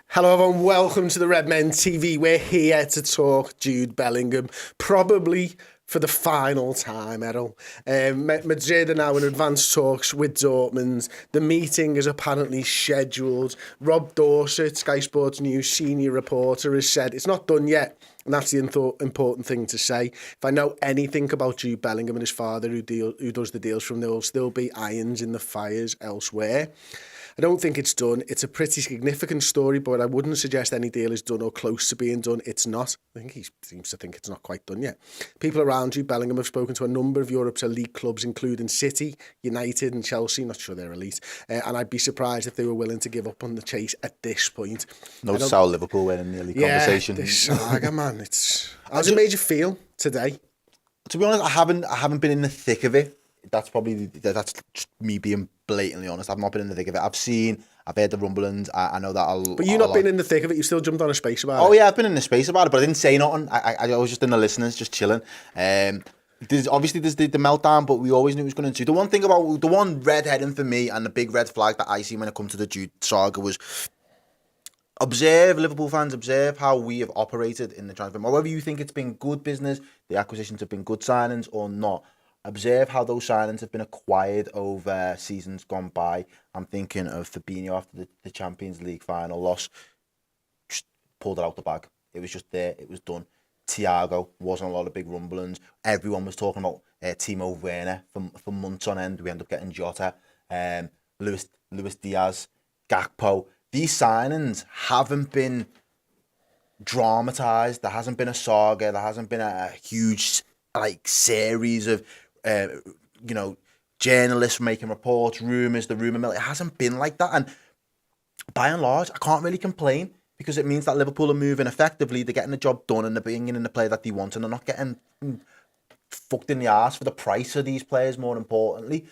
Hello everyone, welcome to the Redmen TV. We're here to talk Jude Bellingham, probably for the final time, Errol. Madrid are now in advanced talks with Dortmund. The meeting is apparently scheduled. Rob Dorset, Sky Sports News senior reporter, has said it's not done yet. And that's the important thing to say. If I know anything about Jude Bellingham and his father who does the deals from there, will still be irons in the fires elsewhere. I don't think it's done. It's a pretty significant story, but I wouldn't suggest any deal is done or close to being done. It's not. I think he seems to think it's not quite done yet. People around Jude Bellingham have spoken to a number of Europe's elite clubs, including City, United and Chelsea. Not sure they're elite. And I'd be surprised if they were willing to give up on the chase at this point. No South Liverpool were in the elite conversation. Yeah, this saga, man. How's it made you feel today? To be honest, I haven't been in the thick of it. That's just me being blatantly honest. I've not been in the thick of it. I've heard the rumblings. I know that. But you've not been in the thick of it. You still jumped on a space about it. Oh yeah, I've been in the space about it, but I didn't say nothing. I was just in the listeners, just chilling. There's the meltdown, but we always knew it was going to. The one red heading for me and the big red flag that I see when it comes to the Jude saga was. Liverpool fans, observe how we have operated in the transfer. Whether you think it's been good business, the acquisitions have been good signings or not, observe how those signings have been acquired over seasons gone by. I'm thinking of Fabinho after the Champions League final loss. Just pulled it out the bag. It was just there. It was done. Thiago, wasn't a lot of big rumblings. Everyone was talking about Timo Werner for months on end. We ended up getting Jota, Luis Diaz, Gakpo. These signings haven't been dramatised. There hasn't been a saga. There hasn't been a huge series of journalists making reports, rumours, the rumour mill. It hasn't been like that. And by and large, I can't really complain because it means that Liverpool are moving effectively. They're getting the job done and they're bringing in the player that they want and they're not getting fucked in the arse for the price of these players, more importantly.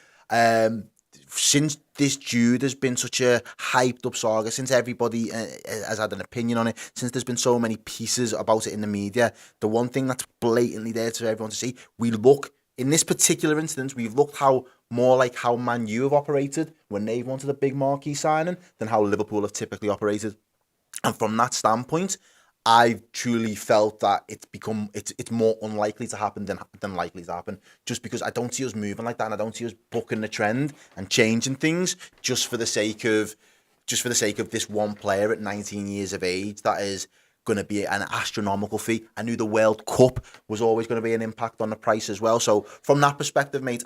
Since this Jude has been such a hyped up saga, since everybody has had an opinion on it, since there's been so many pieces about it in the media, the one thing that's blatantly there to everyone to see, in this particular instance, we've looked more like how Man U have operated when they've wanted a big marquee signing than how Liverpool have typically operated. And from that standpoint, I've truly felt that it's more unlikely to happen than likely to happen, just because I don't see us moving like that, and I don't see us bucking the trend and changing things just for the sake of this one player at 19 years of age that is going to be an astronomical fee. I knew the World Cup was always going to be an impact on the price as well. So from that perspective, mate,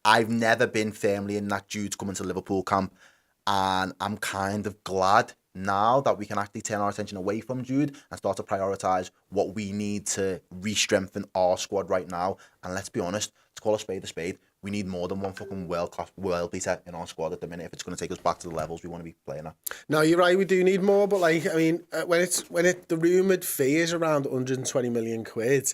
I've never been firmly in that Jude's coming to Liverpool camp, and I'm kind of glad now that we can actually turn our attention away from Jude and start to prioritise what we need to re-strengthen our squad right now. And let's be honest, let's call a spade. We need more than one fucking world-class world beater in our squad at the minute if it's going to take us back to the levels we want to be playing at. No, you're right, we do need more, but the rumoured fee is around 120 million quid.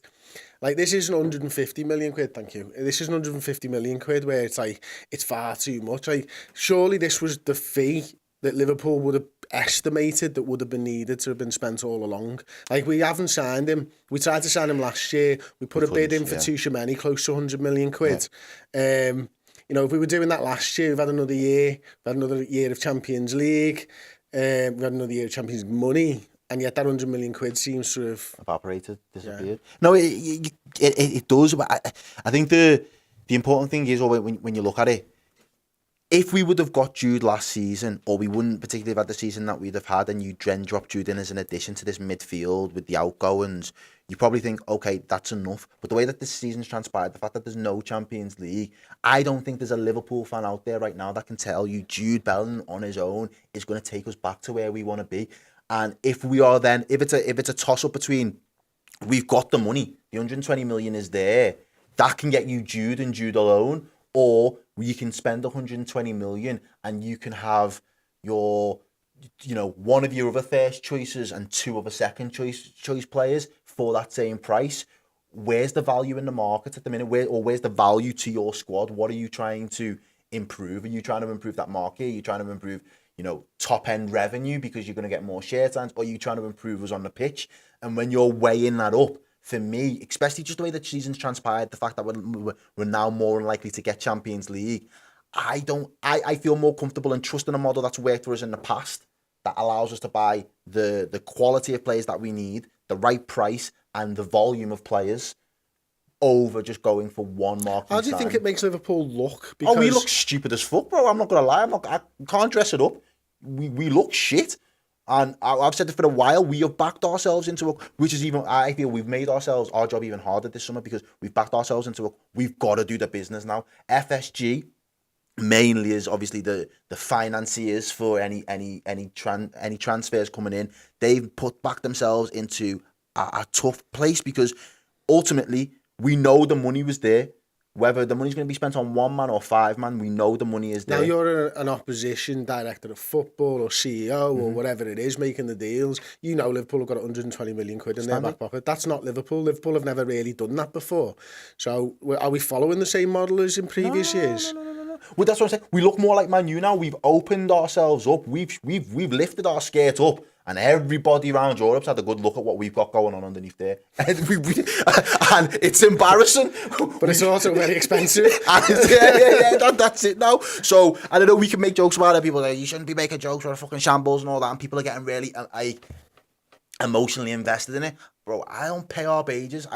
This isn't 150 million quid, thank you. This is 150 million quid where it's far too much. Surely this was the fee that Liverpool would have estimated that would have been needed to have been spent all along. We haven't signed him. We tried to sign him last year. We put a bid in for Tuchemeni, close to 100 million quid. Yeah. If we were doing that last year, we've had another year. We've had another year of Champions League. We've had another year of Champions money. And yet that 100 million quid seems to have evaporated, disappeared. Yeah. No, it does. But I think the important thing is, when you look at it, if we would have got Jude last season, or we wouldn't particularly have had the season that we'd have had, and you drop Jude in as an addition to this midfield with the outgoings, you probably think, okay, that's enough. But the way that this season's transpired, the fact that there's no Champions League, I don't think there's a Liverpool fan out there right now that can tell you Jude Bellingham on his own is going to take us back to where we want to be. And if it's a toss-up between, we've got the money, the 120 million is there, that can get you Jude and Jude alone, or you can spend 120 million and you can have your, one of your other first choices and two other second choice players for that same price. Where's the value in the market at the minute? Where's the value to your squad? What are you trying to improve? Are you trying to improve that market? Are you trying to improve, top end revenue because you're going to get more share times? Or are you trying to improve us on the pitch? And when you're weighing that up, for me, especially just the way the season's transpired, the fact that we're now more unlikely to get Champions League, I feel more comfortable and trusting a model that's worked for us in the past that allows us to buy the quality of players that we need, the right price, and the volume of players over just going for one marquee How do you think it makes Liverpool look? Because we look stupid as fuck, bro. I'm not gonna lie. I can't dress it up. We look shit. And I've said it for a while. We have backed ourselves into which is even, I feel we've made our job even harder this summer because we've backed ourselves into we've got to do the business now. FSG mainly is obviously the financiers for any transfers coming in. They've backed themselves into a tough place because ultimately we know the money was there. Whether the money's going to be spent on one man or five man, we know the money is there. Now you're an opposition director of football or CEO or whatever it is making the deals. You know Liverpool have got 120 million quid in their back pocket. That's not Liverpool. Liverpool have never really done that before. So are we following the same model as in previous years? No. Well, that's what I'm saying. We look more like Man U now. We've opened ourselves up. We've lifted our skirt up. And everybody around Europe's had a good look at what we've got going on underneath there. And it's embarrassing. But it's also very expensive. That's it now. So, I don't know, we can make jokes about it. People are like, you shouldn't be making jokes about fucking shambles and all that. And people are getting really emotionally invested in it. Bro, I don't pay our wages.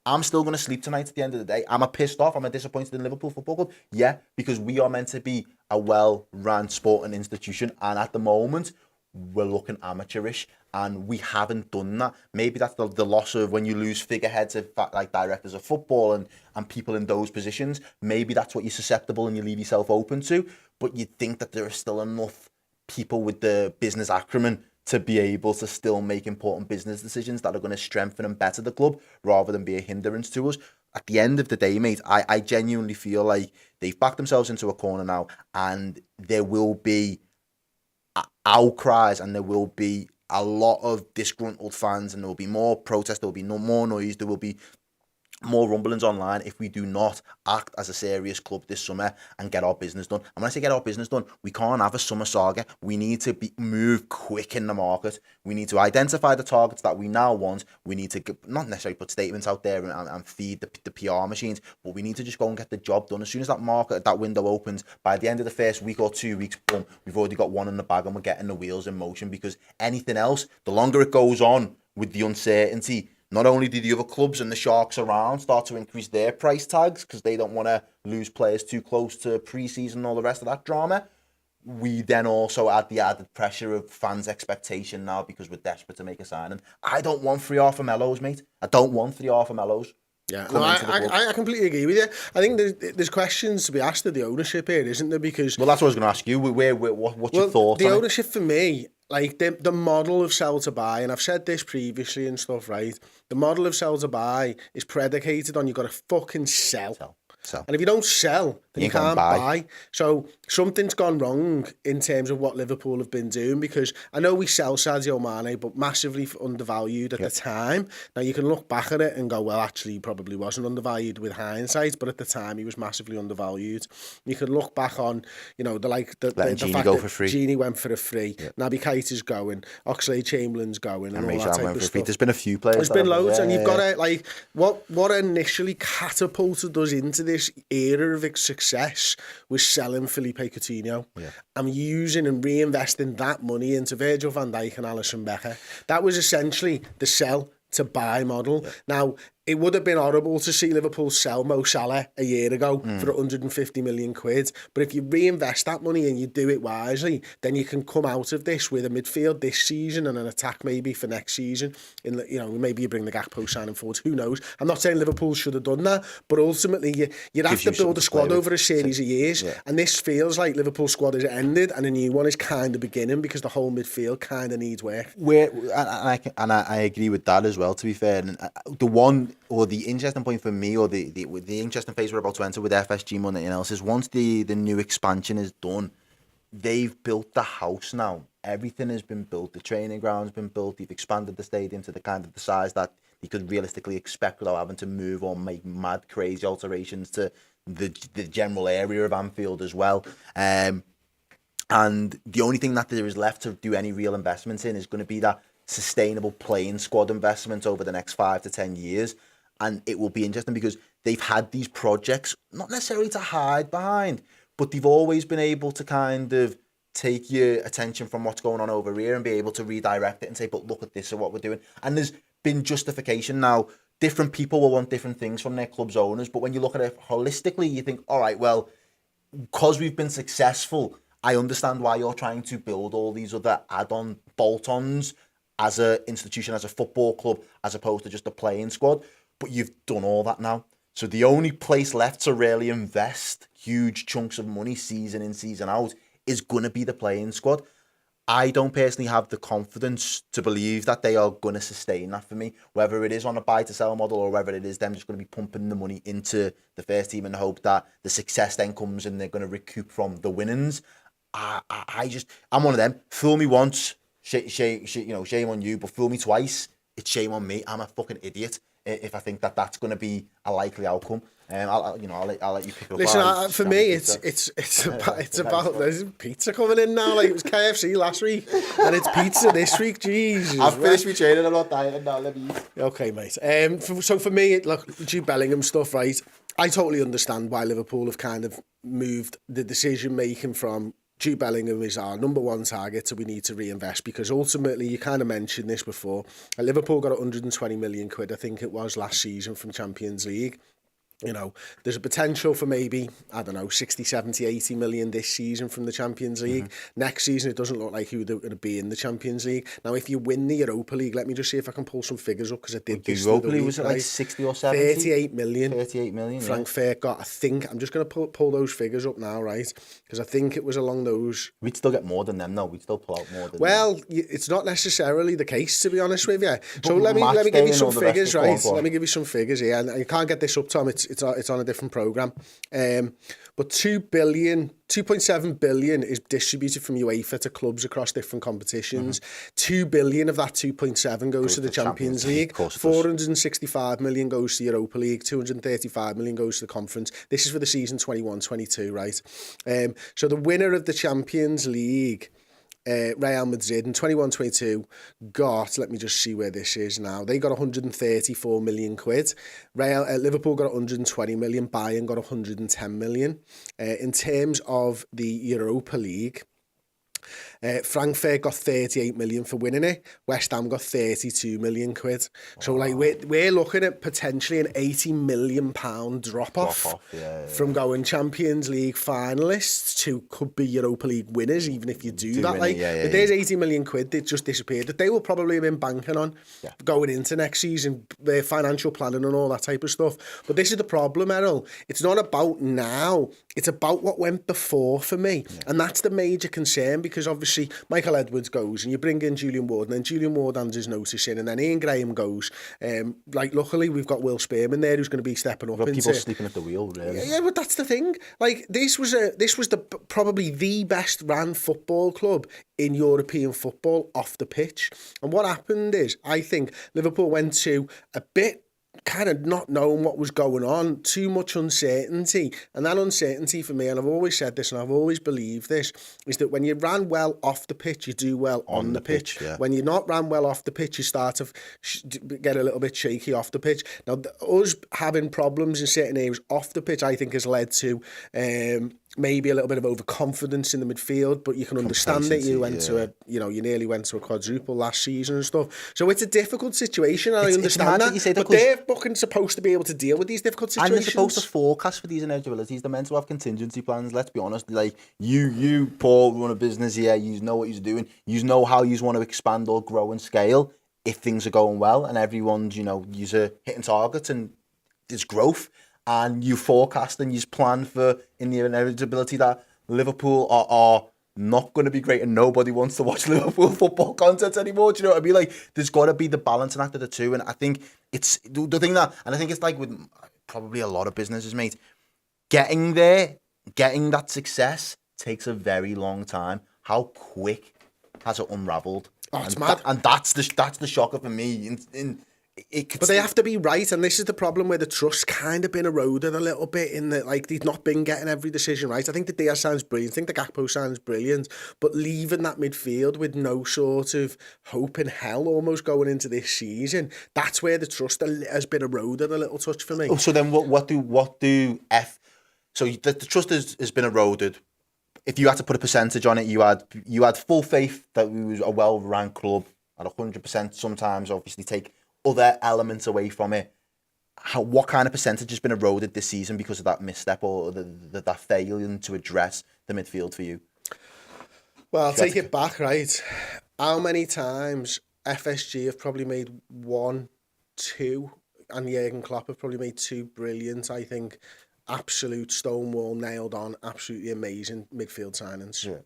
I'm still going to sleep tonight at the end of the day. Am I pissed off? Am I disappointed in Liverpool Football Club? Yeah, because we are meant to be a well-run sporting institution. And at the moment, we're looking amateurish and we haven't done that. Maybe that's the loss of when you lose figureheads of like directors of football and people in those positions. Maybe that's what you're susceptible and you leave yourself open to. But you'd think that there are still enough people with the business acumen to be able to still make important business decisions that are going to strengthen and better the club rather than be a hindrance to us. At the end of the day, mate, I genuinely feel like they've backed themselves into a corner now and there will be outcries and there will be a lot of disgruntled fans and there will be more protest, there will be more noise, there will be more rumblings online if we do not act as a serious club this summer and get our business done. And when I say get our business done, we can't have a summer saga. We need to move quick in the market. We need to identify the targets that we now want. We need to not necessarily put statements out there and feed the PR machines, but we need to just go and get the job done. As soon as that window opens, by the end of the first week or 2 weeks, boom, we've already got one in the bag and we're getting the wheels in motion, because anything else, the longer it goes on with the uncertainty, not only do the other clubs and the sharks around start to increase their price tags because they don't want to lose players too close to pre-season and all the rest of that drama, we then also add the added pressure of fans' expectation now because we're desperate to make a signing. I don't want 3 Arthur Mellos, mate. I don't want 3 Arthur Mellos. Yeah, no, I completely agree with you. I think there's questions to be asked of the ownership here, isn't there? Because well, that's what I was going to ask you. What's your thoughts on the ownership for me? Like the model of sell to buy, and I've said this previously and stuff, right? The model of sell to buy is predicated on you've got to fucking sell. And if you don't sell, then you can't buy. So something's gone wrong in terms of what Liverpool have been doing, because I know we sell Sadio Mane, but massively undervalued at the time. Now you can look back at it and go, well, actually he probably wasn't undervalued with hindsight, but at the time he was massively undervalued. You can look back on, you know, the fact that Gini went for a free. Naby Keita's going, Oxlade-Chamberlain's going, and all that type of stuff. There's been a few players. There's been loads, and you've got to, like, what initially catapulted us into this era of success was selling Felipe Coutinho. I'm using and reinvesting that money into Virgil van Dijk and Alisson Becker. That was essentially the sell to buy model. Now, it would have been horrible to see Liverpool sell Mo Salah a year ago for 150 million quid. But if you reinvest that money and you do it wisely, then you can come out of this with a midfield this season and an attack maybe for next season. Maybe you bring the Gakpo signing forward. Who knows? I'm not saying Liverpool should have done that, but ultimately you'd have to build a squad over a series of years. Yeah. And this feels like Liverpool's squad has ended and a new one is kind of beginning, because the whole midfield kind of needs work. I agree with that as well, to be fair. And the interesting point for me, or the interesting phase we're about to enter with FSG more than anything else, is once the new expansion is done, they've built the house now. Everything has been built. The training ground's been built. They've expanded the stadium to the size that you could realistically expect without having to move or make mad, crazy alterations to the general area of Anfield as well. And the only thing that there is left to do any real investments in is going to be that sustainable playing squad investment over the next 5 to 10 years. And it will be interesting because they've had these projects, not necessarily to hide behind, but they've always been able to kind of take your attention from what's going on over here and be able to redirect it and say, but look at this, or what we're doing. And there's been justification now. Different people will want different things from their club's owners, but when you look at it holistically, you think, all right, well, because we've been successful, I understand why you're trying to build all these other add-on bolt-ons as an institution, as a football club, as opposed to just a playing squad. But you've done all that now. So the only place left to really invest huge chunks of money season in, season out is going to be the playing squad. I don't personally have the confidence to believe that they are going to sustain that for me, whether it is on a buy-to-sell model or whether it is them just going to be pumping the money into the first team in the hope that the success then comes and they're going to recoup from the winnings. I'm one of them. Fool me once, shame on you, but fool me twice, it's shame on me. I'm a fucking idiot if I think that that's going to be a likely outcome. I'll let you pick up. Listen, for me, it's about there's pizza coming in now. Like it was KFC last week, and it's pizza this week. Jesus, I've finished my training. I'm not dieting now. Let me eat. Okay, mate. So for me, look, Jude Bellingham stuff, right? I totally understand why Liverpool have kind of moved the decision making from Jude Bellingham is our number one target, so we need to reinvest, because ultimately, you kind of mentioned this before, Liverpool got 120 million quid, I think it was, last season from Champions League. You know, there's a potential for maybe, I don't know, 60, 70, 80 million this season from the Champions League. Mm-hmm. Next season, it doesn't look like who they're going to be in the Champions League. Now, if you win the Europa League, let me just see if I can pull some figures up, because I did this. The Europa League, was it like 60 or 70? 38 million. 38 million, Frankfurt got, I think, I'm just going to pull those figures up now, right? Because I think it was along those. We'd still get more than them, no. We'd still pull out more than them. It's not necessarily the case, to be honest with you. So let me give you some figures, right? Let me give you some figures here. And you can't get this up, Tom. It's on a different programme. But 2.7 billion is distributed from UEFA to clubs across different competitions. 2 billion of that 2.7 goes to the Champions League. 465 million goes to the Europa League. 235 million goes to the Conference. This is for the season 21-22, right? So the winner of the Champions League, Real Madrid in 21-22 got, let me just see where this is now, they got 134 million quid. Liverpool got 120 million, Bayern got 110 million. In terms of the Europa League, Frankfurt got 38 million for winning it. West Ham got 32 million quid. So like we're looking at potentially an 80 million pound drop off from going Champions League finalists to could be Europa League winners, even if you do that. But there's 80 million quid that just disappeared that they will probably have been banking on going into next season, their financial planning and all that type of stuff. But this is the problem, Errol. It's not about now. It's about what went before for me. And that's the major concern, because obviously Michael Edwards goes and you bring in Julian Ward, and then Julian Ward hands his notice in, and then Ian Graham goes. Luckily we've got Will Spearman there who's going to be stepping up. People sleeping at the wheel, really. Yeah, but that's the thing. Like this was probably the best ran football club in European football off the pitch. And what happened is, I think Liverpool went to a bit kind of not knowing what was going on, too much uncertainty. And that uncertainty for me, and I've always said this and I've always believed this, is that when you ran well off the pitch, you do well on the pitch. When you're not ran well off the pitch, you start to get a little bit shaky off the pitch. Now, us having problems in certain areas off the pitch, I think has led to maybe a little bit of overconfidence in the midfield, but you can understand that you went to you nearly went to a quadruple last season and stuff. So it's a difficult situation, and I understand that. But they're fucking supposed to be able to deal with these difficult situations. And they're supposed to forecast for these inevitabilities. They're meant to have contingency plans, let's be honest. Like, you, Paul, run a business here, you know what you're doing, you know how you want to expand or grow and scale if things are going well, and everyone's, you're hitting targets and there's growth. And you forecast and you plan for in the inevitability that Liverpool are not going to be great and nobody wants to watch Liverpool football content anymore. Do you know what I mean? Like, there's got to be the balancing act of the two. And I think it's the thing that, and I think it's like with probably a lot of businesses, mate, getting there, getting that success takes a very long time. How quick has it unraveled? Oh, it's mad. And that's the shocker for me. But they have to be right, and this is the problem where the trust's kind of been eroded a little bit in that, like, they've not been getting every decision right. I think the Diaz sounds brilliant. I think the Gakpo sounds brilliant, but leaving that midfield with no sort of hope in hell almost going into this season, that's where the trust has been eroded a little touch for me. Oh, so then so the trust has been eroded if you had to put a percentage on it, you had full faith that we was a well-ranked club at 100%. Sometimes, obviously, take other elements away from it. What kind of percentage has been eroded this season because of that misstep or that failing to address the midfield for you? Well, I'll take it back, right? How many times FSG have probably made 1, 2, and Jurgen Klopp have probably made 2 brilliant, I think, absolute stonewall, nailed on, absolutely amazing midfield signings. Yeah.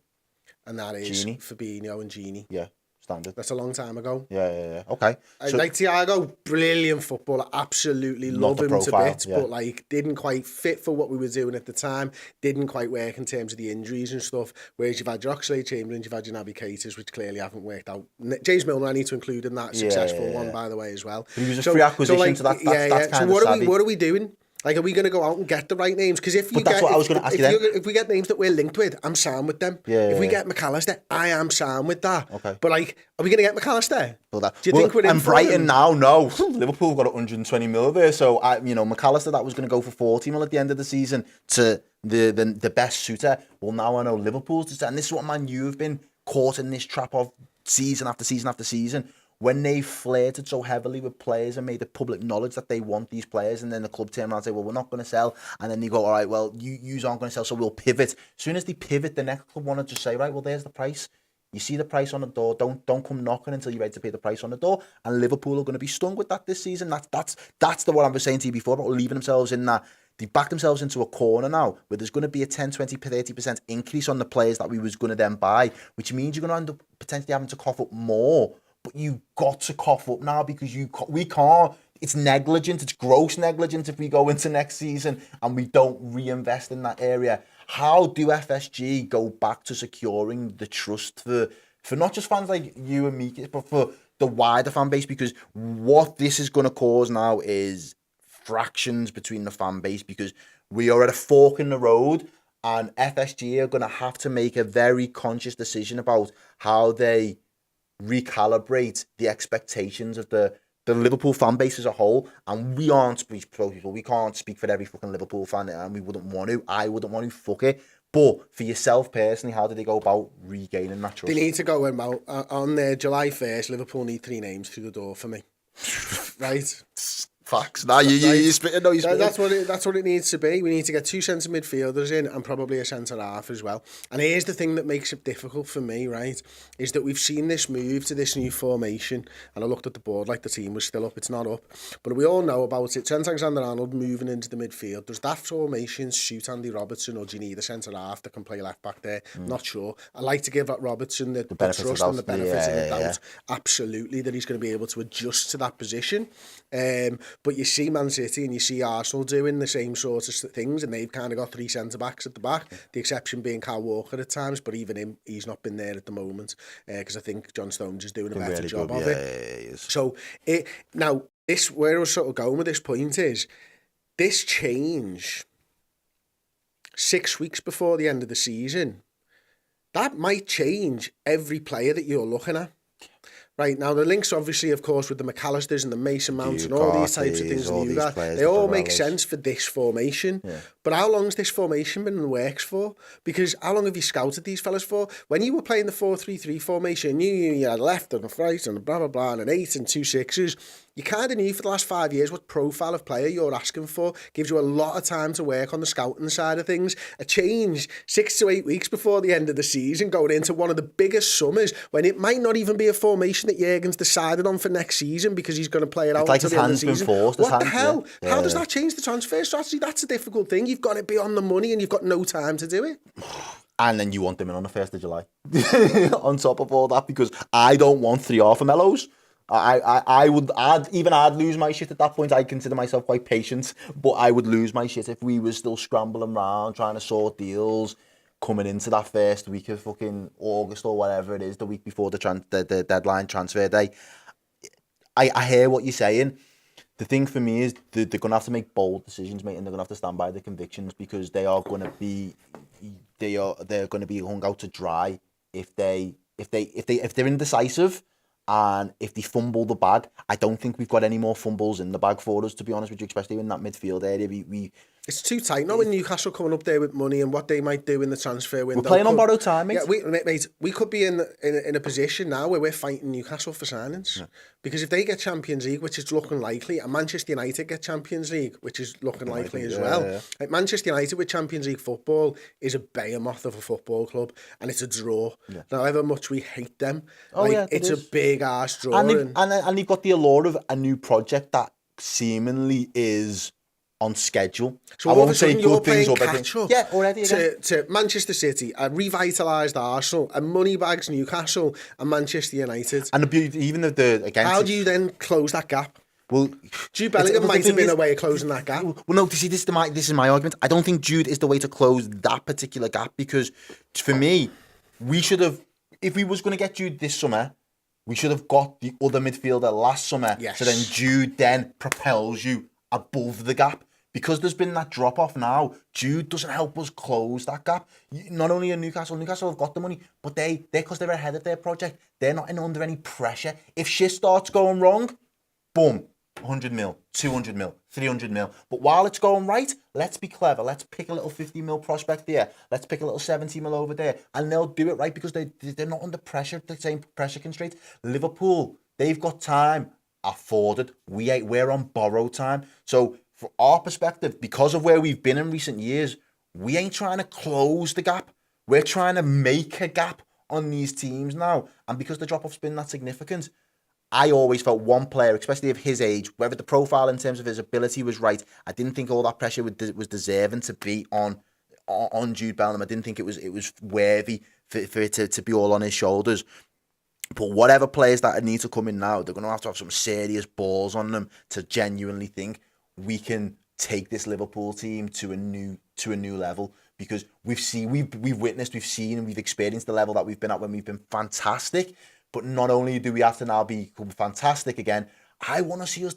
And that is Gini. Fabinho and Gini. Yeah, standard. That's a long time ago. Yeah. Okay. So, like Thiago, brilliant footballer, absolutely love him to bits, but like didn't quite fit for what we were doing at the time, didn't quite work in terms of the injuries and stuff. Whereas you've had your Oxlade-Chamberlain, you've had your Navigators, which clearly haven't worked out. James Milner, I need to include in that successful one, by the way, as well. But he was a free acquisition, so that's kind of savvy. What are we doing? Like, are we going to go out and get the right names? Because if we get names that we're linked with, I'm sound with them. If we get McAllister, I am sound with that. Okay. But like, are we going to get McAllister? Do you think we're in and Brighton now? No, Liverpool have got 120 mil there. So McAllister, that was going to go for 40 mil at the end of the season to the best suitor. Well, now I know Liverpool's, and this is what Man U have been caught in this trap of season after season after season. When they flirted so heavily with players and made it public knowledge that they want these players, and then the club turn around and say, well, we're not going to sell. And then they go, all right, well, you aren't going to sell, so we'll pivot. As soon as they pivot, the next club want to just say, right, well, there's the price. You see the price on the door. Don't come knocking until you're ready to pay the price on the door. And Liverpool are going to be stung with that this season. That's the what I was saying to you before about leaving themselves in that. They backed themselves into a corner now where there's going to be a 10, 20, 30% increase on the players that we was going to then buy, which means you're going to end up potentially having to cough up more. But you got to cough up now because we can't. It's negligent. It's gross negligence if we go into next season and we don't reinvest in that area. How do FSG go back to securing the trust for not just fans like you and me, but for the wider fan base? Because what this is going to cause now is fractions between the fan base, because we are at a fork in the road, and FSG are going to have to make a very conscious decision about how they recalibrate the expectations of the Liverpool fan base as a whole. And we aren't pro people. We can't speak for every fucking Liverpool fan, and we wouldn't want to. I wouldn't want to. Fuck it. But for yourself personally, how do they go about regaining that trust? They need to go about on July 1st. Liverpool need 3 names through the door for me. Right? Facts. Now you're spitting. No, you're spitting. That's what it needs to be. We need to get 2 centre midfielders in and probably a centre half as well. And here's the thing that makes it difficult for me, right? Is that we've seen this move to this new formation, and I looked at the board like the team was still up. It's not up, but we all know about it. Trent Alexander-Arnold moving into the midfield. Does that formation suit Andy Robertson, or do you need a centre half that can play left back there? Not sure. I like to give Robertson the trust and the benefit of the doubt. Absolutely, that he's going to be able to adjust to that position. But you see Man City and you see Arsenal doing the same sort of things, and they've kind of got 3 centre-backs at the back, the exception being Kyle Walker at times, but even him, he's not been there at the moment, because I think John Stones is doing a better job of it. So, now, where I was sort of going with this point is, this change 6 weeks before the end of the season, that might change every player that you're looking at. Right, now the links obviously, of course, with the McAllisters and the Mason Mounts and all these types of things, they all make sense for this formation. Yeah. But how long has this formation been in the works for? Because how long have you scouted these fellas for? When you were playing the 4-3-3 formation, you had a left and a right and a blah, blah, blah, and an 8 and 2 6s. You kind of knew for the last 5 years what profile of player you're asking for. Gives you a lot of time to work on the scouting side of things. A change 6 to 8 weeks before the end of the season, going into one of the biggest summers when it might not even be a formation that Jurgen's decided on for next season because he's going to play it out until the end of the season. What the hell? Yeah. How does that change the transfer strategy? That's a difficult thing. You've got to be on the money and you've got no time to do it. And then you want them in on the 1st of July. On top of all that, because I don't want 3 Arthur Mellows. I'd lose my shit at that point. I consider myself quite patient, but I would lose my shit if we were still scrambling around trying to sort deals coming into that first week of fucking August or whatever it is, the week before the deadline transfer day. I hear what you're saying. The thing for me is they're going to have to make bold decisions, mate, and they're going to have to stand by their convictions, because they're going to be hung out to dry if they're indecisive. And if they fumble the bag, I don't think we've got any more fumbles in the bag for us, to be honest with you, especially in that midfield area. It's too tight now with Newcastle coming up there with money and what they might do in the transfer window. We're playing on borrowed time, mate. Yeah, we could be in a position now where we're fighting Newcastle for signings. Because if they get Champions League, which is looking likely, and Manchester United get Champions League, which is looking likely as well. Yeah. Like Manchester United with Champions League football is a behemoth of a football club, and it's a draw. Yeah. Now, however much we hate them, it's a big ass draw. And they've got the allure of a new project that seemingly is on schedule. So I won't say good things or bad things. Yeah, already again. To Manchester City, a revitalised Arsenal, a moneybags Newcastle, and Manchester United. And even the again. How do you then close that gap? Well, Jude Bellingham might have been a way of closing that gap. Well, no, this is my argument. I don't think Jude is the way to close that particular gap, because for me, we should have, if we was going to get Jude this summer, we should have got the other midfielder last summer. Yes. So then Jude then propels you above the gap. Because there's been that drop-off now, Jude doesn't help us close that gap. Not only in Newcastle have got the money, but because they're ahead of their project, they're not under any pressure. If shit starts going wrong, boom, 100 mil, 200 mil, 300 mil. But while it's going right, let's be clever. Let's pick a little 50 mil prospect there. Let's pick a little 70 mil over there. And they'll do it right because they're not under pressure, the same pressure constraints. Liverpool, they've got time afforded. We're on borrowed time. So from our perspective, because of where we've been in recent years, we ain't trying to close the gap. We're trying to make a gap on these teams now. And because the drop-off's been that significant, I always felt one player, especially of his age, whether the profile in terms of his ability was right, I didn't think all that pressure was deserving to be on Jude Bellingham. I didn't think it was worthy for it to be all on his shoulders. But whatever players that need to come in now, they're going to have some serious balls on them to genuinely think we can take this Liverpool team to a new level, because we've witnessed, we've seen, and we've experienced the level that we've been at when we've been fantastic. But not only do we have to now become fantastic again, I want to see us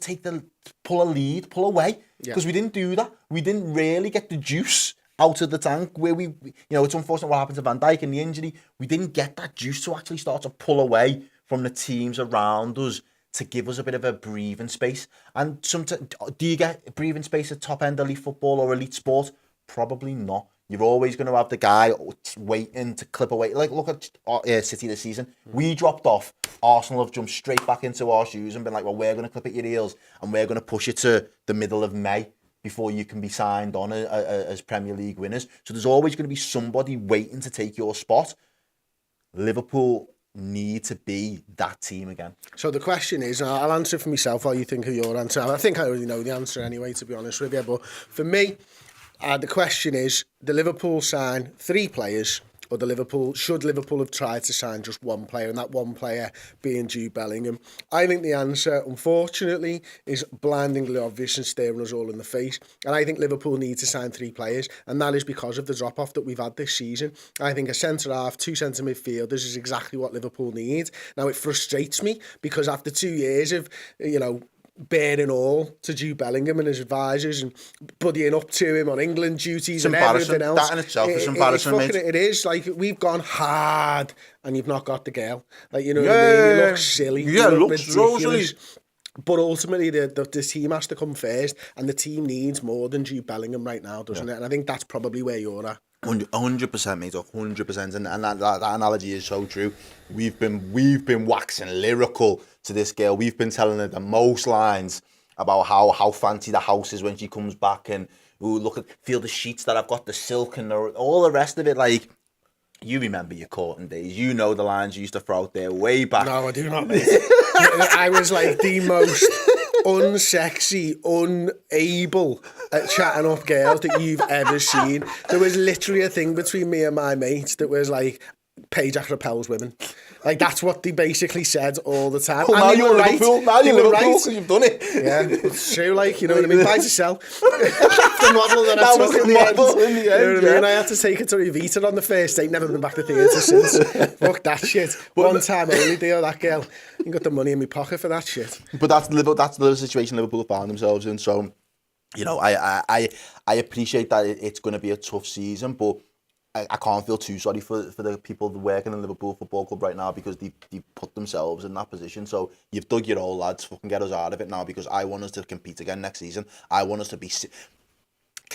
pull away, because we didn't do that. We didn't really get the juice out of the tank where it's unfortunate what happened to Van Dijk and the injury. We didn't get that juice to actually start to pull away from the teams around us to give us a bit of a breathing space. And do you get breathing space at top end elite football or elite sport? Probably not. You're always going to have the guy waiting to clip away. Like, look at City this season. We dropped off. Arsenal have jumped straight back into our shoes and been like, well, we're going to clip at your heels and we're going to push it to the middle of May before you can be signed on as Premier League winners. So there's always going to be somebody waiting to take your spot. Liverpool need to be that team again. So the question is, I'll answer for myself while you think of your answer. I think I already know the answer anyway, to be honest with you. But for me, the question is, the Liverpool sign 3 players, or should Liverpool have tried to sign just one player, and that one player being Jude Bellingham? I think the answer, unfortunately, is blindingly obvious and staring us all in the face. And I think Liverpool need to sign 3 players, and that is because of the drop-off that we've had this season. I think a centre-half, 2 centre midfielders is exactly what Liverpool need. Now, it frustrates me, because after 2 years of, bearing all to Jude Bellingham and his advisors and buddying up to him on England duties and everything else. That in itself is embarrassing, mate. It is. Like, we've gone hard and you've not got the girl. Like, you know what I mean? You look silly. Yeah, it looks so silly. But ultimately, the team has to come first, and the team needs more than Jude Bellingham right now, doesn't it? And I think that's probably where you're at. 100%, mate. 100%, and that analogy is so true. We've been waxing lyrical to this girl. We've been telling her the most lines about how fancy the house is when she comes back, and feel the sheets that I've got, the silk and all the rest of it. Like, you remember your courting days. You know the lines you used to throw out there way back. No, I do not, mate. I was like the most unsexy, unable at chatting up girls that you've ever seen. There was literally a thing between me and my mates that was like, Payjack repels women. Like, that's what they basically said all the time. Well, now you're right. Now you're Liverpool because you've done it. Yeah, it's true. Like, you know what I mean? Buy to sell. The model that I took in the end. You know what I mean? I had to take it to Evita on the first date. Never been back to theatre since. Fuck that shit. One time only deal, that girl. You got the money in my pocket for that shit. But that's the situation Liverpool found themselves in. So, I appreciate that it's going to be a tough season, but I can't feel too sorry for the people working in Liverpool Football Club right now, because they put themselves in that position. So you've dug your hole, lads. Fucking get us out of it now, because I want us to compete again next season. I want us to be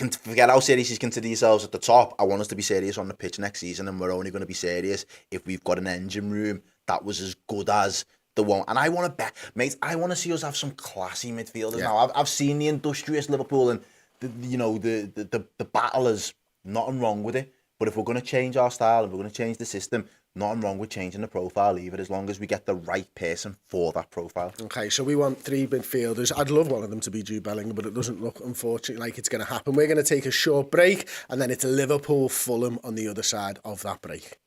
forget how serious you consider yourselves at the top. I want us to be serious on the pitch next season, and we're only going to be serious if we've got an engine room that was as good as the one. And I want to bet, mate, I want to see us have some classy midfielders now. I've seen the industrious Liverpool, and the battlers. Nothing wrong with it. But if we're going to change our style, if we're going to change the system, nothing wrong with changing the profile either, as long as we get the right person for that profile. Okay, so we want 3 midfielders. I'd love one of them to be Jude Bellingham, but it doesn't look, unfortunately, like it's going to happen. We're going to take a short break, and then it's Liverpool Fulham on the other side of that break.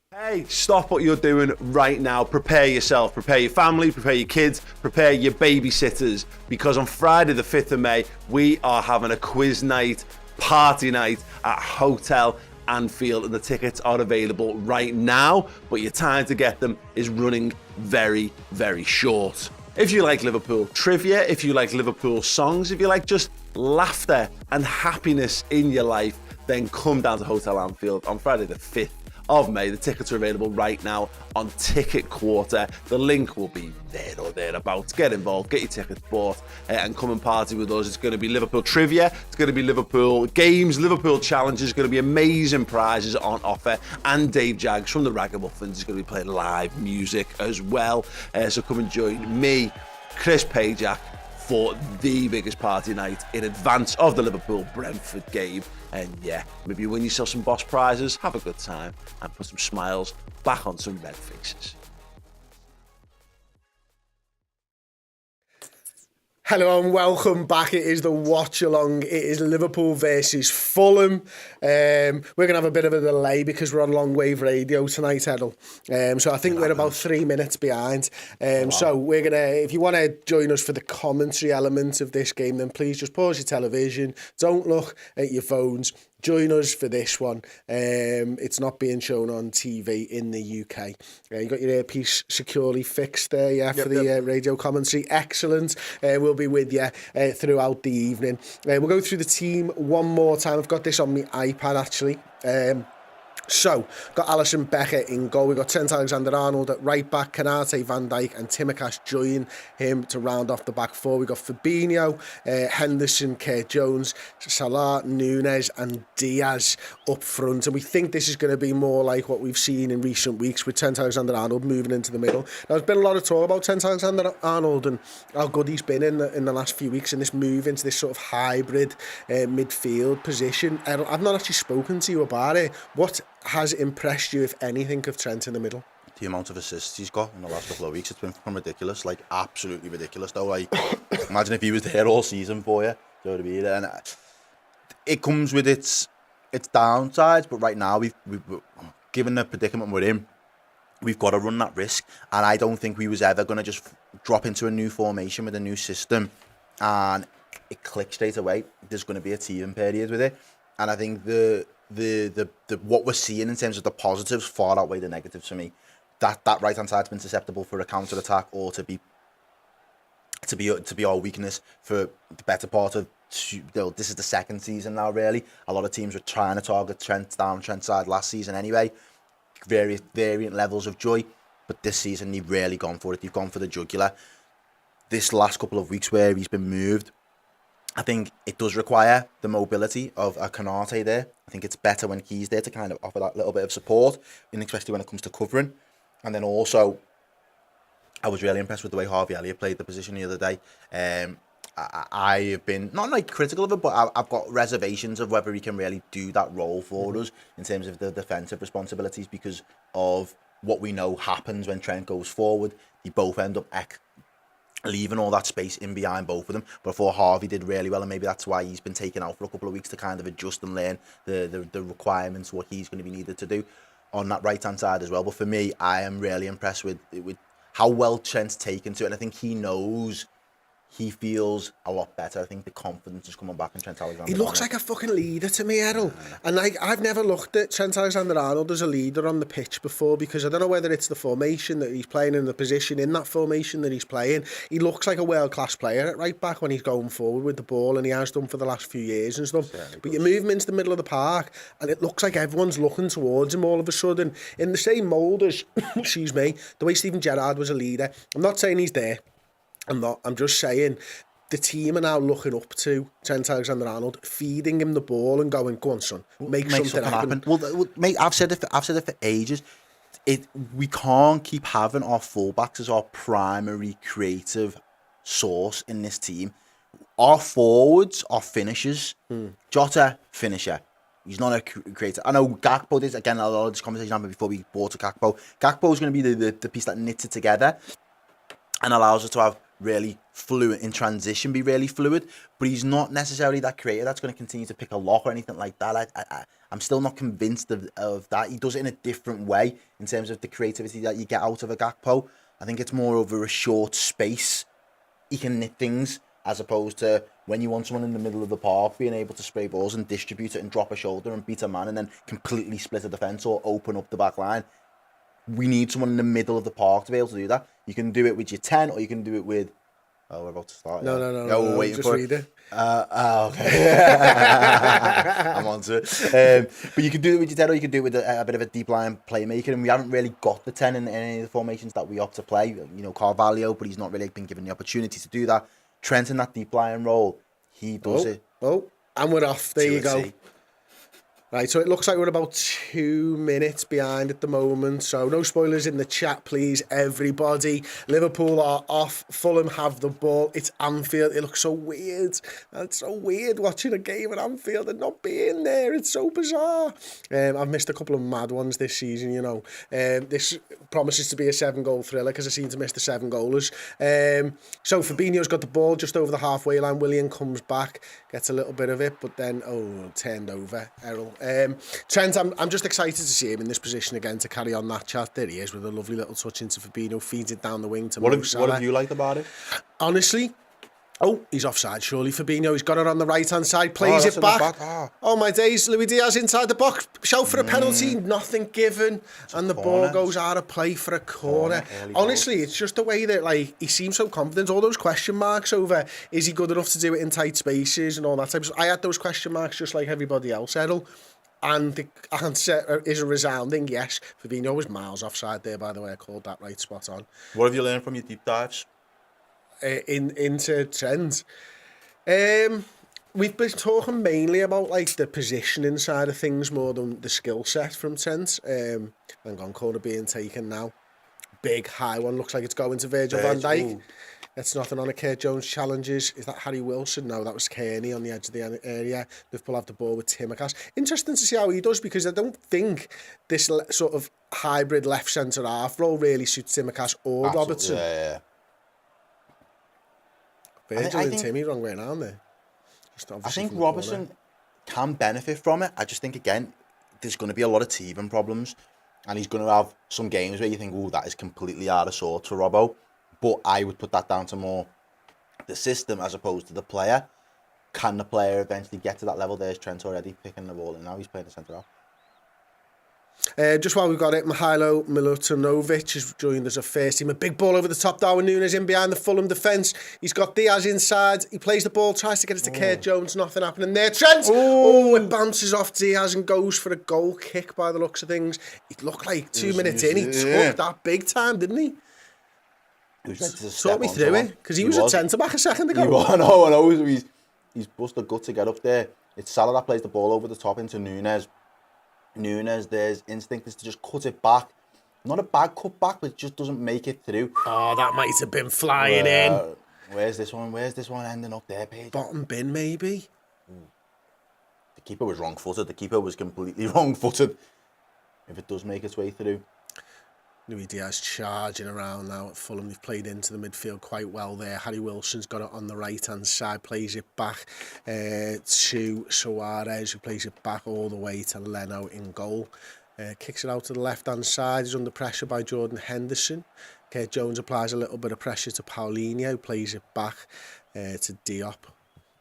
Hey, stop what you're doing right now. Prepare yourself, prepare your family, prepare your kids, prepare your babysitters, because on Friday the 5th of May, we are having a quiz night, party night at Hotel Anfield, and the tickets are available right now, but your time to get them is running very, very short. If you like Liverpool trivia, if you like Liverpool songs, if you like just laughter and happiness in your life, then come down to Hotel Anfield on Friday the 5th of May. The tickets are available right now on Ticket Quarter. The link will be there or thereabouts. Get involved, get your tickets bought, and come and party with us. It's going to be Liverpool trivia, it's going to be Liverpool games, Liverpool challenges, it's going to be amazing prizes on offer, and Dave Jaggs from the Ragamuffins is going to be playing live music as well. So come and join me, Chris Pajak, for the biggest party night in advance of the Liverpool-Brentford game. And yeah, maybe win yourself some boss prizes, have a good time, and put some smiles back on some red faces. Hello and welcome back. It is the Watchalong. It is Liverpool versus Fulham. We're going to have a bit of a delay because we're on long wave radio tonight, Errol. So I think we're about 3 minutes behind. So we're going to, if you want to join us for the commentary element of this game, then please just pause your television. Don't look at your phones. Join us for this one. It's not being shown on TV in the UK. You got your earpiece securely fixed there, for the radio commentary. Excellent. We'll be with you throughout the evening. We'll go through the team one more time. I've got this on my iPad, actually. So, got Alisson Becker in goal. We've got Trent Alexander-Arnold at right back, Kanate, Van Dijk and Tsimikas join him to round off the back four. We've got Fabinho, Henderson, Kurt Jones, Salah, Nunes and Diaz up front. And we think this is going to be more like what we've seen in recent weeks with Trent Alexander-Arnold moving into the middle. Now, there's been a lot of talk about Trent Alexander-Arnold and how good he's been in the last few weeks in this move into this sort of hybrid midfield position. I've not actually spoken to you about it. What has impressed you, if anything, of Trent in the middle? The amount of assists he's got in the last couple of weeks, it's been ridiculous, like absolutely ridiculous though. Like, imagine if he was there all season for you. Do you know what I mean? And it comes with its downsides, but right now we've given the predicament we're in, we've got to run that risk. And I don't think we was ever going to just drop into a new formation with a new system and it clicks straight away. There's going to be a teething period with it, and I think the what we're seeing in terms of the positives far outweigh the negatives for me. That right hand side's been susceptible for a counter attack or to be our weakness for the better part of this is the second season now. Really, a lot of teams were trying to target Trent's side last season anyway. Variant levels of joy, but this season they've really gone for it. They've gone for the jugular. This last couple of weeks where he's been moved, I think it does require the mobility of a Kanate there. I think it's better when he's there to kind of offer that little bit of support, and especially when it comes to covering. And then also, I was really impressed with the way Harvey Elliott played the position the other day. I have been, not like critical of it, but I've got reservations of whether he can really do that role for us in terms of the defensive responsibilities, because of what we know happens when Trent goes forward. They both end up leaving all that space in behind both of them. Before Harvey did really well, and maybe that's why he's been taken out for a couple of weeks to kind of adjust and learn the requirements, what he's going to be needed to do on that right hand side as well. But for me, I am really impressed with how well Trent's taken to it, and I think he knows. He feels a lot better. I think the confidence is coming back in Trent Alexander-Arnold. He looks like a fucking leader to me, Errol. And I've never looked at Trent Alexander-Arnold as a leader on the pitch before, because I don't know whether it's the formation that he's playing in, the position in that formation that he's playing. He looks like a world-class player at right back when he's going forward with the ball, and he has done for the last few years and stuff. But you move him into the middle of the park, and it looks like everyone's looking towards him all of a sudden. In the same mould as, excuse me, the way Steven Gerrard was a leader. I'm not saying he's there. I'm just saying the team are now looking up to Trent Alexander-Arnold, feeding him the ball and going, go on, son, make something happen. Well, mate, I've said it for ages. We can't keep having our fullbacks as our primary creative source in this team. Our forwards are finishers. Jota, finisher. He's not a creator. I know Gakpo did, again, a lot of this conversation happened before we bought to Gakpo. Gakpo is going to be the piece that knits it together and allows us to have really fluid, in transition, be really fluid. But he's not necessarily that creator that's going to continue to pick a lock or anything like that. I'm still not convinced of that. He does it in a different way in terms of the creativity that you get out of a Gakpo. I think it's more over a short space. He can knit things, as opposed to when you want someone in the middle of the park being able to spray balls and distribute it and drop a shoulder and beat a man and then completely split a defence or open up the back line. We need someone in the middle of the park to be able to do that. You can do it with your 10 or you can do it with... Oh, we're about to start. No, we're waiting just for read it. Okay. I'm on to it. But you can do it with your 10 or you can do it with a bit of a deep line playmaker, and we haven't really got the 10 in any of the formations that we opt to play. You know, Carvalho, but he's not really been given the opportunity to do that. Trent in that deep line role, he does it. Oh, and we're off. There you go. Right, so it looks like we're about 2 minutes behind at the moment. So no spoilers in the chat, please, everybody. Liverpool are off. Fulham have the ball. It's Anfield. It looks so weird. It's so weird watching a game at Anfield and not being there. It's so bizarre. I've missed a couple of mad ones this season, you know. This promises to be a 7-goal thriller because I seem to miss the 7-goalers. So Fabinho's got the ball just over the halfway line. Willian comes back, gets a little bit of it, but then, turned over, Errol. Trent, I'm just excited to see him in this position again to carry on that chat. There he is with a lovely little touch into Fabinho, feeds it down the wing to Mo Salah. What have you liked about it? Honestly, he's offside, surely. Fabinho, he's got it on the right-hand side, plays it back. Oh, my days. Luis Diaz inside the box, shout for a penalty, nothing given, and the ball goes out of play for a corner. Honestly, it's just the way that, like, he seems so confident. All those question marks over, is he good enough to do it in tight spaces and all that type of stuff. I had those question marks just like everybody else, Errol. And the answer is a resounding yes. Fabinho was miles offside there, by the way. I called that right, spot on. What have you learned from your deep dives? Into Trent. We've been talking mainly about like the positioning side of things more than the skill set from Trent. Hang on, corner being taken now. Big high one, looks like it's going to Virgil van Dijk. It's nothing on a Kurt Jones challenges. Is that Harry Wilson? No, that was Kearney on the edge of the area. Liverpool have the ball with Timmercast. Interesting to see how he does, because I don't think this sort of hybrid left centre half role really suits Timmercast or Robertson. Yeah. Virgil and Timmy wrong way around there. I think Robertson can benefit from it. I just think, again, there's going to be a lot of teething problems, and he's going to have some games where you think, that is completely out of sorts for Robbo. But I would put that down to more the system as opposed to the player. Can the player eventually get to that level? There's Trent already picking the ball, and now he's playing the centre half. Just while we've got it, Mihailo Milutinovic has joined as a first team. A big ball over the top, Darwin Núñez in behind the Fulham defence. He's got Diaz inside. He plays the ball, tries to get it to Kurt Jones. Nothing happening there. Trent! It bounces off Diaz and goes for a goal kick by the looks of things. It looked like 2 minutes in. He took that big time, didn't he? Talk me through it, because he was a centre-back a second ago. I know. He's busted gut to get up there. It's Salah that plays the ball over the top into Núñez. There's instinct is to just cut it back. Not a bad cut back, but it just doesn't make it through. Oh, that might have been flying in. Where's this one ending up there, Paige? Bottom bin, maybe? The keeper was wrong-footed. The keeper was completely wrong-footed. If it does make its way through. Luis Diaz charging around now at Fulham. They've played into the midfield quite well there. Harry Wilson's got it on the right-hand side, plays it back to Suarez, who plays it back all the way to Leno in goal. Kicks it out to the left-hand side. He's under pressure by Jordan Henderson. Kurt Jones applies a little bit of pressure to Paulinho, who plays it back to Diop.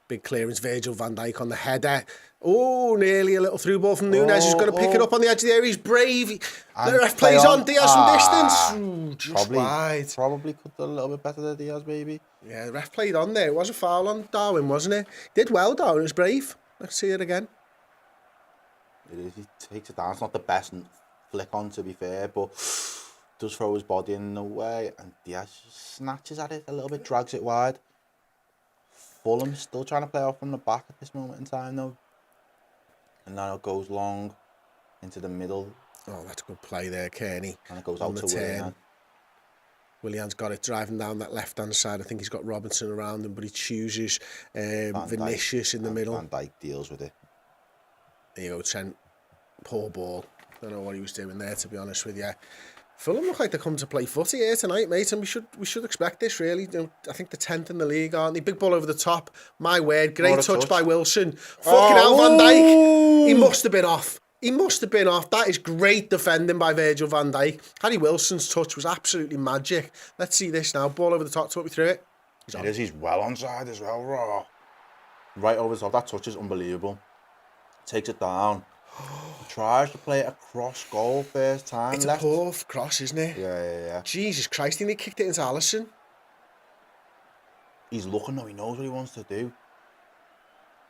Big clearance, Virgil van Dijk on the header. Nearly a little through ball from Núñez. He's going to pick it up on the edge of the area. He's brave. The ref plays on Diaz from distance. Just wide. Probably could do a little bit better than Diaz, maybe. Yeah, the ref played on there. It was a foul on Darwin, wasn't it? Did well, Darwin. It was brave. Let's see it again. It is. He takes it down. It's not the best flick on, to be fair, but does throw his body in the way, and Diaz just snatches at it a little bit, drags it wide. Fulham still trying to play out from the back at this moment in time, though. And now it goes long into the middle. Oh, that's a good play there, Kearney. And it goes on out the to turn. Willian. Willian's got it driving down that left-hand side. I think he's got Robinson around him, but he chooses Vinicius in the middle. Van Dijk deals with it. There you go, Trent. Poor ball. Don't know what he was doing there, to be honest with you. Fulham look like they come to play footy here tonight, mate, and we should expect this, really. You know, I think the 10th in the league, aren't they? Big ball over the top. My word, great touch by Wilson. Fucking hell, Van Dijk. He must have been off. He must have been off. That is great defending by Virgil van Dijk. Harry Wilson's touch was absolutely magic. Let's see this now. Ball over the top. Talk me through it. He's well onside as well, raw. Right over the top. That touch is unbelievable. Takes it down. Tries to play it across goal first time. It's a poor cross, isn't it? Yeah. Jesus Christ, he kicked it into Alisson. He's looking though. He knows what he wants to do.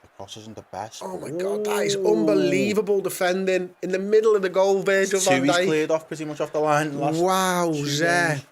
The cross isn't the best. Oh my God, that is unbelievable defending in the middle of the goal. Virgil van Dijk. He's cleared off pretty much off the line. Wowza.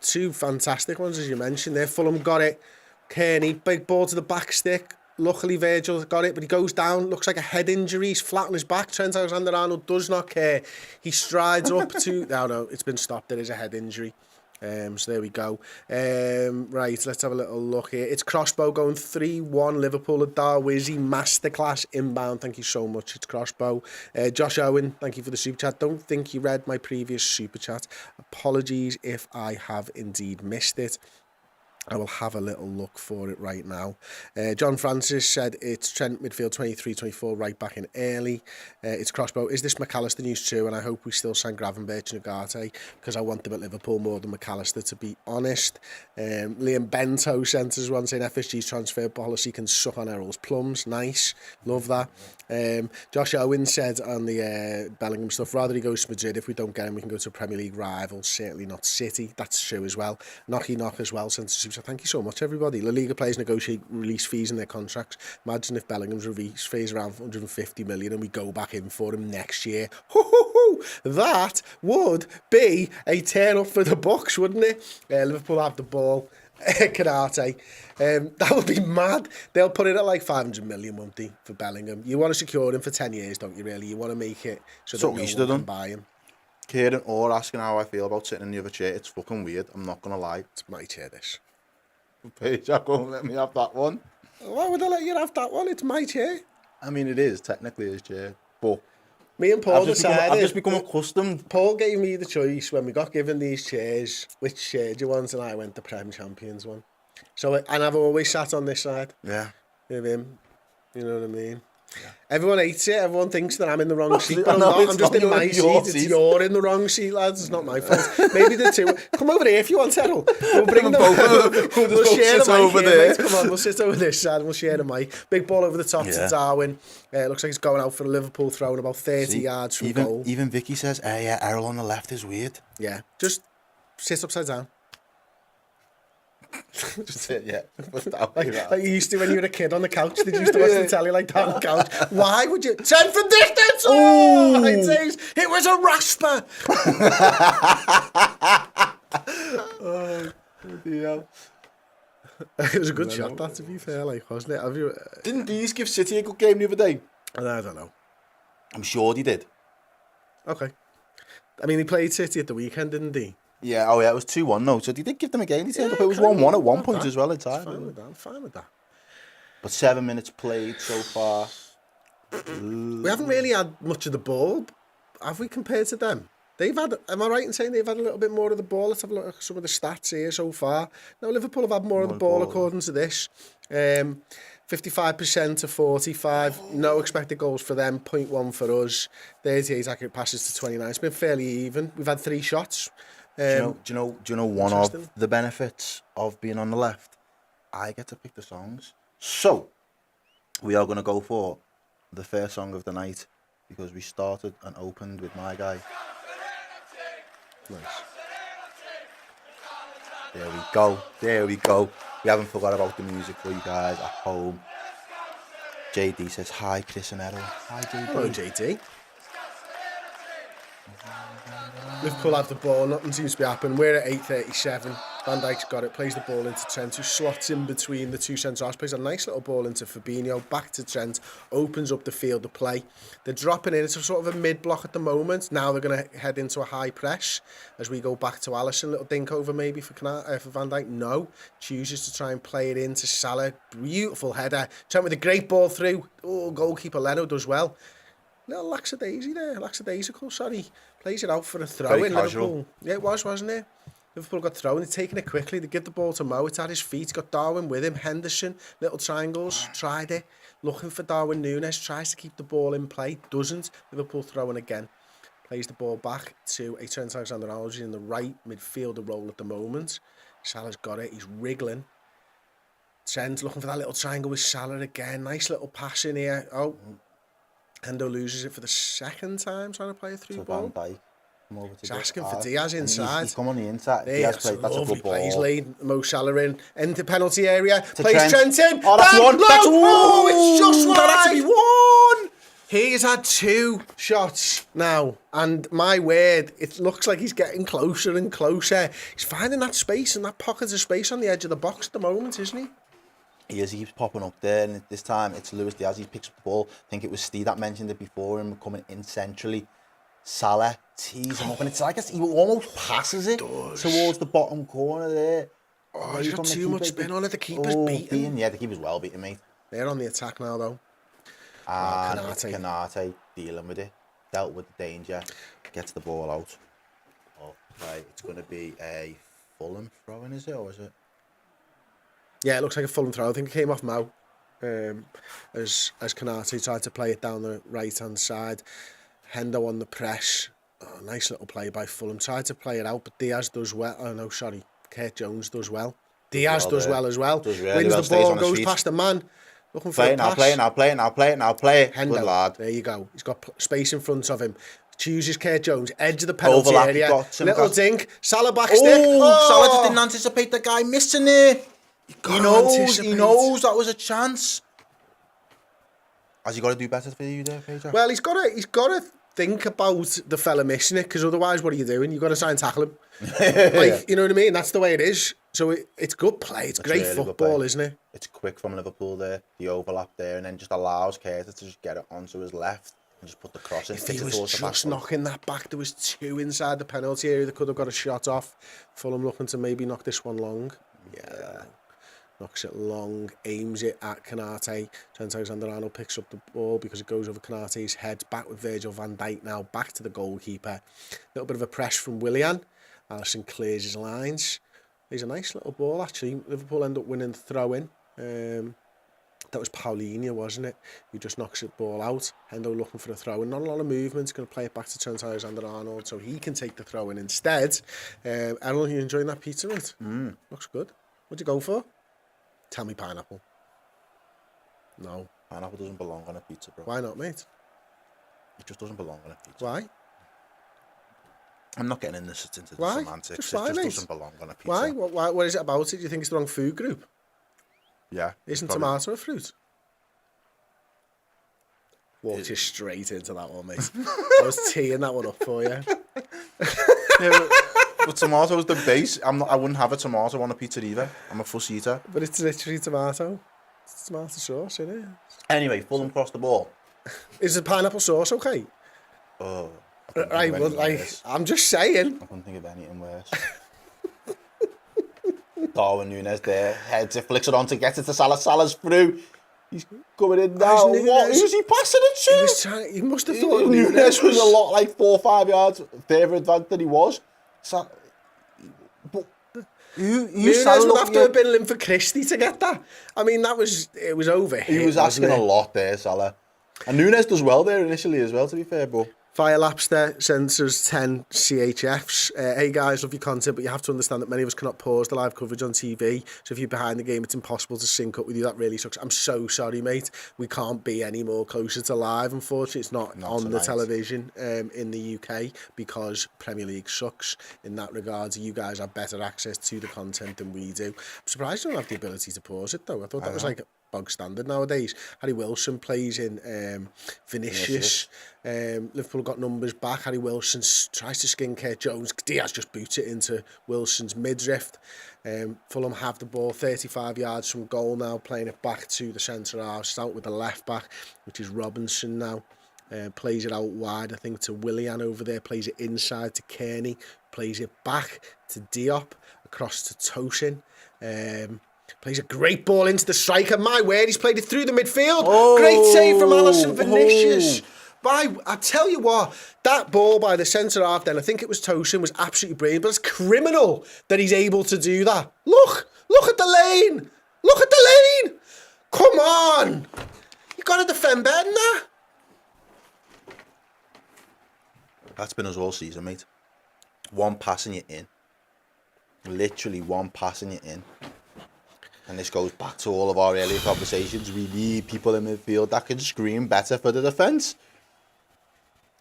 Two fantastic ones, as you mentioned there. Fulham got it. Kearney, big ball to the back stick. Luckily, Virgil got it, but he goes down. Looks like a head injury. He's flat on his back. Trent Alexander-Arnold does not care. He strides up to... No, it's been stopped. There is a head injury. So there we go. Right, let's have a little look here. It's Crossbow going 3-1 Liverpool at Darwizzy. Masterclass inbound. Thank you so much. It's Crossbow. Josh Owen, thank you for the super chat. Don't think you read my previous super chat. Apologies if I have indeed missed it. I will have a little look for it right now. John Francis said it's Trent midfield 23-24 right back in early. It's Crossbow. Is this McAllister news too? And I hope we still sign Gravenberch and Ugarte because I want them at Liverpool more than McAllister, to be honest. Liam Bento sent us one saying FSG's transfer policy can suck on Errol's plums. Nice. Love that. Josh Owen said on the Bellingham stuff, rather he goes to Madrid. If we don't get him, we can go to a Premier League rival. Certainly not City. That's true as well. Knocky Knock as well sent us. So thank you so much, everybody. La Liga players negotiate release fees in their contracts. Imagine if Bellingham's release fee is around 150 million and we go back in for him next year. That would be a turn up for the Bucks, wouldn't it? Liverpool have the ball. Karate. That would be mad. They'll put it at like 500 million, won't they, for Bellingham? You want to secure him for 10 years, don't you, really? You want to make it so that no one can buy him. Kieran Orr asking how I feel about sitting in the other chair. It's fucking weird. I'm not going to lie. It's my chair, this. Jack won't let me have that one. Why would I let you have that one? It's my chair. I mean, it is technically his chair, but me and Paul decided. I've just become accustomed. Paul gave me the choice when we got given these chairs. Which chair do you want? And I went the Prem Champions one. So, and I've always sat on this side. Yeah. With him. You know what I mean? Yeah. Everyone hates it. Everyone thinks that I'm in the wrong seat, but I'm not. I'm just in my seat. You're in the wrong seat, lads. It's not my fault. Maybe the two. Come over here if you want, Errol. We'll bring them over. We'll share the mic over there. Mate. Come on, we'll sit over this side and we'll share the mic. Big ball over the top to Darwin. Looks like he's going out for a Liverpool throw about 30 yards from goal. Even Vicky says, yeah, Errol on the left is weird. Yeah, just sit upside down. Just sit, yeah. like you used to when you were a kid on the couch. Did you used to watch the telly like that on the couch? Why would you? 10 from distance! Oh! It was a rasper! Oh, dear. It was a good shot, that, to be fair, like, wasn't it? Have you... Didn't these give City a good game the other day? I don't know. I'm sure they did. Okay. I mean, he played City at the weekend, didn't he? Yeah, it was 2-1 though, so they did give them a game. They turned up, it was 1-1 at one point as well in time. I'm fine with that. But 7 minutes played so far. We haven't really had much of the ball, have we, compared to them? They've had, am I right in saying they've had a little bit more of the ball? Let's have a look at some of the stats here so far. No, Liverpool have had more of the ball according to this. 55% to 45. No expected goals for them, 0.1 for us. 38 accurate passes to 29. It's been fairly even. We've had 3 shots. Do you know one of the benefits of being on the left? I get to pick the songs. So, we are going to go for the first song of the night because we started and opened with my guy. Nice. There we go. We haven't forgot about the music for you guys at home. JD says, hi, Chris and Errol. Hi, JD. Hello, JD. Liverpool have the ball, nothing seems to be happening. We're at 8:37. Van Dijk's got it, plays the ball into Trent, who slots in between the two centre-halves, plays a nice little ball into Fabinho, back to Trent, opens up the field of play. They're dropping in, it's a sort of a mid-block at the moment. Now they're going to head into a high press as we go back to Alisson. Little dink over maybe for Van Dijk. No, chooses to try and play it into Salah. Beautiful header. Trent with a great ball through. Oh, goalkeeper Leno does well. Little lackadaisical, sorry. Plays it out for a throw in Liverpool. Yeah, it was, wasn't it? Liverpool got thrown, they're taking it quickly, they give the ball to Mo, it's at his feet, got Darwin with him, Henderson, little triangles, tried it, looking for Darwin Núñez, tries to keep the ball in play, doesn't, Liverpool throwing again, plays the ball back to a Trent Alexander-Arnold in the right midfielder role at the moment. Salah's got it, he's wriggling. Trent looking for that little triangle with Salah again, nice little pass in here. Oh, Hendo loses it for the second time trying to play a through ball. Van Dijk. He's asking for Diaz inside. He's come on the inside. Diaz played, that's a good ball. He's laid Mo Salah in the penalty area. Plays Trent in. Oh, that's one. That's one. Oh, it's just one. That had to be one. He's had 2 shots now. And my word, it looks like he's getting closer and closer. He's finding that space and that pocket of space on the edge of the box at the moment, isn't he? He keeps popping up there, and this time it's Luis Diaz. He picks up the ball. I think it was Steve that mentioned it before, him coming in centrally. Salah tees him up, and it's like he almost passes it towards the bottom corner there. Oh, he's got too much spin on it. The keeper's beaten. Yeah, the keeper's well beaten, mate. They're on the attack now, though. And Canate dealing with it. Dealt with the danger. Gets the ball out. Oh, right. It's going to be a Fulham throw-in, is it, or is it? Yeah, it looks like a Fulham throw. I think it came off Mo. As Canate tried to play it down the right-hand side. Hendo on the press. Oh, nice little play by Fulham. Tried to play it out, but Diaz does well. Oh, no, sorry. Kurt Jones does well. Diaz does well as well. Does really Wins well, the ball, goes feet. past the man. Looking for a pass. Play it. Hendo, good lad. There you go. He's got space in front of him. Chooses Kurt Jones. Edge of the penalty Overlap, area. Little dink. Salah back stick. Salah just didn't anticipate the guy missing it. He knows that was a chance. Has he got to do better for you there, Pedro? Well, he's got to think about the fella missing it, because otherwise, what are you doing? You've got to try and tackle him. You know what I mean? That's the way it is. So it's good play. It's great really football, isn't it? It's quick from Liverpool there. The overlap there, and then just allows Curtis to just get it onto his left and just put the cross in. If he was just knocking that back, there was 2 inside the penalty area that could have got a shot off. Fulham looking to maybe knock this one long. Yeah. Knocks it long, aims it at Canate. Trent Alexander-Arnold picks up the ball because it goes over Canate's head. Back with Virgil van Dijk now, back to the goalkeeper. A little bit of a press from Willian. Alisson clears his lines. He's a nice little ball, actually. Liverpool end up winning the throw-in. That was Paulinho, wasn't it? Who just knocks the ball out. Hendo looking for a throw-in. Not a lot of movement. Going to play it back to Trent Alexander-Arnold so he can take the throw-in instead. Errol, you enjoying that pizza, mate? Looks good. What'd you go for? Tell me pineapple. No. Pineapple doesn't belong on a pizza, bro. Why not, mate? It just doesn't belong on a pizza. Why? I'm not getting into the semantics. Just it just doesn't belong on a pizza. Why? What is it about it? Do you think it's the wrong food group? Yeah. Isn't tomato a fruit? Walked you straight into that one, mate. I was teeing that one up for you. Yeah, but tomato's the base. I wouldn't have a tomato on a pizza either. I'm a fuss eater. But it's literally tomato. It's tomato sauce, isn't it? Anyway, Fulham crossed the ball. Is the pineapple sauce okay? Oh. Right, well, I'm just saying. I couldn't think of anything worse. Darwin Núñez there, heads it, flicks it on to get it to Salah. Salah's through. He's coming in now. Who's he passing it to? He must have thought Núñez was a lot, like 4 or 5 yards further advanced than he was. But Núñez would have to have been Linford Christie to get that. I mean, it was over here. He was asking a lot there, Salah. And Núñez does well there initially as well, to be fair, but... Fire Laps there sends us 10 CHFs. Hey guys, love your content, but you have to understand that many of us cannot pause the live coverage on TV. So if you're behind the game, it's impossible to sync up with you. That really sucks. I'm so sorry, mate. We can't be any more closer to live, unfortunately. It's not on tonight. The television in the UK because Premier League sucks in that regard. You guys have better access to the content than we do. I'm surprised you don't have the ability to pause it, though. I thought that was like bog standard nowadays. Harry Wilson plays in Vinicius. Liverpool got numbers back. Harry Wilson tries to skin Kurt Jones. Diaz just boots it into Wilson's midriff. Fulham have the ball 35 yards from goal now, playing it back to the centre half. Start with the left back, which is Robinson now. Plays it out wide, I think, to Willian over there. Plays it inside to Kearney. Plays it back to Diop, across to Tosin. Plays a great ball into the striker. My word, he's played it through the midfield. Great save from Alisson Vinicius. I tell you what, that ball by the centre half then, I think it was Tosin, was absolutely brilliant. But it's criminal that he's able to do that. Look at the lane. Look at the lane. Come on. You got to defend better than that. That's been us all season, mate. One pass and you're in. Literally one pass and you're in. And this goes back to all of our earlier conversations. We need people in midfield that can scream better for the defence.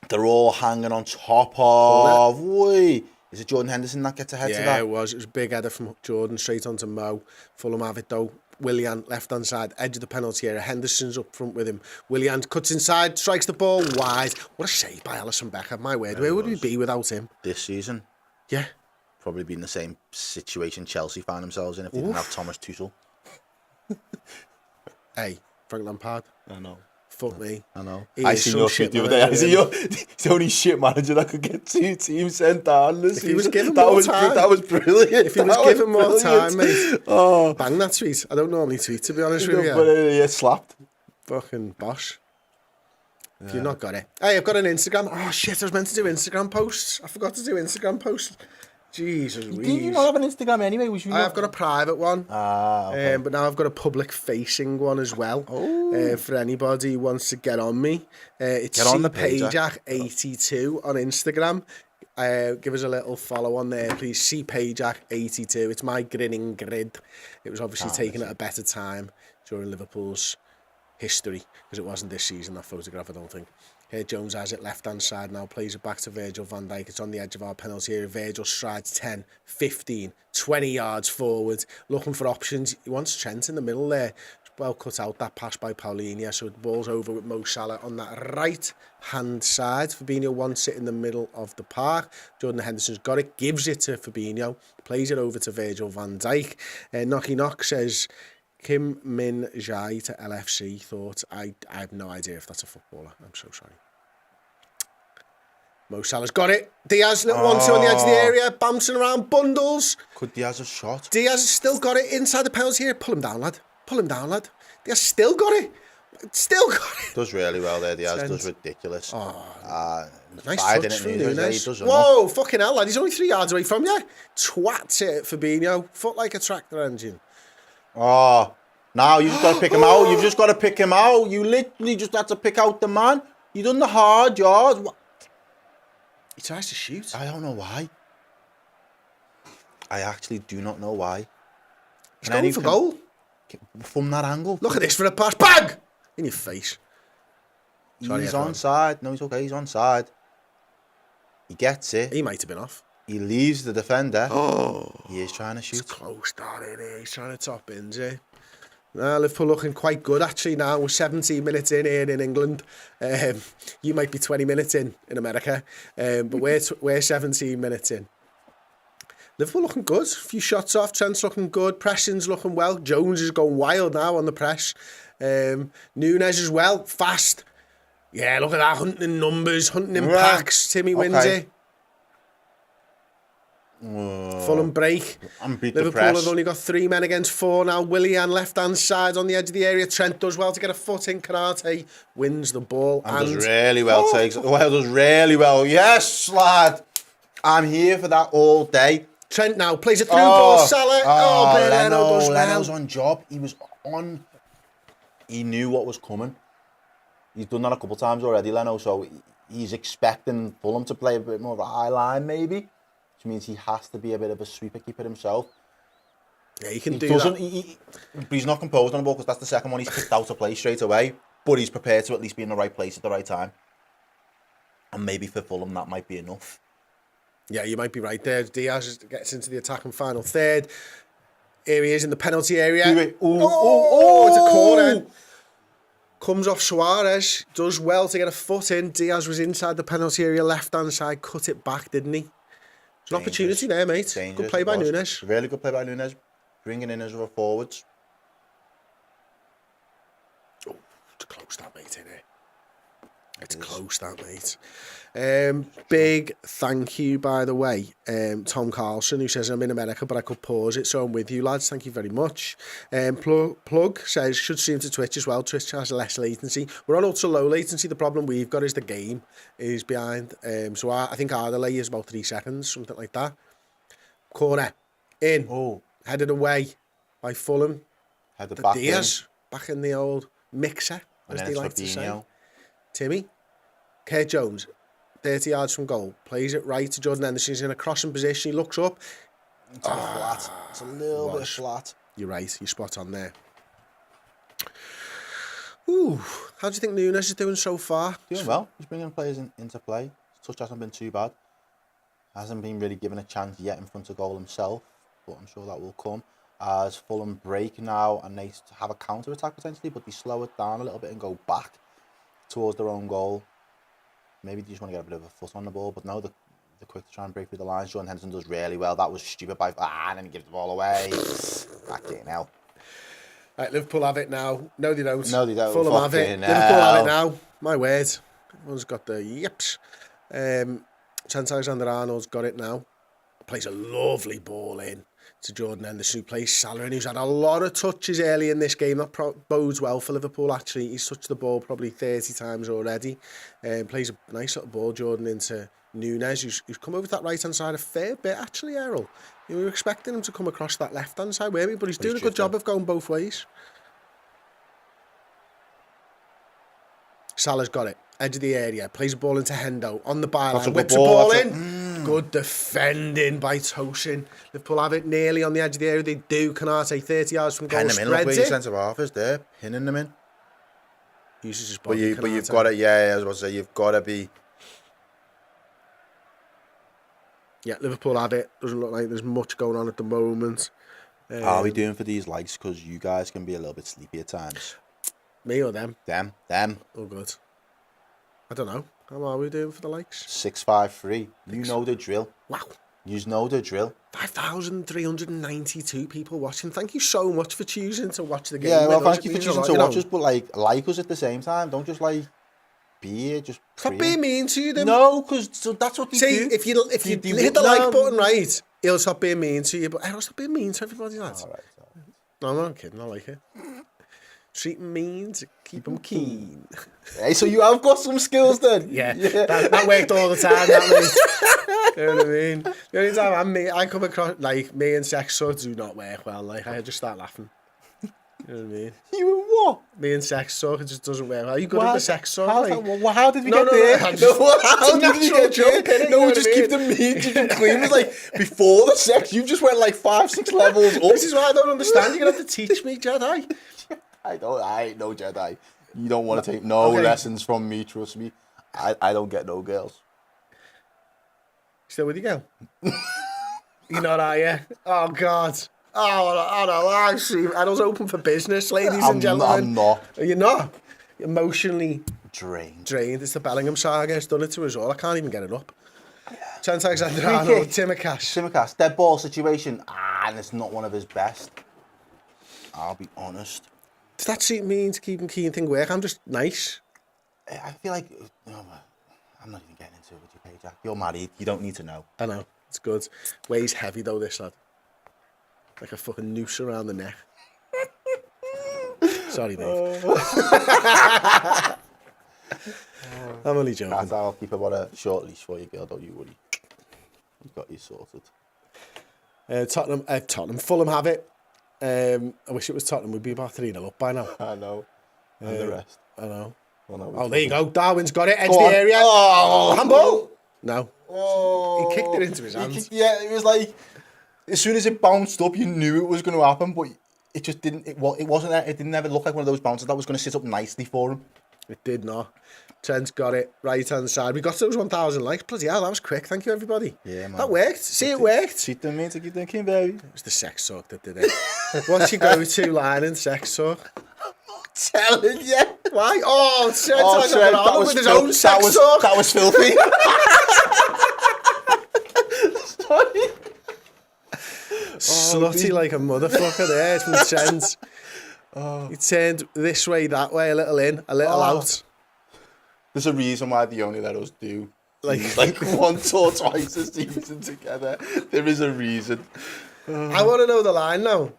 They're all hanging on top of... Wait, is it Jordan Henderson that gets ahead to that? Yeah, it was. It was a big header from Jordan straight onto Mo. Fulham have it though. Willian, left-hand side, edge of the penalty area. Henderson's up front with him. Willian cuts inside, strikes the ball wide. What a save by Alisson Becker. My word, where would we be without him? This season? Yeah. Probably be in the same situation Chelsea find themselves in if they didn't have Thomas Tuchel. Hey, Frank Lampard. I know. Fuck me. I know. I seen your shit the other day. I see you're the only shit manager that could get 2 teams sent down this season. He was given that more was time. That was brilliant. If he was given more time, mate. Oh. Bang that tweet. I don't normally tweet, to be honest with you. But yeah, slapped. Fucking bosh. If you've not got it. Hey, I've got an Instagram. Oh, shit, I was meant to do Instagram posts. I forgot to do Instagram posts. Jesus, did you not have an Instagram anyway? I've got a private one, okay. but now I've got a public-facing one as well. For anybody who wants to get on me, it's CPageac82 on Instagram. Give us a little follow on there, please. CPageac82. It's my grinning grid. It was obviously taken at a better time during Liverpool's history, because it wasn't this season, that photograph, I don't think. Here Jones has it left-hand side now, plays it back to Virgil van Dijk. It's on the edge of our penalty area. Virgil strides 10, 15, 20 yards forward, looking for options. He wants Trent in the middle there. Well cut out, that pass by Paulinho. So the ball's over with Mo Salah on that right-hand side. Fabinho wants it in the middle of the park. Jordan Henderson's got it, gives it to Fabinho, plays it over to Virgil van Dijk. Knocky Knock says... Kim Min Jai to LFC thought, I have no idea if that's a footballer. I'm so sorry. Mo Salah's got it. Diaz, little 1-2 on the edge of the area, bouncing around, bundles. Could Diaz have shot? Diaz has still got it inside the penalty area. Pull him down, lad. Pull him down, lad. Diaz still got it. Still got it. Does really well there, Diaz. Does ridiculous. Nice touch from Nunes. Does Whoa, fucking hell, lad. He's only 3 yards away from you. Twats it, Fabinho. Foot like a tractor engine. Oh, now you just got to pick him out. You've just got to pick him out. You literally just had to pick out the man. You done the hard yards. He tries to shoot. I don't know why. I actually do not know why. He's going for goal. From that angle. Look at this for a pass. Bang! In your face. Sorry, he's onside. No, he's okay. He's onside. He gets it. He might have been off. He leaves the defender. He is trying to shoot. It's close, that in here. He's trying to top in, Liverpool looking quite good actually now. We're 17 minutes in here in England. You might be 20 minutes in America, but we're 17 minutes in. Liverpool looking good. A few shots off. Trent's looking good. Pressing's looking well. Jones is going wild now on the press. Nunes as well. Fast. Yeah, look at that. Hunting in numbers. Hunting in packs. Timmy wins it. Fulham break. Liverpool have only got 3 men against 4 now. Willian left-hand side on the edge of the area. Trent does well to get a foot in. Karate wins the ball. And does really well. Does really well. Yes, lad. I'm here for that all day. Trent now plays a through ball. Salah. Leno does well. Leno's on job. He was on. He knew what was coming. He's done that a couple of times already, Leno. So he's expecting Fulham to play a bit more of a high line, maybe. Which means he has to be a bit of a sweeper keeper himself. Yeah, he can do that. He's not composed on the ball because that's the second one he's kicked out to play straight away. But he's prepared to at least be in the right place at the right time. And maybe for Fulham that might be enough. Yeah, you might be right there. Diaz gets into the attack and final third. Here he is in the penalty area. Do it. Ooh, Oh, it's a corner. Comes off Suarez. Does well to get a foot in. Diaz was inside the penalty area, left-hand side. Cut it back, didn't he? It's an opportunity there, mate. Good play by Nunes. Really good play by Nunes. Bringing in his other forwards. Oh, it's close that, mate, isn't it? It's close that, mate. Big thank you, by the way, Tom Carlson, who says, I'm in America, but I could pause it, so I'm with you, lads. Thank you very much. Plug says, should stream to Twitch as well. Twitch has less latency. We're on ultra low latency. The problem we've got is the game is behind. So I think our delay is about 3 seconds, something like that. Corner. In. Oh. Headed away by Fulham. Headed back Diaz. Back in the old mixer, as they like to say. Timmy. Kurt Jones. 30 yards from goal. Plays it right to Jordan Henderson. He's in a crossing position. He looks up. It's flat. It's a little bit flat. You're right. You're spot on there. Ooh. How do you think Nunes is doing so far? Doing well. He's bringing players into play. His touch hasn't been too bad. Hasn't been really given a chance yet in front of goal himself, but I'm sure that will come. As Fulham break now and they have a counter-attack potentially, but they slow it down a little bit and go back towards their own goal. Maybe they just want to get a bit of a foot on the ball, but no, they're quick to try and break through the lines. Jordan Henderson does really well. That was stupid by... and then he gives the ball away. Fucking hell. Right, Liverpool have it now. No, they don't. No, they don't. Fulham have it. Liverpool have it now. My word. Everyone's got the yips. Trent Alexander-Arnold's got it now. Plays a lovely ball in to Jordan Henderson, who plays Salah, and who's had a lot of touches early in this game. That bodes well for Liverpool, actually. He's touched the ball probably 30 times already. Plays a nice little ball, Jordan, into Nunes, who's come over to that right-hand side a fair bit, actually, Errol. You were expecting him to come across that left-hand side, weren't we? But he's doing a good job of going both ways. Salah's got it. Edge of the area. Plays a ball into Hendo. On the byline. Whips a ball in. Good defending by Tosin. Liverpool have it nearly on the edge of the area. They do. Canate 30 yards from goal. Pin him in. Look where your centre half is there. Pinning them in. Uses his body. But you've got it. Yeah, I was about to say, you've got to be... Yeah, Liverpool have it. Doesn't look like there's much going on at the moment. How are we doing for these likes? Because you guys can be a little bit sleepy at times. Me or them? Them. Oh, good. I don't know. How are we doing for the likes? 653. You know the drill. Wow. You know the drill. 5,392 people watching. Thank you so much for choosing to watch the game. Yeah, well, thank you for choosing to watch us, but like us at the same time. Don't just be here, just stop being mean to them. No, because that's what they do. If you hit the like button right, he'll stop being mean to you. But I'll stop being mean to everybody, lads. All right. No, I'm not kidding. I like it. Treat them mean to keep them keen. Hey, so you have got some skills then? Yeah. That worked all the time, that mate. You know what I mean? The only time I come across, like, me and sex swords do not work well. Like, I just start laughing. You know what I mean? You and what? Me and sex talk, it just doesn't work. Are you good at the sex talk? How did we get there? How did we get there? No, we just keep the meat clean. It was like, before the sex, you just went like 5-6 levels up. This is what I don't understand. You're going to have to teach me, Jedi. I ain't no Jedi. You don't want to take lessons from me, trust me. I don't get no girls. Still with you, girl? You're not, are you? Oh, God. Oh no, I see. Adults open for business, ladies and gentlemen. I'm not. You're not. Emotionally drained. It's the Bellingham saga. It's done it to us all. I can't even get it up. Trent Alexander-Arnold, Timmercast. Dead ball situation. And it's not one of his best. I'll be honest. Does that suit me to keep him keen thing work? I'm just nice. I feel like... I'm not even getting into it with you, Jack. You're married. You don't need to know. I know. It's good. Weighs heavy, though, this lad. Like a fucking noose around the neck. Sorry, mate. I'm only joking. I'll keep about a short leash for you, girl. Don't you worry. We've got you sorted. Tottenham. Fulham have it. I wish it was Tottenham. We'd be about 3-0 up by now. I know. And the rest. I know. Well, no, oh, there you go. Darwin's got it. Edge of the area. Oh, handball. No. Oh. He kicked it into his hands. Yeah, it was like... As soon as it bounced up, you knew it was going to happen, but it just didn't. It wasn't. It didn't ever look like one of those bounces that was going to sit up nicely for him. It did not. Trent's got it. Right-hand side. We got those 1,000 likes. Bloody hell, that was quick. Thank you, everybody. Yeah, man. That worked. See, it worked. Cheat them, mate. Keep thinking, baby. It was the sex talk that did it. What's your go-to line in sex talk? Telling you. Why? Oh, Trent, Trent, that was with his own sex talk. That was filthy. Sorry. Slutty like a motherfucker there from Trent. He turned this way, that way, a little in, a little out. There's a reason why they only let us do like once or twice a season together. There is a reason. I want to know the line now.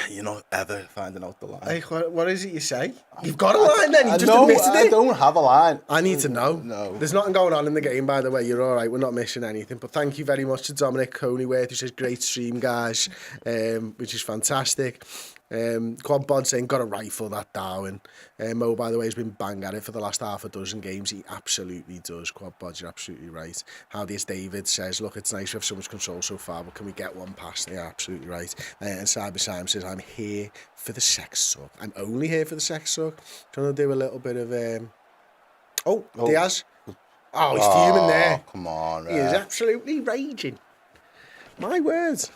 You're not ever finding out the line. Like, what is it you say? You've got a line then, you just admitted it. I don't have a line. I need to know. No. There's nothing going on in the game, by the way. You're all right. We're not missing anything. But thank you very much to Dominic Coneyworth, who says, great stream, guys, which is fantastic. Quad Bod saying, got a rifle that Darwin. Mo, by the way, has been bang at it for the last half a dozen games. He absolutely does. Quad Bod, you're absolutely right. Howdy's David says, look, it's nice we have so much control so far, but can we get one past? Yeah, absolutely right. And Cyber Simon says, I'm here for the sex talk. I'm only here for the sex talk. Trying to do a little bit of... Diaz. Oh, he's fuming there. Come on, He is absolutely raging. My words.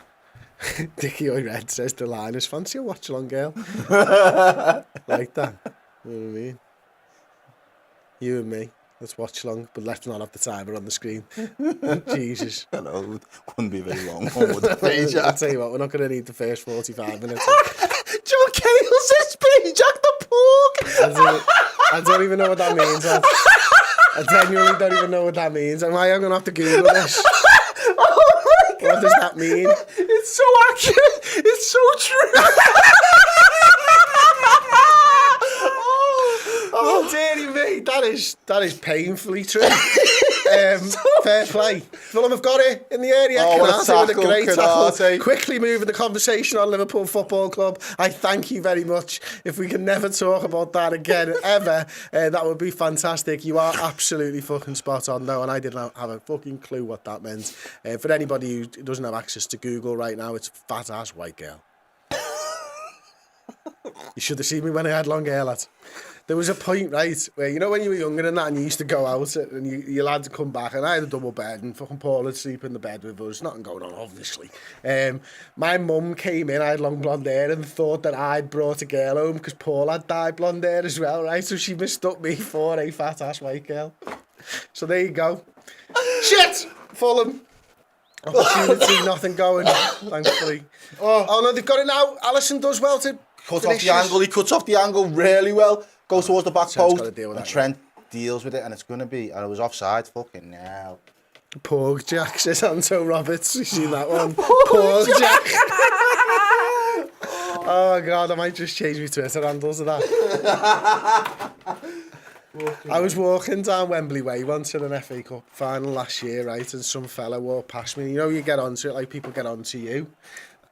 Dickie Oi Red says the line is fancy a watchalong girl. Like that. You know what I mean? You and me. Let's watch along, but let's not have the timer on the screen. Jesus. I know, wouldn't be very long. I'll tell you what, we're not going to need the first 45 minutes. Joe Cale says Jack the Pork. I don't even know what that means. I genuinely don't even know what that means. I'm going to have to Google this. What does that mean? It's so accurate. It's so true. Oh, dearie me. That is painfully true. Fair play. Fulham have got it in the area. Canate with a great tackle. Quickly moving the conversation on Liverpool Football Club. I thank you very much. If we can never talk about that again, ever, that would be fantastic. You are absolutely fucking spot on, though, and I didn't have a fucking clue what that meant. For anybody who doesn't have access to Google right now, it's fat ass white girl. You should have seen me when I had long hair, lad. There was a point, right, where, you know, when you were younger and that, and you used to go out and your lads would come back, and I had a double bed, and fucking Paul would sleep in the bed with us. Nothing going on, obviously. My mum came in, I had long blonde hair, and thought that I'd brought a girl home because Paul had dyed blonde hair as well, right? So she mistook me for a fat-ass white girl. So there you go. Shit! Fulham. Opportunity, nothing going, thankfully. Oh, no, they've got it now. Alisson does well to cut off the angle. He cuts off the angle really well. Goes towards the back post. And Trent deals with it, and it's going to be... And it was offside. Fucking hell. Porg Jack, says Anto Roberts. You seen that one? Porg Jack. Oh, God, I might just change my Twitter handles to that. I was walking down Wembley Way once in an FA Cup final last year, right, and some fella walked past me. You know, you get onto it like people get onto you.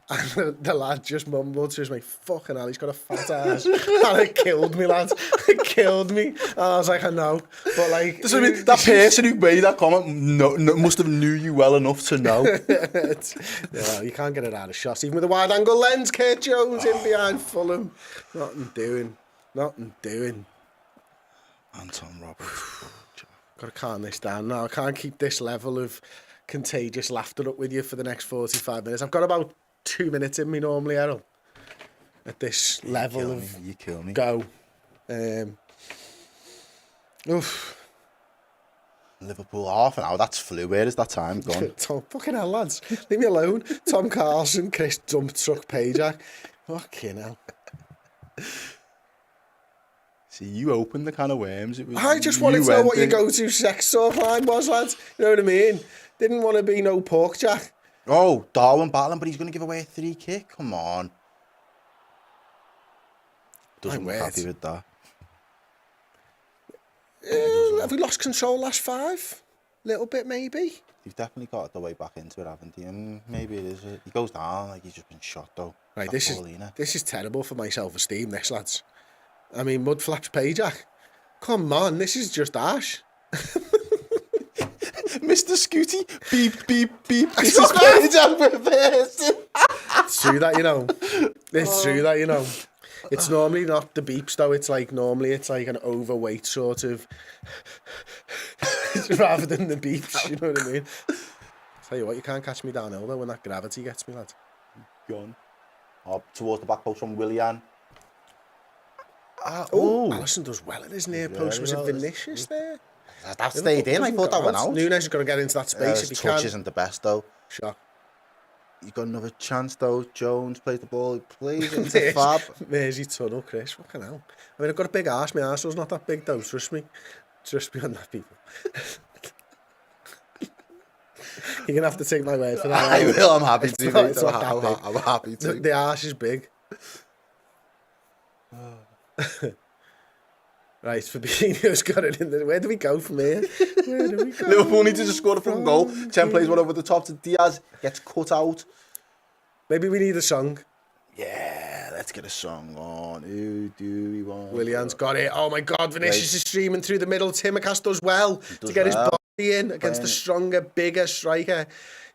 And the lad just mumbled to his mate, fucking hell, he's got a fat ass. And it killed me, lad. It killed me. And I was like, I know. But like... that person who made that comment must have knew you well enough to know. No, you can't get it out of shots. Even with a wide angle lens, Kurt Jones in behind Fulham. Nothing doing. Anton Roberts. Got to calm this down now. I can't keep this level of contagious laughter up with you for the next 45 minutes. I've got about 2 minutes in me normally, Errol. At this level of you kill me. Go. Oof. Liverpool half an hour. That's flu. Where is that time gone? Tom, fucking hell, lads. Leave me alone. Tom Carlson, Chris Dump Truck Pajak. Fucking hell. See, you opened the can of worms. I just wanted to know what your go-to sex talk line was, lads. You know what I mean? Didn't want to be no pork jack. Oh, Darwin battling, but he's going to give away a 3 kick. Come on. Doesn't look happy with that. Have we lost control last 5? Little bit, maybe. You've definitely got the way back into it, haven't you? And maybe it is. He goes down like he's just been shot, though. Right, this is terrible for my self-esteem, this, lads. I mean, Mudflaps Pajak. Come on, this is just Ash. Mr. Scooty, beep, beep, beep. This is Pajak reversed. It's true that, you know. It's true that, you know. It's normally not the beeps though. It's like normally it's like an overweight sort of, rather than the beeps. You know what I mean? Tell you what, you can't catch me downhill though when that gravity gets me, lad. Gone. Oh, towards the back post from Willian. Alisson does well at his near post. Was it Vinicius there? That stayed in. I thought that went out. Nunes has got to get into that space if he touch can. isn't the best though. Sure. You got another chance though. Jones plays the ball. He plays it into Fab. Mersey tunnel, Chris. Fucking hell. I mean, I've got a big arse. My arsehole's not that big though. Trust me. Trust me on that, people. You're going to have to take my word for that. I will. I'm happy to. Not, it's not that big. I'm happy to. The arse is big. Right, Fabinho's got it in there. Where do we go from here? Where do we go? Liverpool need to just score the fucking goal. 10 plays one over the top to Diaz. Gets cut out. Maybe we need a song. Yeah, let's get a song on. Who do we want? Willian's got it. Oh my God, Vinicius is streaming through the middle. Timmercast does well to get his body in against the stronger, bigger striker.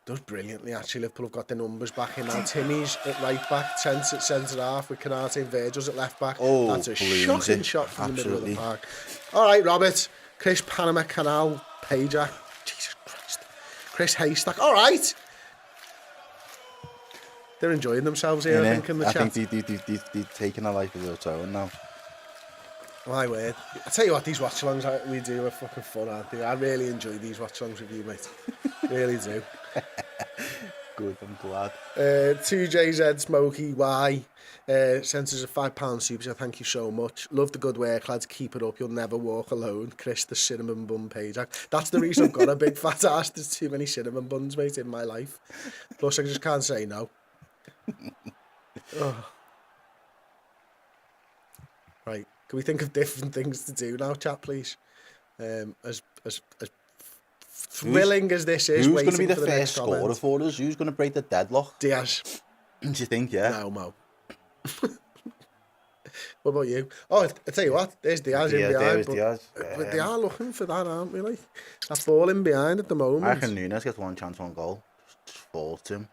Does brilliantly, actually. Liverpool have got their numbers back in now. Timmy's at right back, Trent's at centre half with Canate and Virgil's at left back. Oh, that's a shocking shot from Absolutely. the middle of the park. All right, Robert. Chris Panama Canal, Pajak. Jesus Christ. Chris Haystack. All right. They're enjoying themselves here, I think, in the chat. I think they're taking a life of their own now. My word. I tell you what, these watch-alongs we do are fucking fun, aren't they? I really enjoy these watch-alongs with you, mate. Really do. Good, I'm glad. 2JZ Smokey Y sent us a £5 super chat. Thank you so much. Love the good work, lads. Keep it up. You'll never walk alone. Chris, the cinnamon bun page. That's the reason I've got a big fat ass. There's too many cinnamon buns, mate, in my life. Plus, I just can't say no. Oh. Right. Can we think of different things to do now, chat, please? As thrilling as this is, who's going to be the for first scorer for us? Who's going to break the deadlock? Diaz. Do you think, yeah? No, Mo. What about you? Oh, I tell you what, there's Diaz in behind. But they are looking for that, aren't we? Like, that ball in behind at the moment. I reckon Nunes gets one chance, one goal. Just falls to him.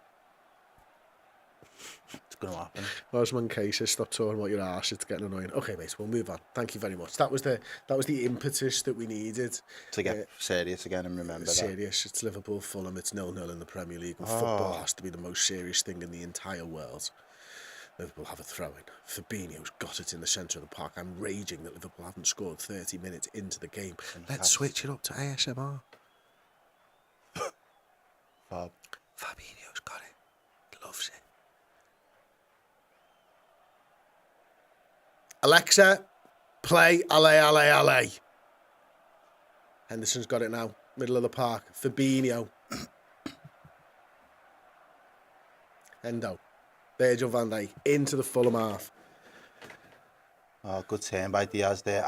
It's going to happen. Osman Cases, stop talking about your arse. It's getting annoying. Okay, mate, we'll move on. Thank you very much. That was the impetus that we needed To get serious again and remember serious. It's Liverpool, Fulham. It's 0-0 in the Premier League. And football has to be the most serious thing in the entire world. Liverpool have a throw-in. Fabinho's got it in the centre of the park. I'm raging that Liverpool haven't scored 30 minutes into the game. Let's switch it up to ASMR. Fabinho's got it. Loves it. Alexa, play Ale Ale Ale. Henderson's got it now. Middle of the park. Fabinho. Hendo. Virgil van Dijk into the Fulham half. Oh, good turn by Diaz there.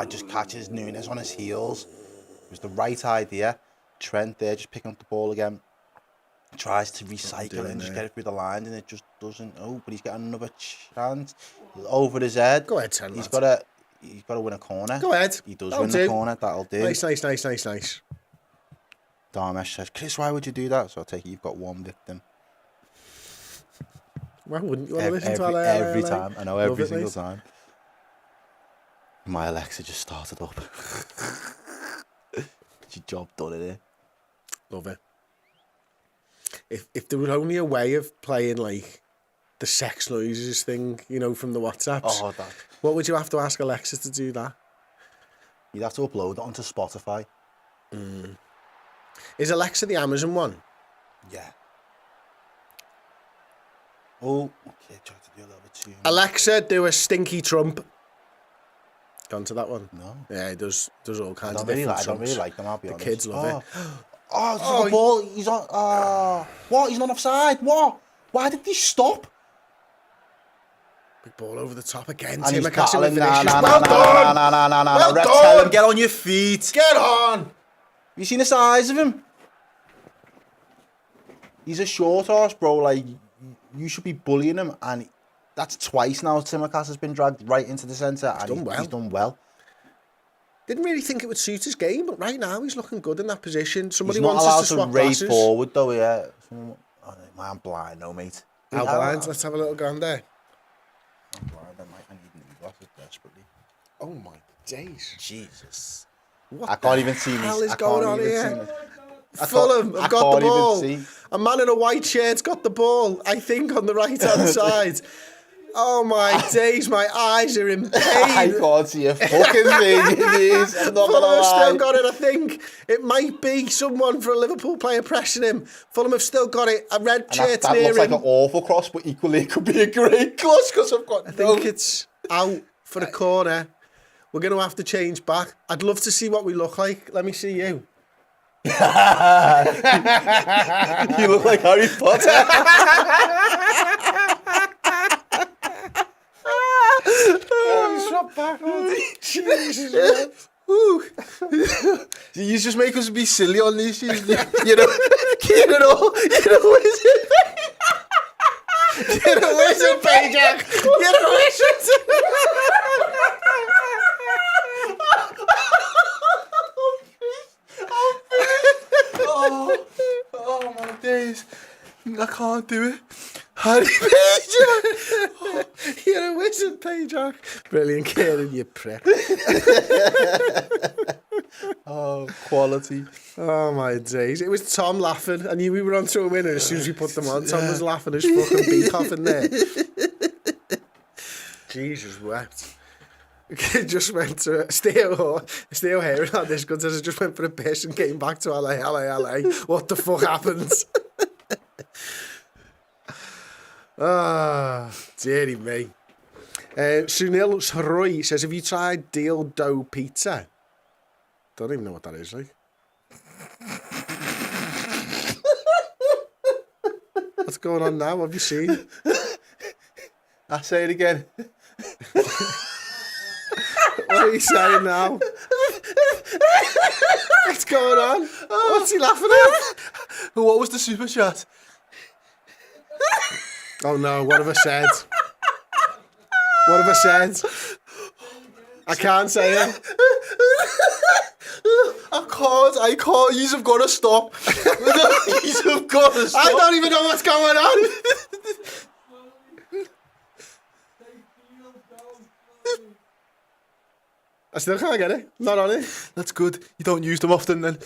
Just catches Nunes on his heels. It was the right idea. Trent there just picking up the ball again. Tries to recycle it and just get it through the line, and it just doesn't. Oh, but he's getting another chance over his head. Go ahead, Trent. He's got to win a corner. Go ahead. He does win the corner. That'll do. Nice. Darmesh says, Chris, why would you do that? So I take it you've got one victim. Why wouldn't you want to listen to Ale Ale every Ale? time. I know, Love every it, single mate. time. My Alexa just started up. It's your job done, innit? Love it. If there was only a way of playing like the sex noises thing, you know, from the WhatsApps, what would you have to ask Alexa to do that? You'd have to upload it onto Spotify. Is Alexa the Amazon one? Yeah. Oh, okay, try to do a little bit too. Alexa, do a stinky Trump. Gone to that one? No. Yeah, it does all kinds of I different don't really like them, I'll be honest. The kids love it. Oh, the ball. He's on. What? He's not offside. What? Why did he stop? Big ball over the top again. And he's Timmercast with battling. Vinicius. Well done! Well Ref, done! tell him, get on your feet. Get on! Have you seen the size of him? He's a short horse, bro. Like, you should be bullying him. And that's twice now Timmercast has been dragged right into the centre. He's done well. Didn't really think it would suit his game, but right now he's looking good in that position. Somebody He's not wants allowed us to to swap race passes. forward, though, yeah. I'm blind, no, mate. Albert, let's have a little go on there. I'm blind. I need new glasses desperately. Oh my days. Jesus. What I can't the even see hell me. is I going can't on even here? see me. Fulham have I got the can't even ball. see. A man in a white shirt's got the ball, I think, on the right-hand side. Oh my days, my eyes are in I pain. can't see a fucking thing in these. I'm not Fulham gonna have still lie. got it, I think. It might be someone for a Liverpool player pressing him. Fulham have still got it. A red And shirt that near looks him. like an awful cross, but equally it could be a great cross because I've got I think it's out for the corner. We're going to have to change back. I'd love to see what we look like. Let me see you. You look like Harry Potter. Swap back on. Jesus, man. Woo. You just make us be silly on this. You know, you know, You're a wizard, Payjack. You're a wizard. Oh my days. I can't do it. Harry Payjack. You're a wizard, Payjack. Brilliant, Kieran, you prick. Oh, quality. Oh my days. It was Tom laughing. I knew we were on to a winner as soon as we put them on. Tom was laughing his fucking beak off in there. Jesus wept. It just went to still hearing on this because I just went for a piss and came back to LA. What the fuck happens? Ah, dearie me. Sunil Roy says, have you tried deal dough pizza? Don't even know what that is, like. What's going on now? What have you seen? I say it again. What are you saying now? What's going on? What's he laughing at? What was the super chat? Oh no, what have I said? What have I said? I can't say it. I can't. Yous have got to stop. Yous have got to stop. I don't even know what's going on. I still can't get it. Not on it. That's good. You don't use them often then.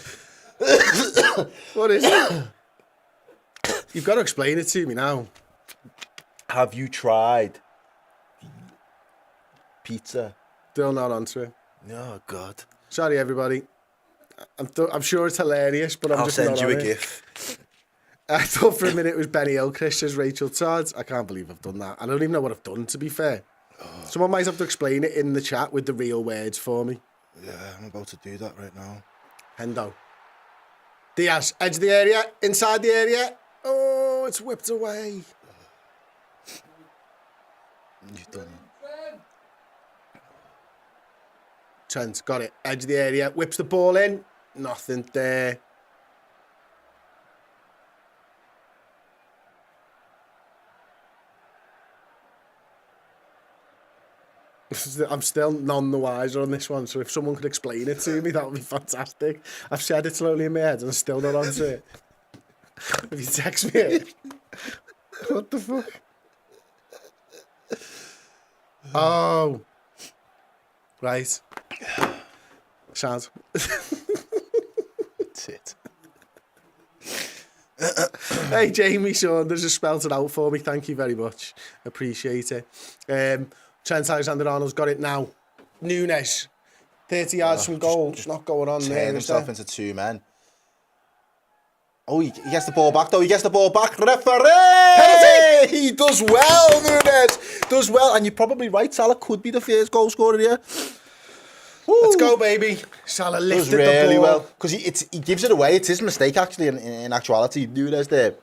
What is it? You've got to explain it to me now. Have you tried pizza? Still not onto it. Oh, God. Sorry, everybody. I'm sure it's hilarious, but I'm I'll just send not you on a it. GIF. I thought for a minute it was Benny Elchrist says Rachel Todd. I can't believe I've done that. I don't even know what I've done, to be fair. Someone might have to explain it in the chat with the real words for me. Yeah, I'm about to do that right now. Hendo. Diaz, edge of the area, inside the area. Oh, it's whipped away. You've done it. Trent, got it. Edge of the area, whips the ball in. Nothing there. I'm still none the wiser on this one, so if someone could explain it to me, that would be fantastic. I've said it slowly in my head and I'm still not onto it. If you text me it. What the fuck? Oh. Right. Sounds. That's it. Hey, Jamie Saunders has spelt it out for me. Thank you very much. Appreciate it. Trent Alexander-Arnold's got it now. Nunes, 30 yards from goal. Just not going on there. Turn himself into two men. Oh, he gets the ball back, though. He gets the ball back. Referee! Penalty! He does well, Nunes. Does well. And you're probably right. Salah could be the first goal scorer here. Let's go, baby. Salah lifted Does really the ball. well. Because he gives it away. It's his mistake, actually, in actuality. Nunes there.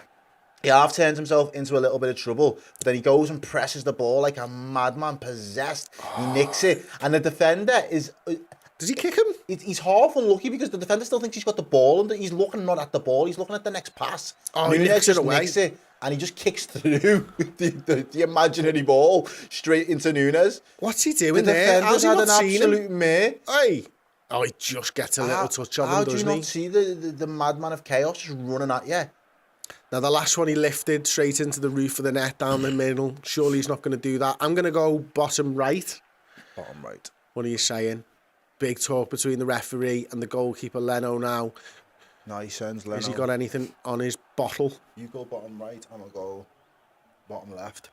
He half turns himself into a little bit of trouble, but then he goes and presses the ball like a madman possessed. He nicks it. And the defender is... Does he kick him? He's half unlucky because the defender still thinks he's got the ball and he's looking not at the ball, he's looking at the next pass. Oh, he Nunes nicks it just away. nicks it and he just kicks through the imaginary ball straight into Nunes. What's he The doing there? defender's How's he had not an seen him? absolute mare. Hey. Oh, he just gets a little touch on him, How do you doesn't not he? see the madman of chaos just running at you? Now, the last one he lifted straight into the roof of the net down the middle. Surely he's not going to do that. I'm going to go bottom right. Bottom right. What are you saying? Big talk between the referee and the goalkeeper, Leno, now. Nice sends, Leno. Has he got anything on his bottle? You go bottom right, I'm going to go bottom left.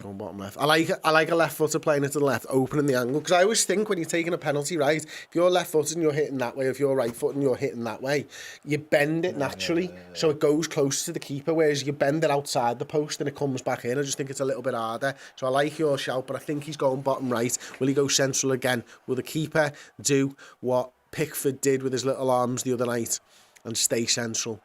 Going bottom left. I like a left footer playing it to the left, opening the angle. Because I always think when you're taking a penalty right, if you're left footed and you're hitting that way, if you're right footed and you're hitting that way, you bend it naturally so it goes close to the keeper, whereas you bend it outside the post and it comes back in. I just think it's a little bit harder. So I like your shout, but I think he's going bottom right. Will he go central again? Will the keeper do what Pickford did with his little arms the other night and stay central?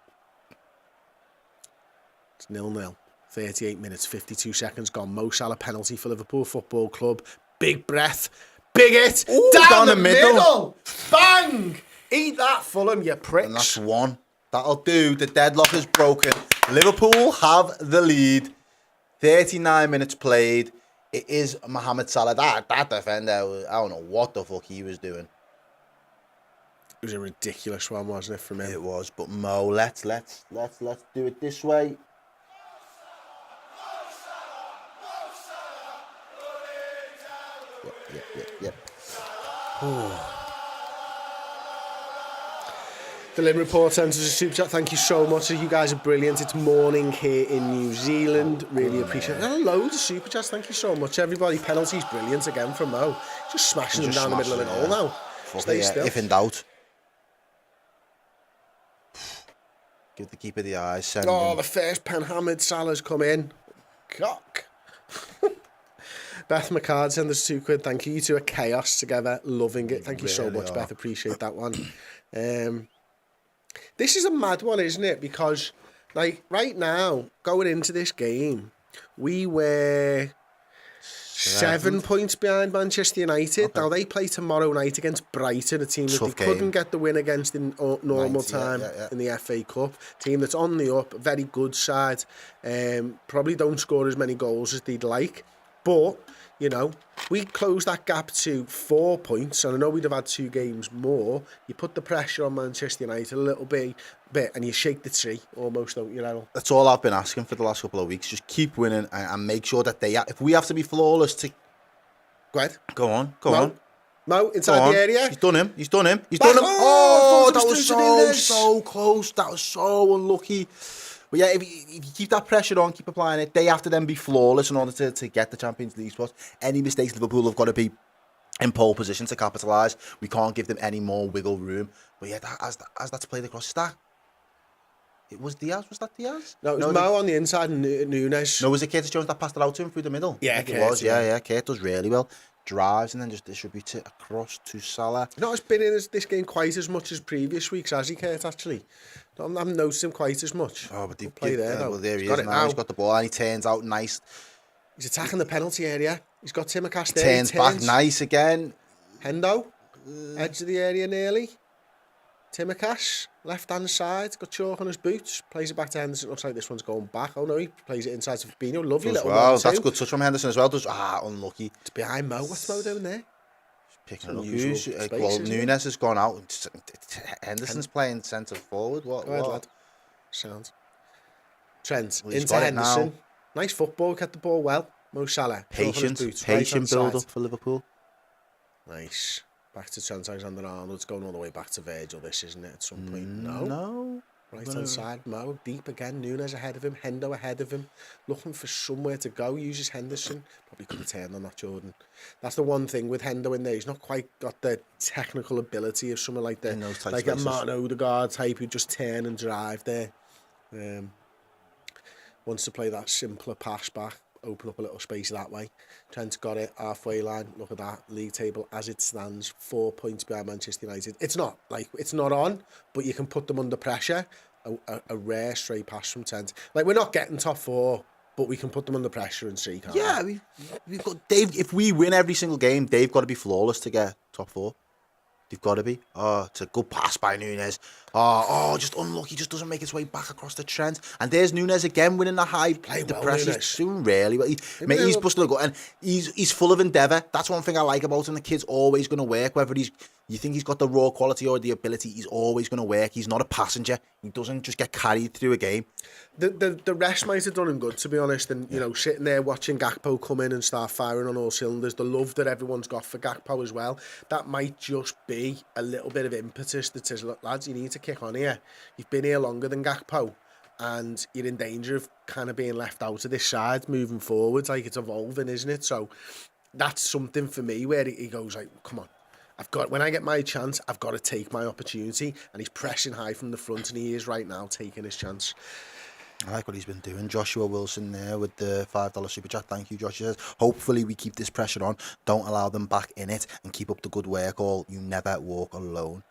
It's 0-0. 38 minutes, 52 seconds gone. Mo Salah penalty for Liverpool Football Club. Big breath. Big hit. Ooh, down the middle. Bang! Eat that, Fulham, you pricks. And that's one. That'll do. The deadlock is broken. Liverpool have the lead. 39 minutes played. It is Mohamed Salah. That defender, I don't know what the fuck he was doing. It was a ridiculous one, wasn't it, from him? It was. But Mo, let's do it this way. Yep. The Lynn Report sends us a super chat. Thank you so much. You guys are brilliant. It's morning here in New Zealand. Really appreciate it. There are loads of super chats. Thank you so much, everybody. Penalties brilliant again from Mo. Just smashing them down the middle of the goal now. Stay still. If in doubt. Give the keeper the eyes. Send him. The first pen hammered Salah's come in. Cock. Beth McCard sent us £2. Thank you. You two are chaos together. Loving it. Thank you so much, Beth. Appreciate that one. This is a mad one, isn't it? Because, like, right now, going into this game, we were 7 points behind Manchester United. Okay. Now, they play tomorrow night against Brighton, a team that they couldn't get the win against in normal time in the FA Cup. Team that's on the up, very good side. Probably don't score as many goals as they'd like. But, you know, we closed that gap to 4 points, and I know we'd have had 2 games more. You put the pressure on Manchester United a little bit, and you shake the tree almost, don't you, Errol? That's all I've been asking for the last couple of weeks. Just keep winning and make sure that if we have to be flawless to... Go ahead. Go on. Mo, inside the area. He's done him. Oh, that was so close. That was so unlucky. But yeah, if you keep that pressure on, keep applying it, they have to then be flawless in order to get the Champions League spot. Any mistakes, Liverpool have got to be in pole position to capitalise. We can't give them any more wiggle room. But yeah, as that's played across stack. It was Diaz. Was that Diaz? No, it was Mo on the inside and Nunes. No, was it Curtis Jones that passed it out to him through the middle? Yeah, it was. Yeah, Kurt does really well. Drives and then just distributes it across to Salah. Not as been in this game quite as much as previous weeks, has he, Kurt, actually? I haven't noticed him quite as much. Oh, but play there, though. Well, there he is now. He's got the ball and he turns out nice. He's attacking the penalty area. He's got Timakash there. Turns back nice again. Hendo, edge of the area nearly. Timakash, left-hand side, got chalk on his boots, plays it back to Henderson. Looks like this one's going back. Oh no, he plays it inside to Fabinho. Lovely little well. That's good touch from Henderson as well. Unlucky. It's behind Mo. What's Mo doing there? Picking it up. Well, Nunes has gone out. Henderson's playing centre forward. What? Go ahead, lad. Sounds. Trent into Henderson. Nice football. Kept the ball well. Mo Salah. Patient build up for Liverpool. Nice. Back to Trent Alexander-Arnold. It's going all the way back to Virgil, this, isn't it, at some point? No. Right-hand side, Mo, deep again. Nunes ahead of him. Hendo ahead of him. Looking for somewhere to go. Uses Henderson. Probably could have turned on that, Jordan. That's the one thing with Hendo in there. He's not quite got the technical ability of someone like a Martin Odegaard type who just turn and drive there. Wants to play that simpler pass back. Open up a little space that way. Trent got it, halfway line. Look at that, league table as it stands, 4 points behind Manchester United. It's not on, but you can put them under pressure. A rare straight pass from Trent. Like, we're not getting top 4, but we can put them under pressure and see. Yeah, we've got Dave. If we win every single game, they've got to be flawless to get top 4. They've got to be. Oh, it's a good pass by Nunes. Just unlucky. Just doesn't make its way back across the Trent. And there's Nunes again winning the high. The press is doing really well. He's busting a goal. And he's full of endeavour. That's one thing I like about him. The kid's always going to work, whether he's You think he's got the raw quality or the ability, he's always going to work. He's not a passenger. He doesn't just get carried through a game. The rest might have done him good, to be honest. And, you know, sitting there watching Gakpo come in and start firing on all cylinders, the love that everyone's got for Gakpo as well, that might just be a little bit of impetus that says, look, lads, you need to kick on here. You've been here longer than Gakpo, and you're in danger of kind of being left out of this side moving forward. Like, it's evolving, isn't it? So that's something for me where he goes like, come on. When I get my chance, I've got to take my opportunity. And he's pressing high from the front, and he is right now taking his chance. I like what he's been doing. Joshua Wilson there with the $5 super chat. Thank you, Josh. He says, hopefully we keep this pressure on. Don't allow them back in it and keep up the good work. All you never walk alone.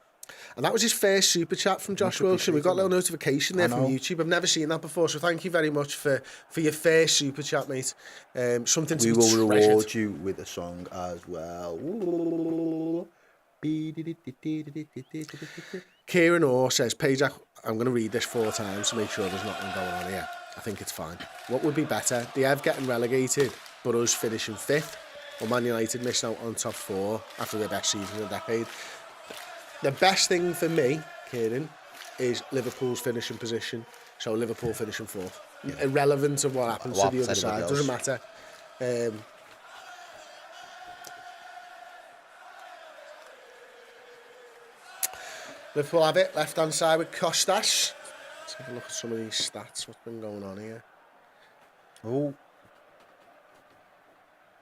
And that was his first super chat from Josh Wilson. We got a little notification there from YouTube. I've never seen that before, so thank you very much for your first super chat, mate. Something to we be will treasured. reward you with a song as well. Kieran Orr says, Pajak, I'm going to read this 4 times to make sure there's nothing going on here. I think it's fine. What would be better? The Ev getting relegated, but us finishing 5th, or Man United missing out on top 4 after their best season in a decade? The best thing for me, Kieran, is Liverpool's finishing position. So Liverpool finishing 4th. Yeah. Irrelevant of what happens to the other side. Doesn't matter. Liverpool have it. Left-hand side with Costas. Let's have a look at some of these stats. What's been going on here? Oh.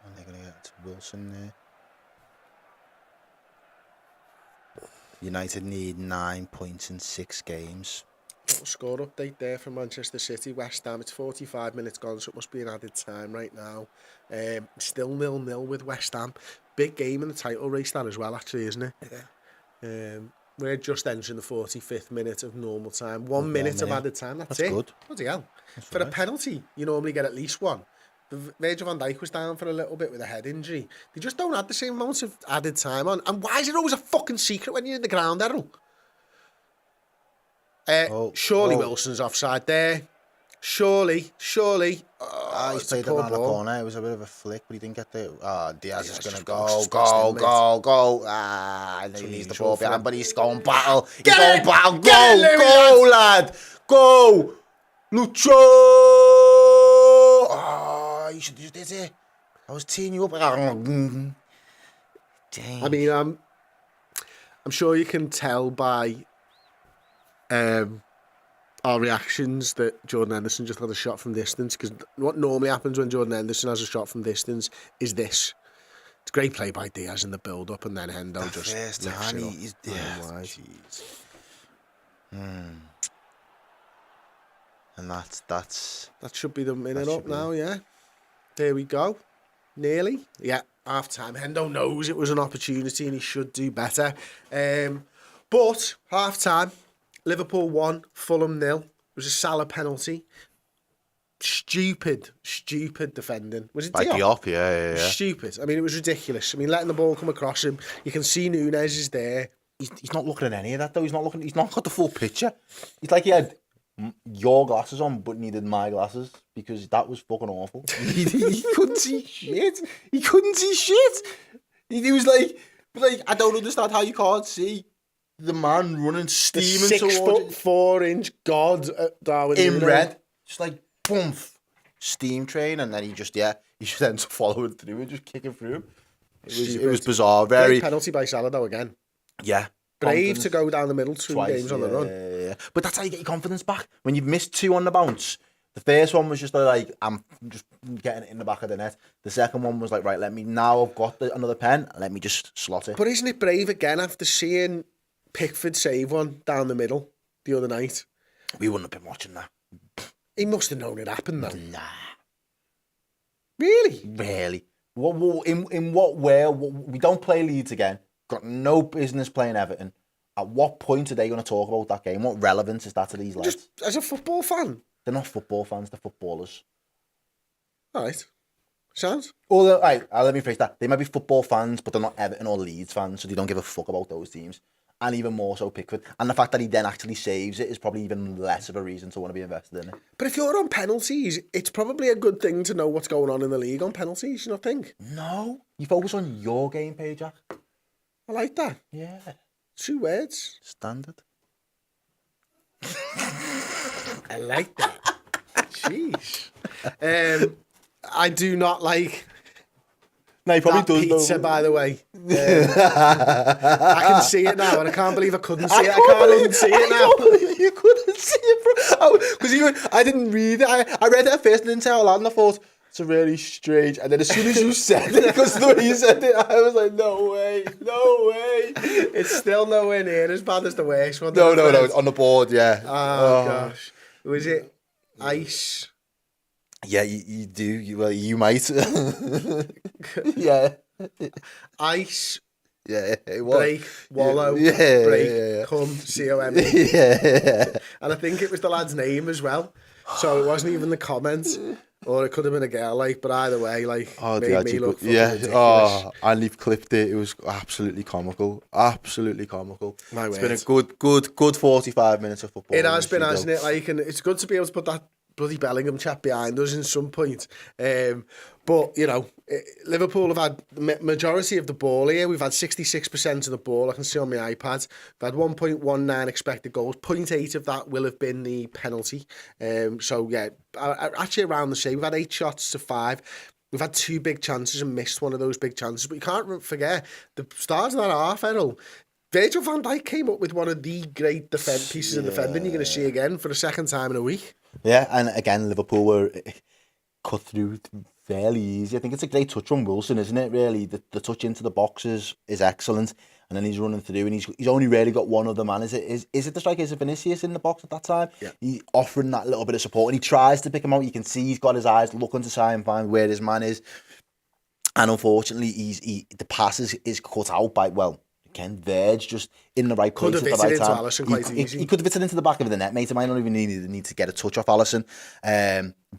And they're going to get to Wilson there. United need 9 points in 6 games. Score update there from Manchester City, West Ham. It's 45 minutes gone, so it must be an added time right now. Still 0-0 with West Ham. Big game in the title race that as well, actually, isn't it? Yeah. We're just entering the 45th minute of normal time. 1 minute of added time, that's it. Good. Bloody hell. That's for right. A penalty, you normally get at least one. Virgil van Dijk was down for a little bit with a head injury. They just don't add the same amount of added time on. And why is it always a fucking secret when you're in the ground, Errol? Surely Wilson's offside there. Surely. He's played it around the corner. It was a bit of a flick, but he didn't get the... Diaz is going to go. And he leaves the ball behind, but he's going battle. He's going battle. Go, lad. Go. Lucho. You should have just did it. I was teeing you up. Dang. I mean, I'm sure you can tell by our reactions that Jordan Henderson just had a shot from distance, because what normally happens when Jordan Henderson has a shot from distance is this. It's a great play by Diaz in the build-up, and then Hendo just lifts it up. And that's... That should be the minute up now, yeah. There we go. Nearly. Yeah, half-time. Hendo knows it was an opportunity and he should do better. But, half-time, Liverpool 1, Fulham 0. It was a Salah penalty. Stupid defending. Was it Diop? Yeah. Stupid. I mean, it was ridiculous. I mean, letting the ball come across him. You can see Núñez is there. He's not looking at any of that, though. He's not got the full picture. It's like he had your glasses on, but needed my glasses, because that was fucking awful. he couldn't see shit. He was like, I don't understand how you can't see the man running steaming towards 6'4" god Darwin in red, just like boom, steam train, and then he just ends up following through and just kicking through him. It was bizarre. Very great penalty by Salah though again. Yeah. Brave to go down the middle 2 games on the run. Yeah. But that's how you get your confidence back. When you've missed 2 on the bounce. The first one was just like, I'm just getting it in the back of the net. The second one was like, right, I've got another pen, let me just slot it. But isn't it brave again after seeing Pickford save one down the middle the other night? We wouldn't have been watching that. He must have known it happened though. Nah. Really? In what way? We don't play Leeds again. Got no business playing Everton. At what point are they going to talk about that game? What relevance is that to these lads? Just as a football fan. They're not football fans, they're footballers. All right. Sounds? Or, let me phrase that. They might be football fans, but they're not Everton or Leeds fans, so they don't give a fuck about those teams. And even more so Pickford. And the fact that he then actually saves it is probably even less of a reason to want to be invested in it. But if you're on penalties, it's probably a good thing to know what's going on in the league on penalties, you not think? No. You focus on your game, Pajak. I like that. Yeah. 2 words. Standard. I like that. Jeez. I do not like No, he probably that does. pizza, though. by the way. I can see it now, and I can't believe I couldn't see it. I can't unsee it now. I can't believe you couldn't see it, bro. Because I didn't read it. I read it at first and didn't say it out loud, and I thought, it's a really strange. And then as soon as you said it, because the way you said it, I was like, no way. It's still nowhere near as bad as the worst one. No, on the board, yeah. Oh, gosh. Was it ice? Yeah, you do. You might. Yeah. Ice, Yeah, it was. break, wallow, Yeah, break, yeah. come, C-O-M-E. Yeah. And I think it was the lad's name as well. So it wasn't even the comment. Or it could have been a girl, like, but either way, like, made me look fucking ridiculous. And you've clipped it. It was absolutely comical. Absolutely comical. My It's word. been a good 45 minutes of football. It has been, hasn't it? Like, and it's good to be able to put that bloody Bellingham chat behind us in some point. But, you know, Liverpool have had the majority of the ball here. We've had 66% of the ball. I can see on my iPad. We've had 1.19 expected goals. 0.8 of that will have been the penalty. So, yeah, actually around the same. We've had 8 shots to 5. We've had 2 big chances and missed one of those big chances. But you can't forget, the stars of that half, Errol, Virgil van Dijk came up with one of the great pieces of defending you're going to see again for the second time in a week. Yeah, and again, Liverpool were cut through fairly easy. I think it's a great touch from Wilson, isn't it, really? The touch into the boxes is excellent. And then he's running through, and he's only really got one other man. Is it the striker? Is it Vinicius in the box at that time? Yeah. He's offering that little bit of support, and he tries to pick him out. You can see he's got his eyes looking to try and find where his man is. And unfortunately, the pass is cut out by, again, Verge just in the right place at the right time. Could have fitted into Alisson quite easy. He could have fitted into the back of the net, mate. He might not even need to get a touch off Alisson.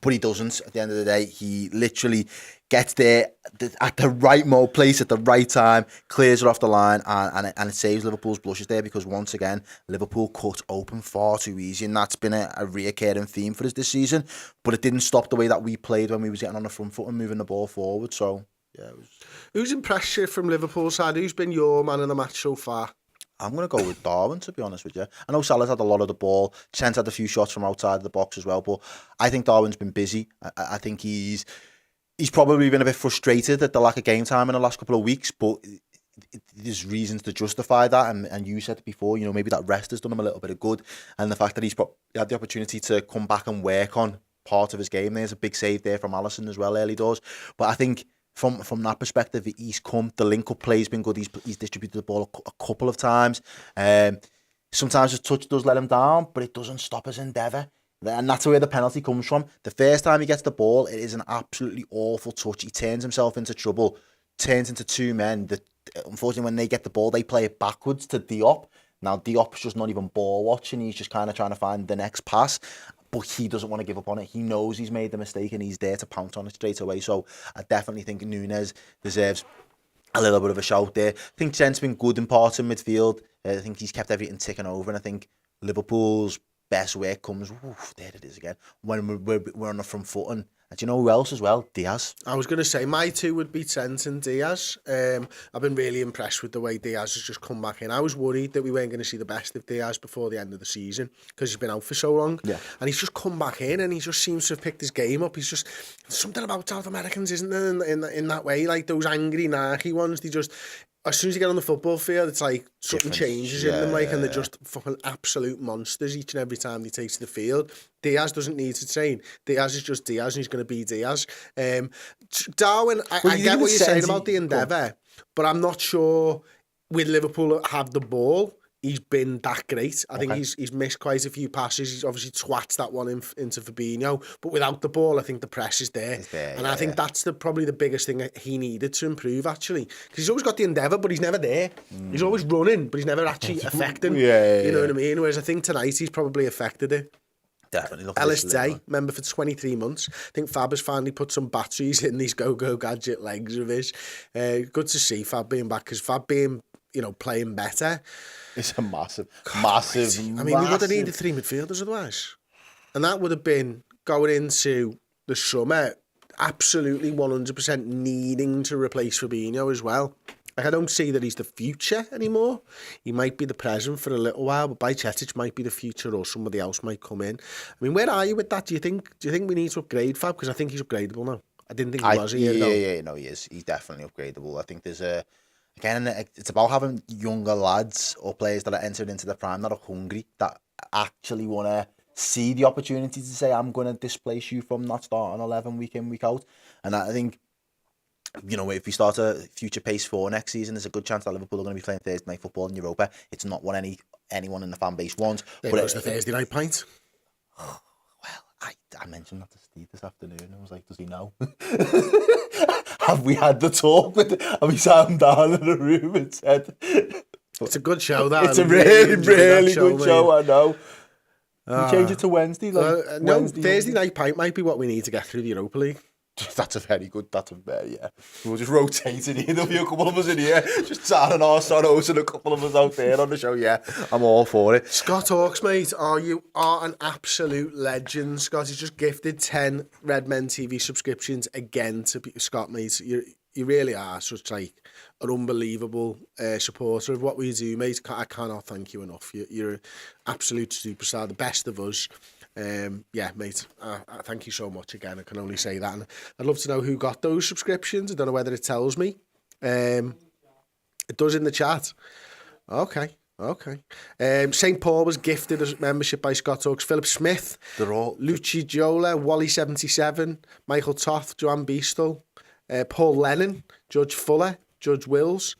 But he doesn't. At the end of the day, he literally gets there at the right place at the right time, clears it off the line, and it saves Liverpool's blushes there, because once again, Liverpool cut open far too easy, and that's been a reoccurring theme for us this season. But it didn't stop the way that we played when we was getting on the front foot and moving the ball forward. So, yeah. Who's impressed you from Liverpool's side? Who's been your man of the match so far? I'm going to go with Darwin, to be honest with you. I know Salah's had a lot of the ball. Trent's had a few shots from outside the box as well, but I think Darwin's been busy. I think he's probably been a bit frustrated at the lack of game time in the last couple of weeks, but there's reasons to justify that. And you said before, you know, maybe that rest has done him a little bit of good. And the fact that he's had the opportunity to come back and work on part of his game. There's a big save there from Alisson as well, early doors. But I think from that perspective, he's come. The link-up play's been good. He's distributed the ball a couple of times. Sometimes his touch does let him down, but it doesn't stop his endeavour. And that's where the penalty comes from. The first time he gets the ball, it is an absolutely awful touch. He turns himself into trouble, turns into 2 men. Unfortunately, when they get the ball, they play it backwards to Diop. Now, Diop's just not even ball watching. He's just kind of trying to find the next pass. But he doesn't want to give up on it. He knows he's made the mistake and he's there to pounce on it straight away. So I definitely think Núñez deserves a little bit of a shout there. I think Trent's been good in parts in midfield. I think he's kept everything ticking over. And I think Liverpool's best work comes, there it is again, when we're on the front foot. And do you know who else as well? Diaz. I was going to say my 2 would be Trent and Diaz. I've been really impressed with the way Diaz has just come back in. I was worried that we weren't going to see the best of Diaz before the end of the season because he's been out for so long. Yeah. And he's just come back in and he just seems to have picked his game up. He's just something about South Americans, isn't there, in that way? Like those angry, narky ones, they just... As soon as you get on the football field, it's like something changes in them, and they're just fucking absolute monsters each and every time they take to the field. Diaz doesn't need to train. Diaz is just Diaz, and he's going to be Diaz. Darwin, I get what you're saying about the endeavour, but I'm not sure with Liverpool have the ball, he's been that great. I think he's missed quite a few passes. He's obviously twats that one into Fabinho, but without the ball, I think the press is there. I think that's probably the biggest thing that he needed to improve, actually. Because he's always got the endeavour, but he's never there. He's always running, but he's never actually affecting. You know what I mean? Whereas I think tonight he's probably affected it. Definitely. Ellis Day, member for 23 months. I think Fab has finally put some batteries in these go-go gadget legs of his. Good to see Fab being back, because Fab being, playing better... It's a massive. I mean, we would have needed 3 midfielders otherwise. And that would have been going into the summer absolutely 100% needing to replace Fabinho as well. Like, I don't see that he's the future anymore. He might be the present for a little while, but Bajcetic might be the future, or somebody else might come in. I mean, where are you with that? Do you think we need to upgrade Fab? Because I think he's upgradable now. I didn't think he was a year ago. Yeah, no, he is. He's definitely upgradable. I think there's again, it's about having younger lads or players that are entered into the prime that are hungry, that actually want to see the opportunity to say, I'm going to displace you from not starting 11 week in, week out. And I think, you know, if we start a future pace 4 next season, there's a good chance that Liverpool are going to be playing Thursday night football in Europa. It's not what anyone in the fan base wants. There goes the Thursday night pint. Well, I mentioned that to Steve this afternoon. I was like, does he know? Have we had the talk with him? Have we sat him down in a room and said... It's a good show, that. It's a really good show, I know. We change it to Wednesday. Wednesday Thursday night pint might be what we need to get through the Europa League. That's a very good, yeah. We'll just rotate in here. There'll be a couple of us in here, just turning our sorrows and a couple of us out there on the show. Yeah, I'm all for it. Scott Hawks, mate, you are an absolute legend. Scott, he's just gifted 10 Redmen TV subscriptions again to Scott, mate. You really are such like an unbelievable supporter of what we do, mate. I cannot thank you enough. You're an absolute superstar, the best of us. Yeah, mate, thank you so much again. I can only say that. And I'd love to know who got those subscriptions. I don't know whether it tells me. It does in the chat. Okay. St. Paul was gifted a membership by Scott Hawks. Philip Smith, Lucci Jola, Wally77, Michael Toth, Joanne Beastle, Paul Lennon, Judge Fuller, Judge Wills,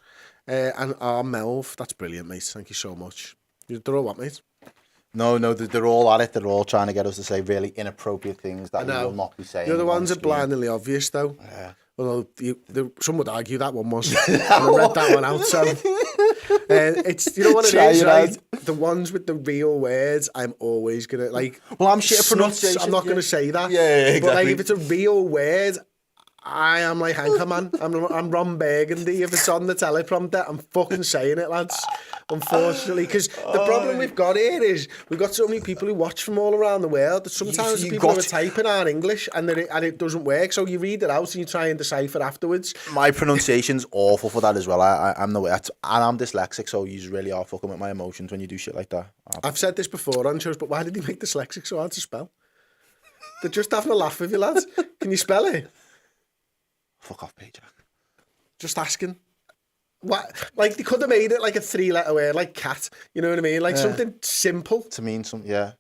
and R. Melv. That's brilliant, mate. Thank you so much. They're all what, mate? No, they're all at it. They're all trying to get us to say really inappropriate things that we will not be saying. You're the ones that are blindingly obvious, though. Yeah. Although some would argue that one was. I read that one out, so... it's, you know what it is, right? The ones with the real words, I'm always going to, like... Well, I'm shit at pronunciation. I'm not going to say that. Yeah, exactly. But, like, if it's a real word... I am like Anchorman. I'm Ron Burgundy. If it's on the teleprompter, I'm fucking saying it, lads. Unfortunately, because the problem we've got here is we've got so many people who watch from all around the world that sometimes the people who are typing are English and it doesn't work. So you read it out and you try and decipher afterwards. My pronunciation's awful for that as well. I'm dyslexic, so you really are fucking with my emotions when you do shit like that. I've said this before on shows, but why did he make dyslexic so hard to spell? They're just having a laugh with you, lads. Can you spell it? Fuck off, Peter. Just asking. What? Like, they could have made it like a 3-letter word, like cat. You know what I mean? Like something simple. To mean something, yeah.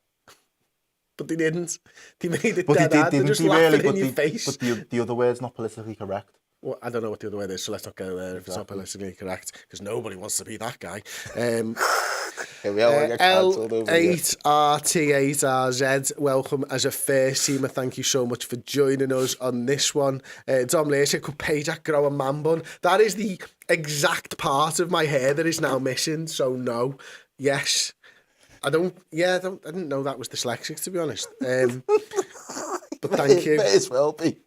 But they didn't. They made it dead hard. They're just laughing in your face. But the other word's not politically correct. Well, I don't know what the other word is, so let's not go there if it's not politically correct, because nobody wants to be that guy. L8RT8RZ, welcome as a first teamer. Thank you so much for joining us on this one. Dom Lacey, could Pajak grow a man bun? That is the exact part of my hair that is now missing, so no. Yes. I didn't know that was dyslexic, to be honest. But thank you. It may as well be.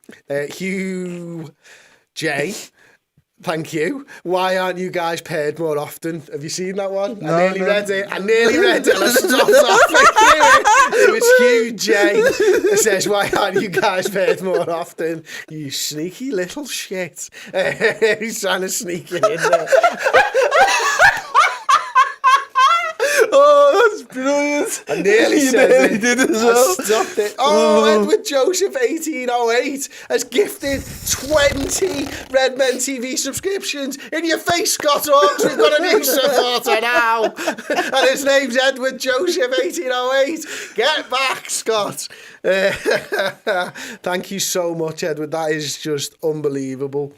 Hugh J, thank you. Why aren't you guys paired more often? Have you seen that one? No, I nearly read it and I stopped off. It was Hugh J that says, why aren't you guys paired more often? You sneaky little shit. He's trying to sneak it in there. Oh, that's brilliant. I nearly said it. Did as well. I stopped it. Oh, Edward Joseph 1808 has gifted 20 Redmen TV subscriptions. In your face, Scott Hawks. We've got a new supporter now. And his name's Edward Joseph 1808. Get back, Scott. Thank you so much, Edward. That is just unbelievable.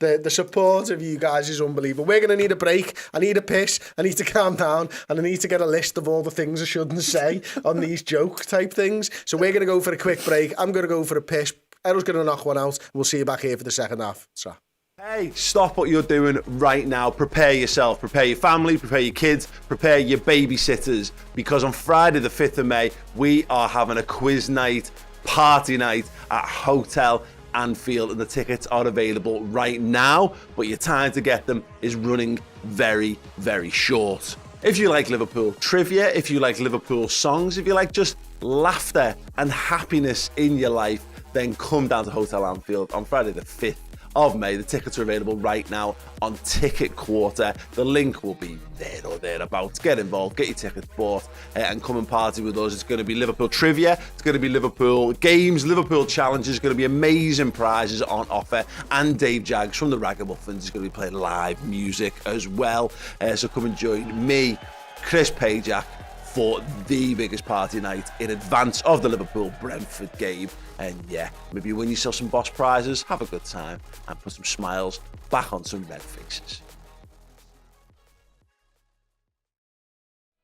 The support of you guys is unbelievable. We're going to need a break. I need a piss. I need to calm down. And I need to get a list of all the things I shouldn't say on these joke type things. So we're going to go for a quick break. I'm going to go for a piss. Errol's going to knock one out. We'll see you back here for the second half. So. Hey, stop what you're doing right now. Prepare yourself. Prepare your family. Prepare your kids. Prepare your babysitters. Because on Friday the 5th of May, we are having a quiz night, party night at Hotel Anfield, and the tickets are available right now, but your time to get them is running very, very short. If you like Liverpool trivia, if you like Liverpool songs, if you like just laughter and happiness in your life, then come down to Hotel Anfield on Friday the 5th of May. The tickets are available right now on Ticket Quarter. The link will be there or thereabouts. Get involved, get your tickets bought, and come and party with us. It's going to be Liverpool trivia, it's going to be Liverpool games, Liverpool challenges, it's going to be amazing prizes on offer, and Dave Jaggs from the Ragamuffins is going to be playing live music as well. So come and join me, Chris Pajak, for the biggest party night in advance of the Liverpool-Brentford game. And yeah, maybe win yourself some boss prizes, have a good time, and put some smiles back on some red faces.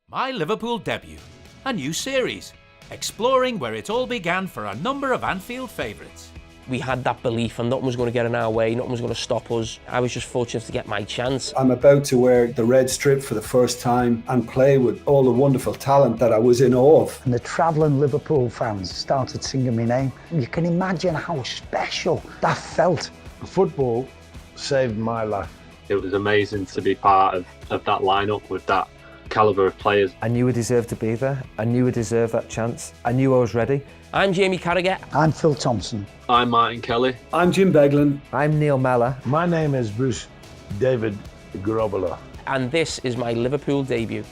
My Liverpool Debut, a new series, exploring where it all began for a number of Anfield favourites. We had that belief and nothing was going to get in our way, nothing was going to stop us. I was just fortunate to get my chance. I'm about to wear the red strip for the first time and play with all the wonderful talent that I was in awe of. And the travelling Liverpool fans started singing my name. You can imagine how special that felt. Football saved my life. It was amazing to be part of that lineup with that calibre of players. I knew I deserved to be there. I knew I deserved that chance. I knew I was ready. I'm Jamie Carragher. I'm Phil Thompson. I'm Martin Kelly. I'm Jim Beglin. I'm Neil Mellor. My name is Bruce David Grobbler. And this is my Liverpool debut.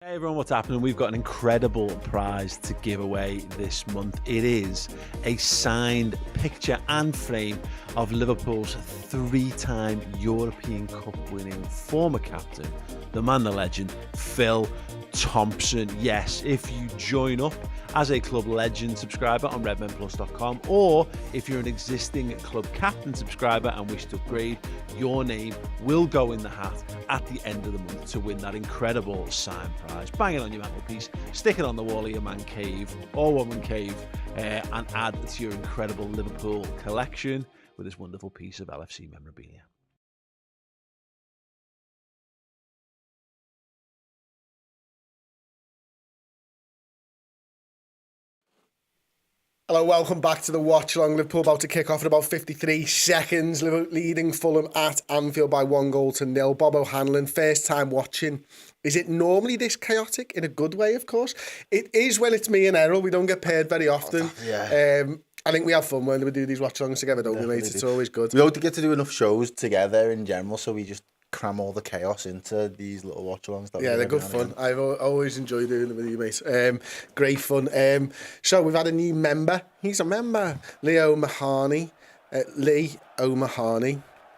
Hey everyone, what's happening? We've got an incredible prize to give away this month. It is a signed picture and frame of Liverpool's three-time European Cup winning former captain, the man, the legend, Phil Thompson. Yes, if you join up as a Club Legend subscriber on redmenplus.com, or if you're an existing Club Captain subscriber and wish to upgrade, your name will go in the hat at the end of the month to win that incredible signed prize. Bang it on your mantelpiece, stick it on the wall of your man cave or woman cave, and add it to your incredible Liverpool collection with this wonderful piece of LFC memorabilia. Hello, welcome back to the Watchalong. Liverpool about to kick off in about 53 seconds. Liverpool leading Fulham at Anfield by 1-0. Bob O'Hanlon, first time watching. Is it normally this chaotic? In a good way, of course. It is when it's me and Errol. We don't get paired very often. Yeah. I think we have fun when we do these watch-alongs together, don't we, mate? It's always good. We don't get to do enough shows together in general, so we just cram all the chaos into these little watch-alongs. Yeah, they're good fun. I've always enjoyed doing them with you, mate. Great fun. So we've had a new member. He's a member. Lee O'Mahony.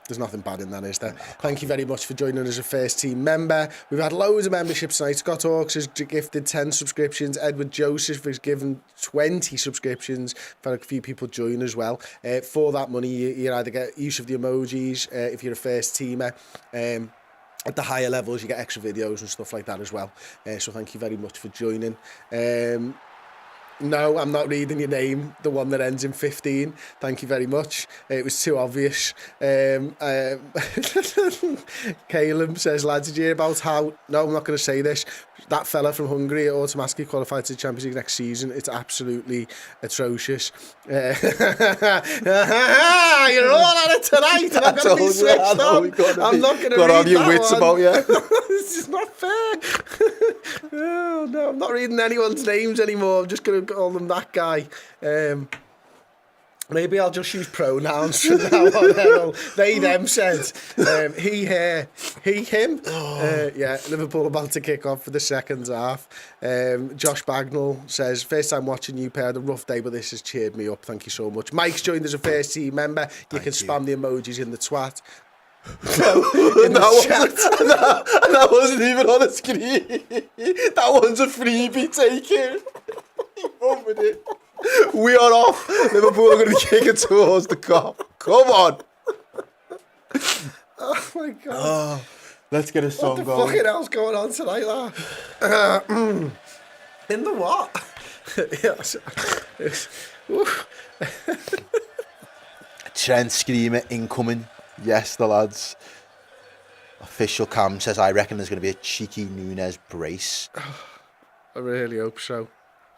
There's nothing bad in that, is there? Thank you very much for joining us as a first team member. We've had loads of memberships tonight. Scott Hawkes has gifted 10 subscriptions. Edward Joseph has given 20 subscriptions. We've had a few people join as well. For that money, you either get use of the emojis if you're a first teamer. At the higher levels, you get extra videos and stuff like that as well. So thank you very much for joining. No, I'm not reading your name, the one that ends in 15. Thank you very much. It was too obvious. Caleb says, lads, did you hear about how... No, I'm not going to say this. That fella from Hungary automatically qualified to the Champions League next season. It's absolutely atrocious. You're all at it tonight. I'm going to be switched on. I'm not going to read have your that wits one. about you. This is not fair. Oh, no, I'm not reading anyone's names anymore. I'm just going to call them that guy. Maybe I'll just use pronouns from now on, Errol. They, them said. He, her, he, him. Yeah, Liverpool about to kick off for the second half. Josh Bagnall says, first time watching you pair, the rough day, but this has cheered me up. Thank you so much. Mike's joined as a first team member. You can spam the emojis in the twat. That wasn't even on the screen. That one's a freebie, take it. Run with it. We are off. Liverpool are going to kick it towards the Kop. Come on. Oh my God. Oh, let's get a song going. What the fucking hell's going on tonight, lad? In the what? Trent screamer incoming. Yes, the lads. Official cam says, I reckon there's going to be a cheeky Nunes brace. I really hope so.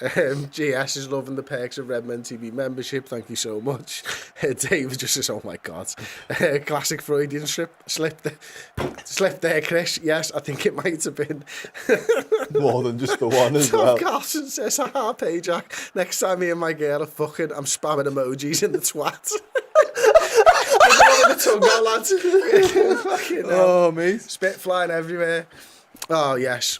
GS is loving the perks of Redmen TV membership. Thank you so much. David just says, oh my God. Classic Freudian slip there, Chris. Yes, I think it might have been. More than just the one as Tom well. Carson says, haha, Payjack. Next time me and my girl are fucking, I'm spamming emojis in the twat. The tongue out, lads. Oh, mate. Spit flying everywhere. Oh, yes.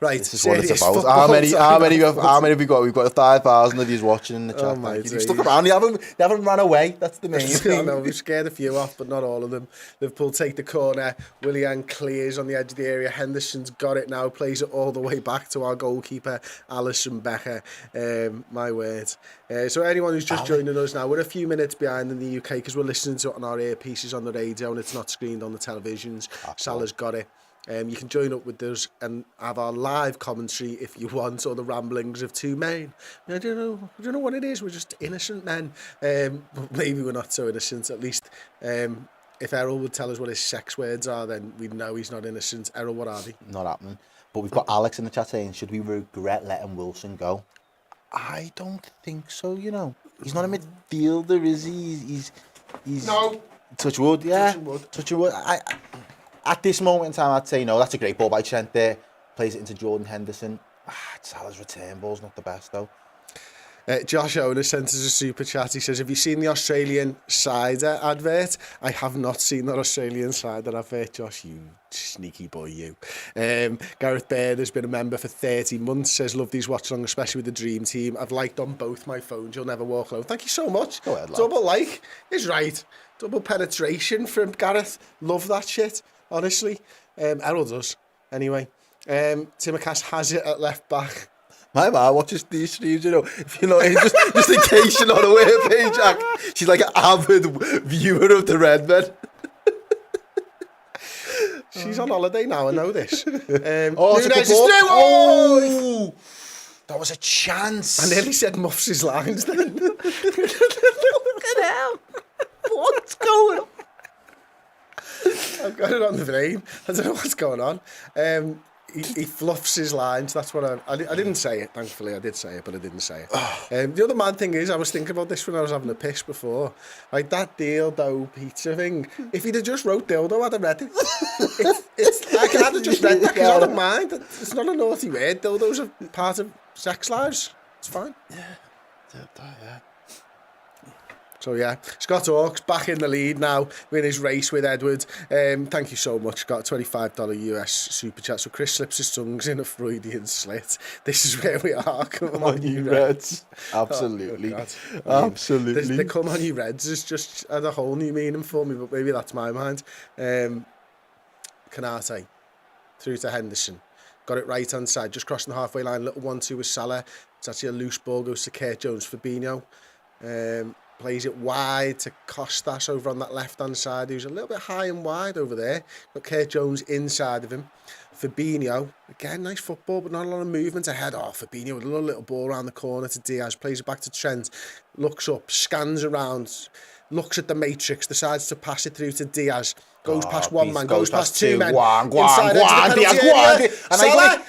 Right, this is what it's about. How many have we got? We've got 5,000 of you watching in the chat. my You stuck around. They haven't run away. That's the main I thing. know, we've scared a few off, but not all of them. Liverpool take the corner. Willian clears on the edge of the area. Henderson's got it now. Plays it all the way back to our goalkeeper, Alisson Becker. My word. So anyone who's just joining us now, we're a few minutes behind in the UK because we're listening to it on our earpieces on the radio and it's not screened on the televisions. Salah's got it. You can join up with us and have our live commentary if you want, or the ramblings of two men. I don't know what it is. We're just innocent men. But maybe we're not so innocent. At least if Errol would tell us what his sex words are, then we'd know he's not innocent. Errol, what are they? Not happening. But we've got Alex in the chat saying, should we regret letting Wilson go? I don't think so, you know. He's not a midfielder, is he? He's no. Touch wood, yeah. Touch wood. At this moment in time, I'd say no. That's a great ball by Trent there. Plays it into Jordan Henderson. Salah's return ball's not the best, though. Josh Owner sent us a super chat. He says, have you seen the Australian cider advert? I have not seen that Australian cider advert, Josh, you sneaky boy, you. Gareth Baird has been a member for 30 months, says, love these watch-along, especially with the Dream Team. I've liked on both my phones. You'll never walk alone. Thank you so much. Go ahead, lad. Double like is right. Double penetration from Gareth. Love that shit, honestly. Errol does, anyway. Timacast has it at left back. My mum watches these streams, you know. If you know, just in case you're not aware, Payjack. She's like an avid viewer of the Redmen. She's on holiday now, I know this. It's a good ball. Oh! That was a chance. I nearly said muffs his lines then. Look at hell. What's going on? I've got it on the brain. I don't know what's going on. He fluffs his lines. That's what I didn't say it, thankfully. I did say it, but I didn't say it. The other mad thing is, I was thinking about this when I was having a piss before. Like that dildo pizza thing. If he'd have just wrote dildo, I'd have read it. I could have just read that because I don't mind. It's not a naughty word. Dildos are part of sex lives. It's fine. Yeah. So yeah, Scott Hawks back in the lead now, in his race with Edward. Thank you so much, Scott. $25 US super chat. So Chris slips his tongues in a Freudian slit. This is where we are. Come on, you Reds. Absolutely. Oh, Absolutely. The come on, you Reds is just had a whole new meaning for me, but maybe that's my mind. Kanate through to Henderson. Got it right hand side, just crossing the halfway line. Little 1-2 with Salah. It's actually a loose ball, goes to Kurt Jones. Fabinho. Plays it wide to Costas over on that left-hand side, who's a little bit high and wide over there. Got Kurt Jones inside of him. Fabinho, again, nice football, but not a lot of movement ahead. Oh, Fabinho with a little ball around the corner to Diaz. Plays it back to Trent. Looks up, scans around, looks at the matrix, decides to pass it through to Diaz. Goes past one man, goes past two men. Diaz.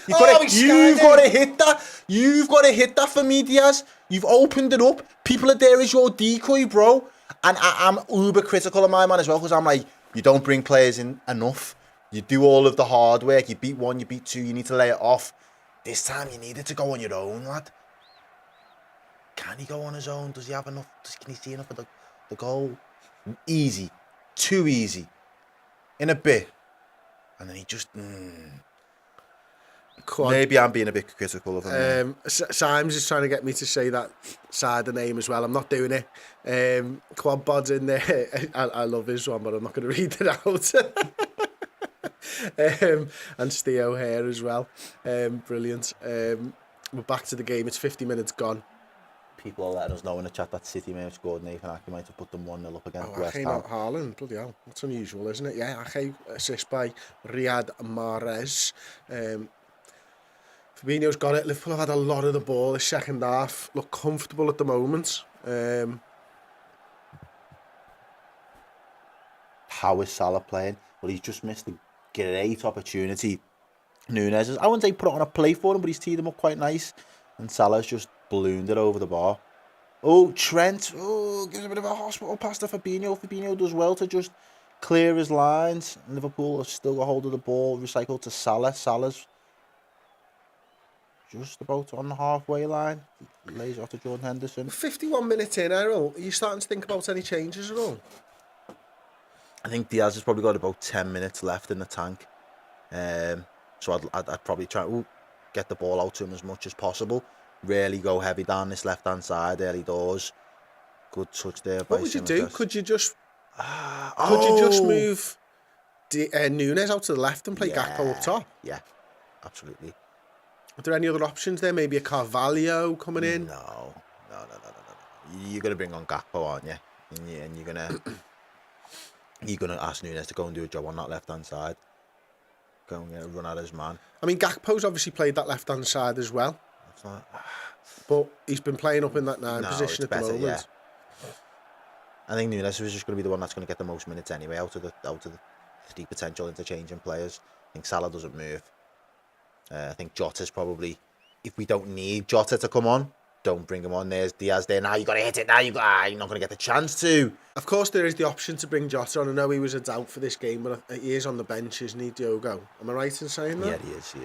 You've got to hit that. You've got to hit that for me, Diaz. You've opened it up. People are there as your decoy, bro. And I'm uber critical of my man as well, because I'm like, you don't bring players in enough. You do all of the hard work. You beat one, you beat two. You need to lay it off. This time you needed to go on your own, lad. Can he go on his own? Does he have enough? Can he see enough of the goal? Easy. Too easy. In a bit. And then he just... Maybe I'm being a bit critical of him. Symes is trying to get me to say that side of the name as well. I'm not doing it. Quad Bod's in there. I love his one, but I'm not going to read it out. And Theo here as well. Brilliant. We're back to the game. It's 50 minutes gone. People are letting us know in the chat that City may have scored. Nathan Ake might have put them 1-0 up against West Ham. Not Haaland, bloody hell. That's unusual, isn't it? Yeah, Ake assist by Riyad Mahrez. Fabinho's got it. Liverpool have had a lot of the ball this second half. Look comfortable at the moment. How is Salah playing? Well, he's just missed a great opportunity Nunes, I wouldn't say put it on a play for him, but he's teed him up quite nice. And Salah's just ballooned it over the bar. Oh, Trent. Oh, gives a bit of a hospital pass to Fabinho. Fabinho does well to just clear his lines. Liverpool have still got hold of the ball. Recycled to Salah. Salah's just about on the halfway line. Lays off to Jordan Henderson. 51 minutes in, Errol. Are you starting to think about any changes at all? I think Diaz has probably got about 10 minutes left in the tank. So I'd probably try to get the ball out to him as much as possible. Really go heavy down this left-hand side early doors. Good touch there. What would you do? Could you just move Nunes out to the left and play Gakpo up top? Yeah, absolutely. Are there any other options there? Maybe a Carvalho coming in? No. You're going to bring on Gakpo, aren't you? And you're gonna ask Nunes to go and do a job on that left-hand side. Go and run at his man. I mean, Gakpo's obviously played that left-hand side as well. But he's been playing up in that position at the moment. Yeah. I think Nunes was just going to be the one that's going to get the most minutes anyway out of the 3 potential interchanging players. I think Salah doesn't move. I think Jota's probably, if we don't need Jota to come on, don't bring him on. There's Diaz there. Now you got to hit it. Now you're not going to get the chance to. Of course, there is the option to bring Jota on. I know he was a doubt for this game, but he is on the bench, isn't he, Diogo? Am I right in saying that? Yeah, he is.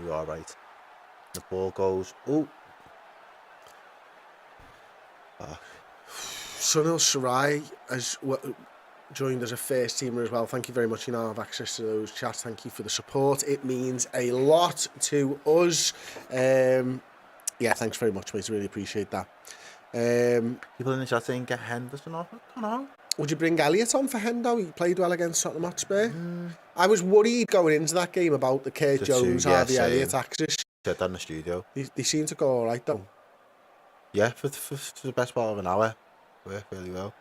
You are right. The ball goes. Oh. Sunil Sarai has joined as a first teamer as well. Thank you very much. You now have access to those chats. Thank you for the support. It means a lot to us. Yeah, thanks very much, mate. I really appreciate that. People in the chat saying get Henderson off. I don't know. Would you bring Elliott on for Hendo? He played well against Tottenham Hotspur. I was worried going into that game about the Kurt Jones, Harvey Elliott axis. Said that in the studio. They seem to go all right though. Yeah, for the best part of an hour. Worked really well.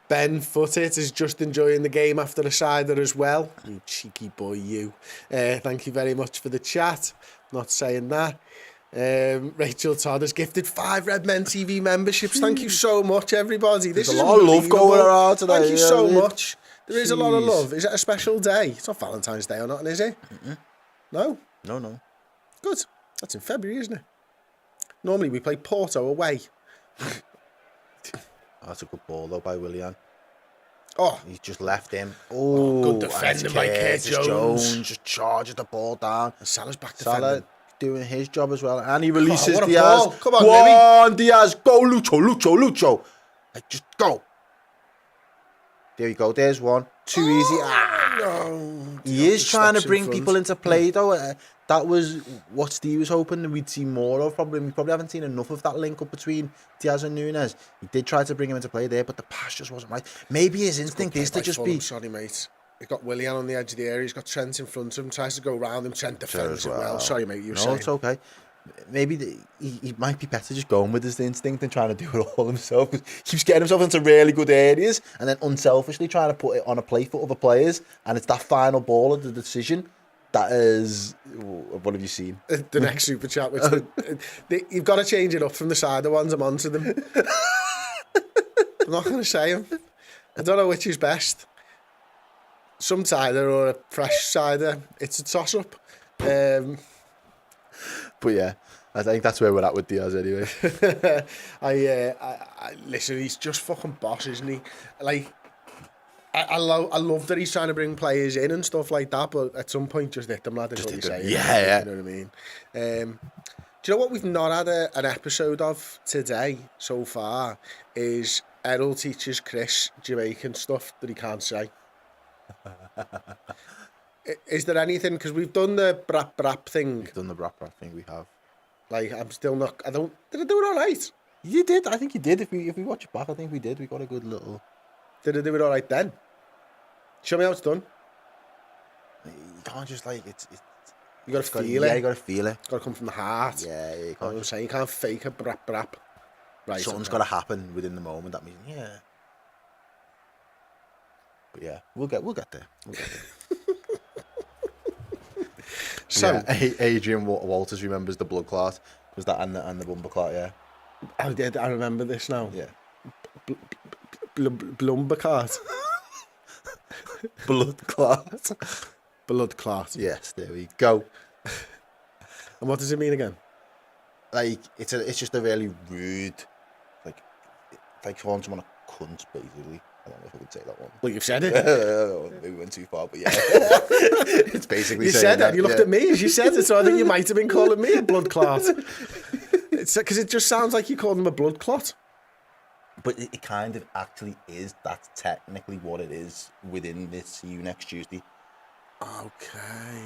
Ben Footit is just enjoying the game after a cider as well. You cheeky boy, you. Thank you very much for the chat. Not saying that. Rachel Todd has gifted 5 Redmen TV memberships. Thank you so much, everybody. There's a lot of love going around today. Thank you so much. There is a lot of love. Is it a special day? It's not Valentine's Day or nothing, is it? No? No. Good. That's in February, isn't it? Normally we play Porto away. That's a good ball though by Willian. Oh, he's just left him. Oh, good defending by Curtis Jones. Just charges the ball down. And Salah's back Salah defending. Doing his job as well, and he releases what a Diaz. ball. Come on, Diaz, go Lucho. Just go. There you go. There's one. Too easy. No. He is trying to bring people into play though. That was what Steve was hoping we'd see more of. We probably haven't seen enough of that link up between Diaz and Nunes. He did try to bring him into play there, but the pass just wasn't right. Maybe his instinct is to just Fulham. be. Sorry, mate. He's got Willian on the edge of the area. He's got Trent in front of him. Tries to go round him. Trent defends it well. Sorry, mate. You were saying. No, it's okay. Maybe he might be better just going with his instinct and trying to do it all himself. He keeps getting himself into really good areas and then unselfishly trying to put it on a play for other players. And it's that final ball of the decision that is. What have you seen? The next super chat. Which you've got to change it up from the cider ones. I'm onto them. I'm not going to say them. I don't know which is best. Some cider or a fresh cider. It's a toss up. But yeah, I think that's where we're at with Diaz anyway. I listen, he's just fucking boss, isn't he? Like, I love that he's trying to bring players in and stuff like that, but at some point just hit them, lad, is what you're saying. Yeah. You know what I mean? Do you know what we've not had an episode of today so far is Errol teaches Chris Jamaican stuff that he can't say. Is there anything, because we've done the brap thing. We've done the brap thing, we have. Like, I'm still not, did I do it all right? You did, I think you did. If we watch it back, I think we did. We got a good little... Did I do it all right then? Show me how it's done. You can't just it's you got to feel it. Yeah, you got to feel it. It's got to come from the heart. Yeah, you can't. I'm saying you can't fake a brap. Right. Something's got to happen within the moment. That means But yeah, we'll get there. So yeah, Adrian Walters remembers the blood clot. Was that and the bumper clot? Yeah. I remember this now. Yeah. Blumber clot. Blood clot. Blood clot. Yes, there we go. And what does it mean again? Like, it's just a really rude, like calling someone a cunt, basically. I don't know if I would say that one. Well, you've said it. Maybe we went too far, but yeah. It's basically you saying said that. You looked at me as you said it, so I think you might have been calling me a blood clot. It's because it just sounds like you called him a blood clot. But it kind of actually is. That's technically what it is within this See You Next Tuesday. Okay,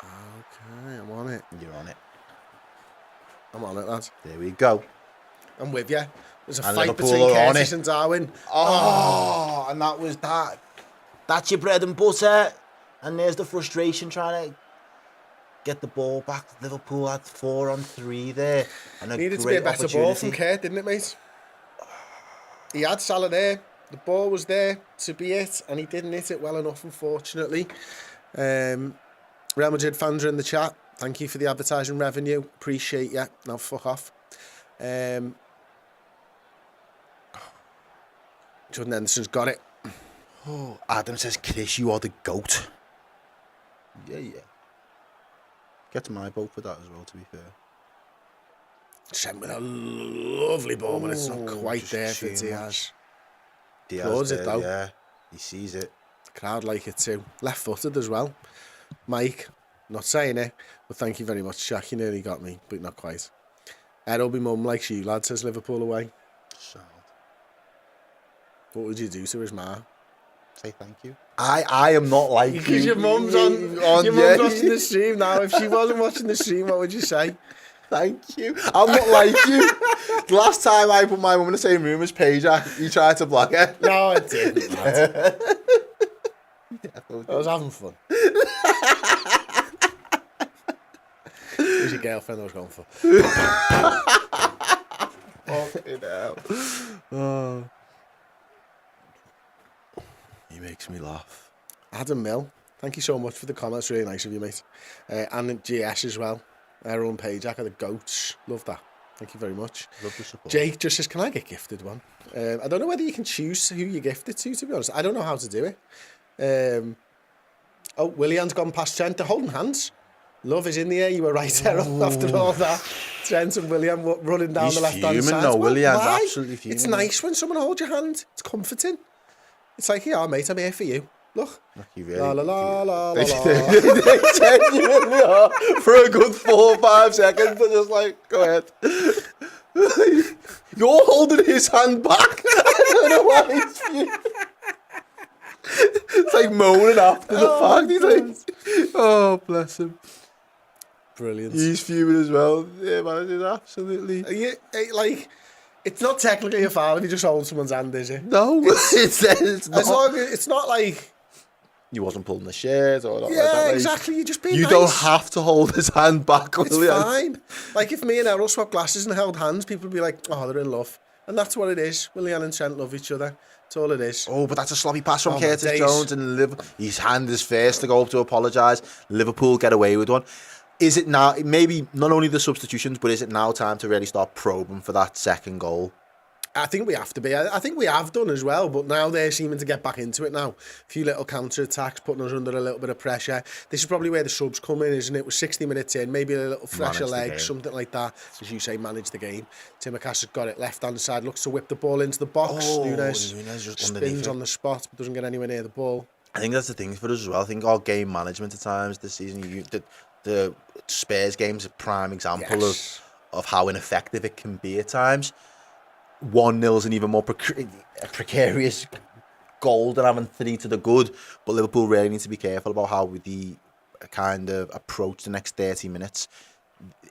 I'm on it. You're on it. I'm on it, lads. There we go. I'm with you. There's a And fight Liverpool between are on Curtis it. and Darwin. And that was that. That's your bread and butter. And there's the frustration trying to get the ball back. Liverpool had 4-on-3 there. And Needed to be a better ball from Kurt, didn't it, mate? He had Salah there. The ball was there to be hit, and he didn't hit it well enough, unfortunately. Real Madrid fans are in the chat. Thank you for the advertising revenue. Appreciate you. Now fuck off. Jordan Henderson's got it. Oh, Adam says, Chris, you are the GOAT. Yeah. Get to my vote for that as well, to be fair. Sent with a lovely ball, but it's not quite there for Diaz. Applauds it, though. Yeah, he sees it. The crowd like it too. Left-footed as well. Mike, not saying it, but thank you very much, Shaq. You nearly got me, but not quite. Errol, my mum likes you, lad, says Liverpool away. Sad. What would you do to his ma? Say thank you. I am not like you. Because your mum's on your mum's watching the stream now. If she wasn't watching the stream, what would you say? Thank you. I'm not like you. The last time I put my mum in the same room as Paige, you tried to block her. No, I didn't. I was having fun. Who's your girlfriend I was going for? Fucking hell. Oh. He makes me laugh. Adam Mill, thank you so much for the comments. Really nice of you, mate. And GS as well. Errol and Paige are the goats. Love that. Thank you very much. Love the support. Jake just says, can I get gifted one? I don't know whether you can choose who you gift it to be honest. I don't know how to do it. Willian's gone past Trent. They're holding hands. Love is in the air. You were right, Errol, after all that. Trent and William running down the left-hand side. No, William's why? absolutely fuming. It's nice when someone holds your hand. It's comforting. It's like, yeah, mate, I'm here for you. Look. Really, la la la la la. They genuinely are for a good 4 or 5 seconds. They're just like, go ahead. You're holding his hand back. I don't know why he's fuming. It's like moaning after the fact. He's like, oh, bless him. Brilliant. He's fuming as well. Yeah, man, it's absolutely. It's not technically a foul if you just hold someone's hand, is it? No, it's not. As long as it's not like you wasn't pulling the shirt or not. Yeah, like that, like, exactly. You just be You nice. don't have to hold his hand back. It's fine. Like if me and Errol swapped glasses and held hands, people would be like, "Oh, they're in love," and that's what it is. Willian and Trent love each other. That's all it is. Oh, but that's a sloppy pass from Oh, Curtis my days. Jones, and his hand is first to go up to apologise. Liverpool get away with one. Is it now? Maybe not only the substitutions, but is it now time to really start probing for that second goal? I think we have to be. I think we have done as well, but now they're seeming to get back into it now. A few little counter-attacks, putting us under a little bit of pressure. This is probably where the subs come in, isn't it? We're 60 minutes in, maybe a little fresher leg, something like that. As you say, manage the game. Timakash has got it left-hand side, looks to whip the ball into the box. Nunes just spins on the spot, but doesn't get anywhere near the ball. I think that's the thing for us as well. I think our game management at times this season, the Spurs game's a prime example of how ineffective it can be at times. 1-0's an even more precarious goal than having 3 to the good. But Liverpool really need to be careful about how we kind of approach the next 30 minutes.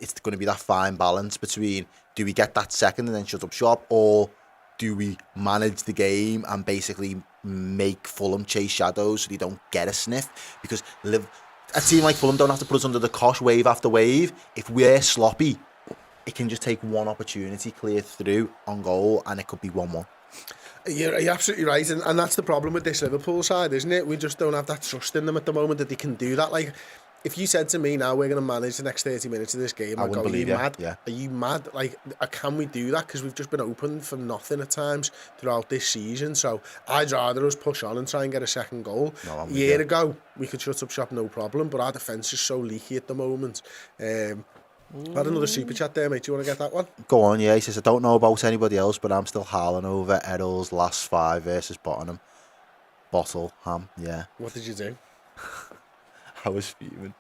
It's going to be that fine balance between, do we get that second and then shut up shop, or do we manage the game and basically make Fulham chase shadows so they don't get a sniff? Because a team like Fulham don't have to put us under the cosh wave after wave. If we're sloppy, it can just take one opportunity clear through on goal and it could be 1-1. You're absolutely right, and that's the problem with this Liverpool side, isn't it? We just don't have that trust in them at the moment that they can do that. Like, if you said to me now we're going to manage the next 30 minutes of this game, I'd go, are you mad? Yeah. Are you mad? Like, can we do that? Because we've just been open for nothing at times throughout this season. So I'd rather us push on and try and get a second goal. A year ago, we could shut up shop no problem, but our defence is so leaky at the moment. I had another super chat there, mate. Do you want to get that one? Go on, yeah. He says, I don't know about anybody else, but I'm still howling over Errol's last 5 versus Bottenham. Bottle, ham, yeah. What did you do? I was fuming.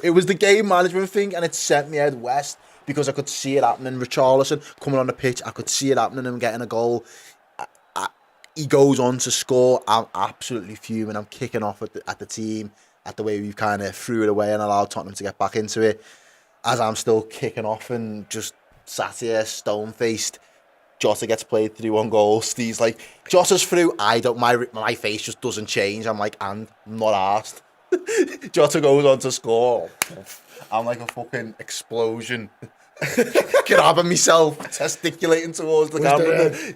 It was the game management thing, and it sent me head west because I could see it happening. Richarlison coming on the pitch, I could see it happening and getting a goal. He goes on to score. I'm absolutely fuming. I'm kicking off at the team, at the way we've kind of threw it away and allowed Tottenham to get back into it. As I'm still kicking off and just sat here stone-faced. Jota gets played through on goal. Steve's like, Jota's through. My face just doesn't change. I'm like, and I'm not arsed. Jota goes on to score. I'm like a fucking explosion. Grabbing myself, testiculating towards the camera.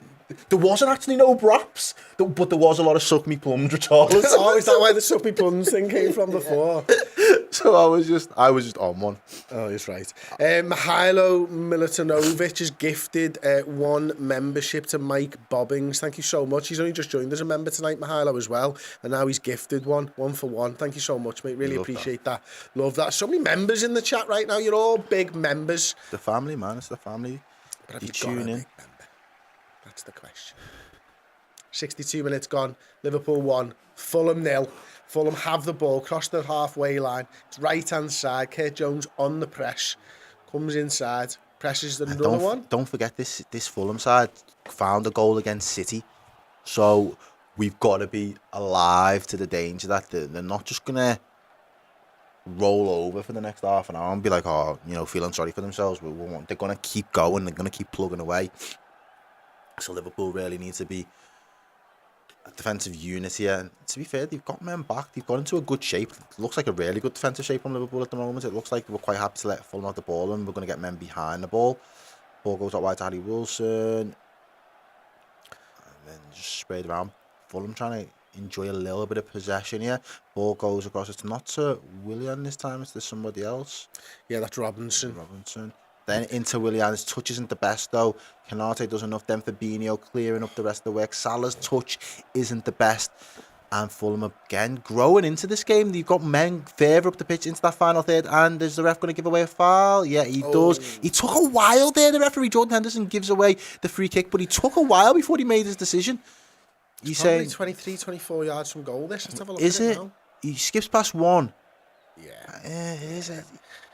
There wasn't actually no braps, but there was a lot of suck me plums, Richarlison. Oh, is that where the suck me plums thing came from before? So I was just on one. Oh, that's right. Mihailo Milutinovic has gifted 1 membership to Mike Bobbings. Thank you so much. He's only just joined as a member tonight, Mihailo, as well. And now he's gifted one for one. Thank you so much, mate. Really appreciate that. Love that. So many members in the chat right now. You're all big members. The family, man. It's the family. But have you got a big member? That's the question. 62 minutes gone. Liverpool 1. Fulham 0. Fulham have the ball, cross the halfway line. It's right-hand side. Kurt Jones on the press. Comes inside. Presses another one. Don't forget this Fulham side found a goal against City. So we've got to be alive to the danger that they're not just going to roll over for the next half an hour and be like, feeling sorry for themselves. They're going to keep going. They're going to keep plugging away. So Liverpool really needs to be a defensive unit here. And to be fair, they've got men back. They've got into a good shape. It looks like a really good defensive shape on Liverpool at the moment. It looks like we're quite happy to let Fulham have the ball and we're going to get men behind the ball. Ball goes out wide to Harry Wilson. And then just sprayed around. Fulham trying to enjoy a little bit of possession here. Ball goes across. It's not to Willian this time. It's to somebody else. Yeah, that's Robinson. Then into Willian. His touch isn't the best though. Canate does enough. Then Fabinho clearing up the rest of the work. Salah's touch isn't the best. And Fulham again growing into this game. They've got men further up the pitch into that final third. And is the ref going to give away a foul? Yeah, he does. He took a while there. The referee, Jordan Henderson, gives away the free kick. But he took a while before he made his decision. He's probably 23, 24 yards from goal. Let's have a look at it now. He skips past one. Yeah.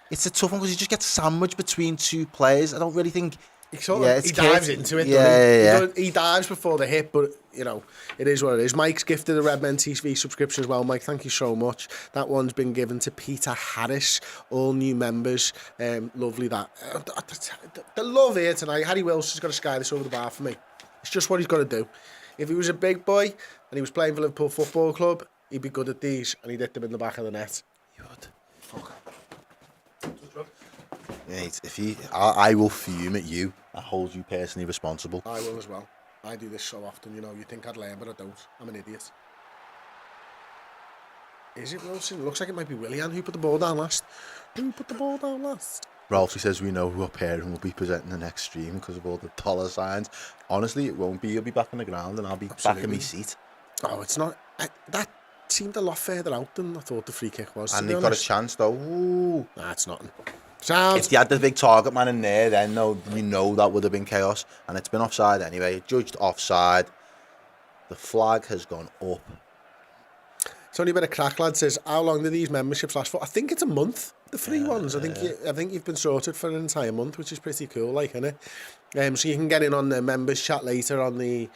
It's a tough one because he just gets sandwiched between 2 players. I don't really think... He dives into it, doesn't he? He dives before the hit, but, it is what it is. Mike's gifted a Redmen TV subscription as well. Mike, thank you so much. That one's been given to Peter Harris, all new members. Lovely that. The love here tonight. Harry Wilson's got to sky this over the bar for me. It's just what he's got to do. If he was a big boy and he was playing for Liverpool Football Club, he'd be good at these, and he'd hit them in the back of the net. He would. Fuck. Mate, I will fume at you. I hold you personally responsible. I will as well. I do this so often, you think I'd learn, but I don't. I'm an idiot. Is it Wilson? It looks like it might be Willian. Who put the ball down last? Ralphie says we know who our parent will be presenting the next stream because of all the dollar signs. Honestly, it won't be. You'll be back on the ground and I'll be back in my seat. Oh, it's not. That seemed a lot further out than I thought the free kick was. And they've got a chance though. Ooh. Nah, it's nothing. If they had the big target man in there, then that would have been chaos. And it's been offside anyway. Judged offside. The flag has gone up. It's only a bit of crack, lad. Says, how long do these memberships last for? I think it's a month. The free ones. I think you've been sorted for an entire month, which is pretty cool, isn't it? So you can get in on the members chat later on the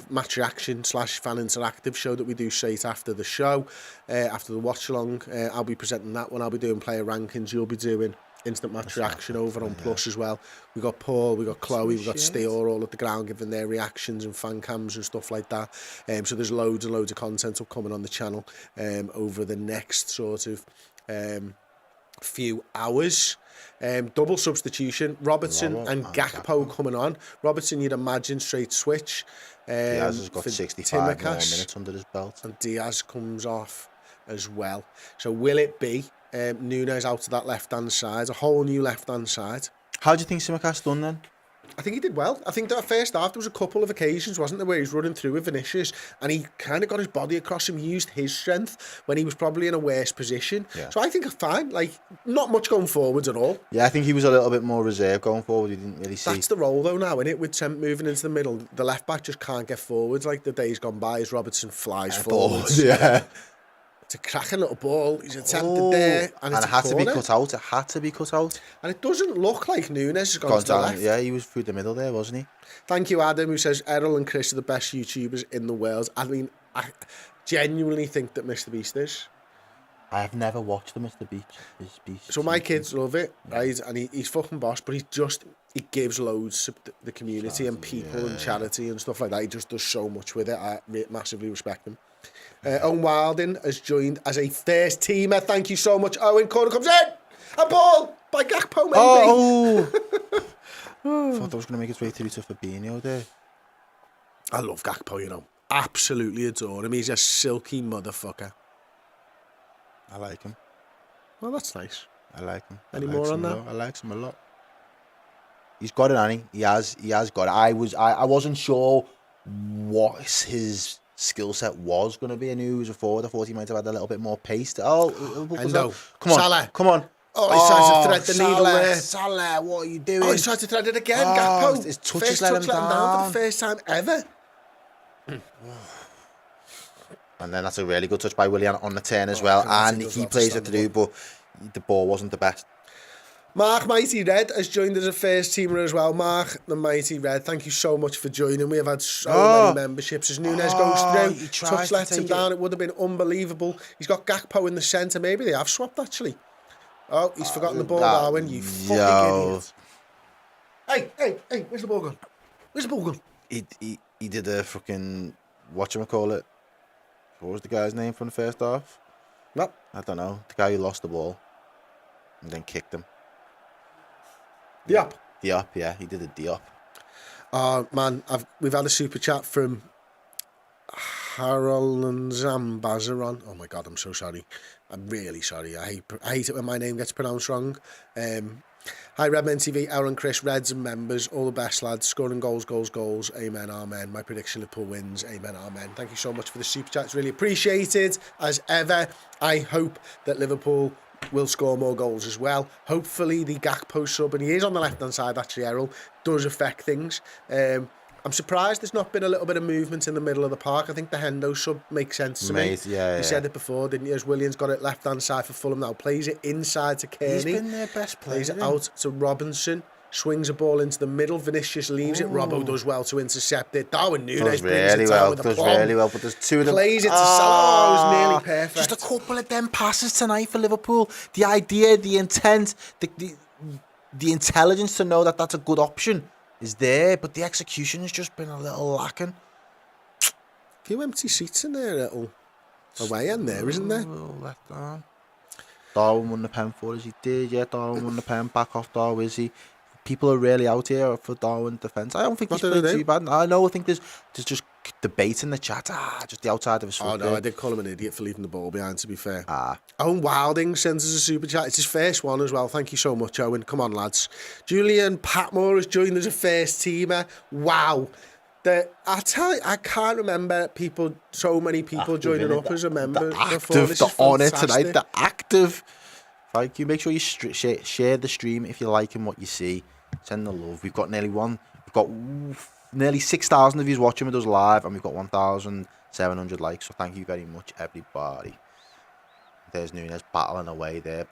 Match Reaction / Fan Interactive show that we do straight after the show, after the watch-along. I'll be presenting that one. I'll be doing player rankings. You'll be doing instant match reaction over on Plus as well. We got Paul, we got Chloe, we got Steor all at the ground giving their reactions and fan cams and stuff like that. So there's loads and loads of content upcoming on the channel over the next sort of few hours. Double substitution, Robertson and Gakpo coming on. Robertson, you'd imagine straight switch. Diaz has got 65 more minutes under his belt. And Diaz comes off as well. So will it be Nunes out to that left-hand side, a whole new left-hand side? How do you think Tsimikas done then? I think he did well. I think that first half, there was a couple of occasions, wasn't there, where he was running through with Vinicius and he kind of got his body across him, used his strength when he was probably in a worse position. Yeah. So I think it's fine. Like, not much going forwards at all. Yeah, I think he was a little bit more reserved going forward. You didn't really see. That's the role, though, now, isn't it? With Temp moving into the middle, the left-back just can't get forwards like the days gone by as Robertson flies forwards. Yeah. It's a cracking little ball. He's attempted there. And it's it had a to be corner. cut out. It had to be cut out. And it doesn't look like Nunes has gone to the down. left. Yeah, he was through the middle there, wasn't he? Thank you, Adam, who says Errol and Chris are the best YouTubers in the world. I mean, I genuinely think that Mr. Beast is. I have never watched the Mr. Beast. So my kids love it, right? And he's fucking boss, but he gives loads to the community and people and charity and stuff like that. He just does so much with it. I massively respect him. Owen Wilding has joined as a first teamer. Thank you so much, Owen. Corner comes in. A ball by Gakpo, maybe. Oh! I thought that was going to make its way through to Fabinho there. I love Gakpo, you know. Absolutely adore him. He's a silky motherfucker. I like him. Well, that's nice. I like him. Any more on that? I like him a lot. He's got it, hasn't he? He has got it. I wasn't sure what his skill set was going to be. I knew he was a forward. I thought he might have had a little bit more pace. Come on. Salah. Come on. Oh, he's trying to thread the needle there. Salah, what are you doing? Oh, he's trying to thread it again. Gakpo. His touch First has let him down. For the first time ever. And then that's a really good touch by Willian on the turn as well. And he plays it through, but the ball wasn't the best. Mark Mighty Red has joined as a first teamer as well. Mark the Mighty Red, thank you so much for joining. We have had so many memberships. As Nunes goes through, touch lets him down. It would have been unbelievable. He's got Gakpo in the centre. Maybe they have swapped actually. Oh, he's forgotten the ball, Darwin. You fucking idiot. Hey, where's the ball gone? Where's the ball gone? He did a fucking, whatchamacallit. What was the guy's name from the first half? No. I don't know. The guy who lost the ball and then kicked him. Diop. Diop, yeah. He did a Diop. Oh, man. We've had a super chat from Errol and Zambazaron. Oh, my God, I'm so sorry. I'm really sorry. I hate it when my name gets pronounced wrong. Hi, Redmen TV, Errol and Chris, Reds and members. All the best, lads. Scoring goals. Amen, amen. My prediction, Liverpool wins. Amen, amen. Thank you so much for the super chat. It's really appreciated, as ever. I hope that Liverpool will score more goals as well. Hopefully the Gakpo sub, and he is on the left-hand side actually, Errol, does affect things. I'm surprised there's not been a little bit of movement in the middle of the park. I think the Hendo sub makes sense to me. Yeah, you said it before, didn't you? As Williams got it left-hand side for Fulham now, plays it inside to Kearney. He's been their best player. Plays it out to Robinson. Swings a ball into the middle. Vinicius leaves it. Robbo does well to intercept it. Darwin Nunes brings it down with a plumb. Does really well, but there's two of them. Plays it to Salah. Oh, it was nearly perfect. Just a couple of them passes tonight for Liverpool. The idea, the intent, the intelligence to know that that's a good option is there, but the execution has just been a little lacking. A few empty seats in there, little away end there, isn't there? Left arm. Darwin won the pen for us. He did, yeah. Darwin won the pen. Back off, Darwin, is he? People are really out here for Darwin defence. I don't think he's played too bad. I know. I think there's just debate in the chat. Just the outside of his foot. Oh no, I did call him an idiot for leaving the ball behind, to be fair. Owen Wilding sends us a super chat. It's his first one as well. Thank you so much, Owen. Come on, lads. Julian Patmore has joined as a first teamer. Wow. I tell you, I can't remember so many people joining up as a member before. This is on it tonight. The active. Thank you. Make sure you share the stream if you're liking what you see. Send the love. We've got nearly 6,000 of you watching with us live, and we've got 1,700 likes. So thank you very much, everybody. There's Nunes battling away there,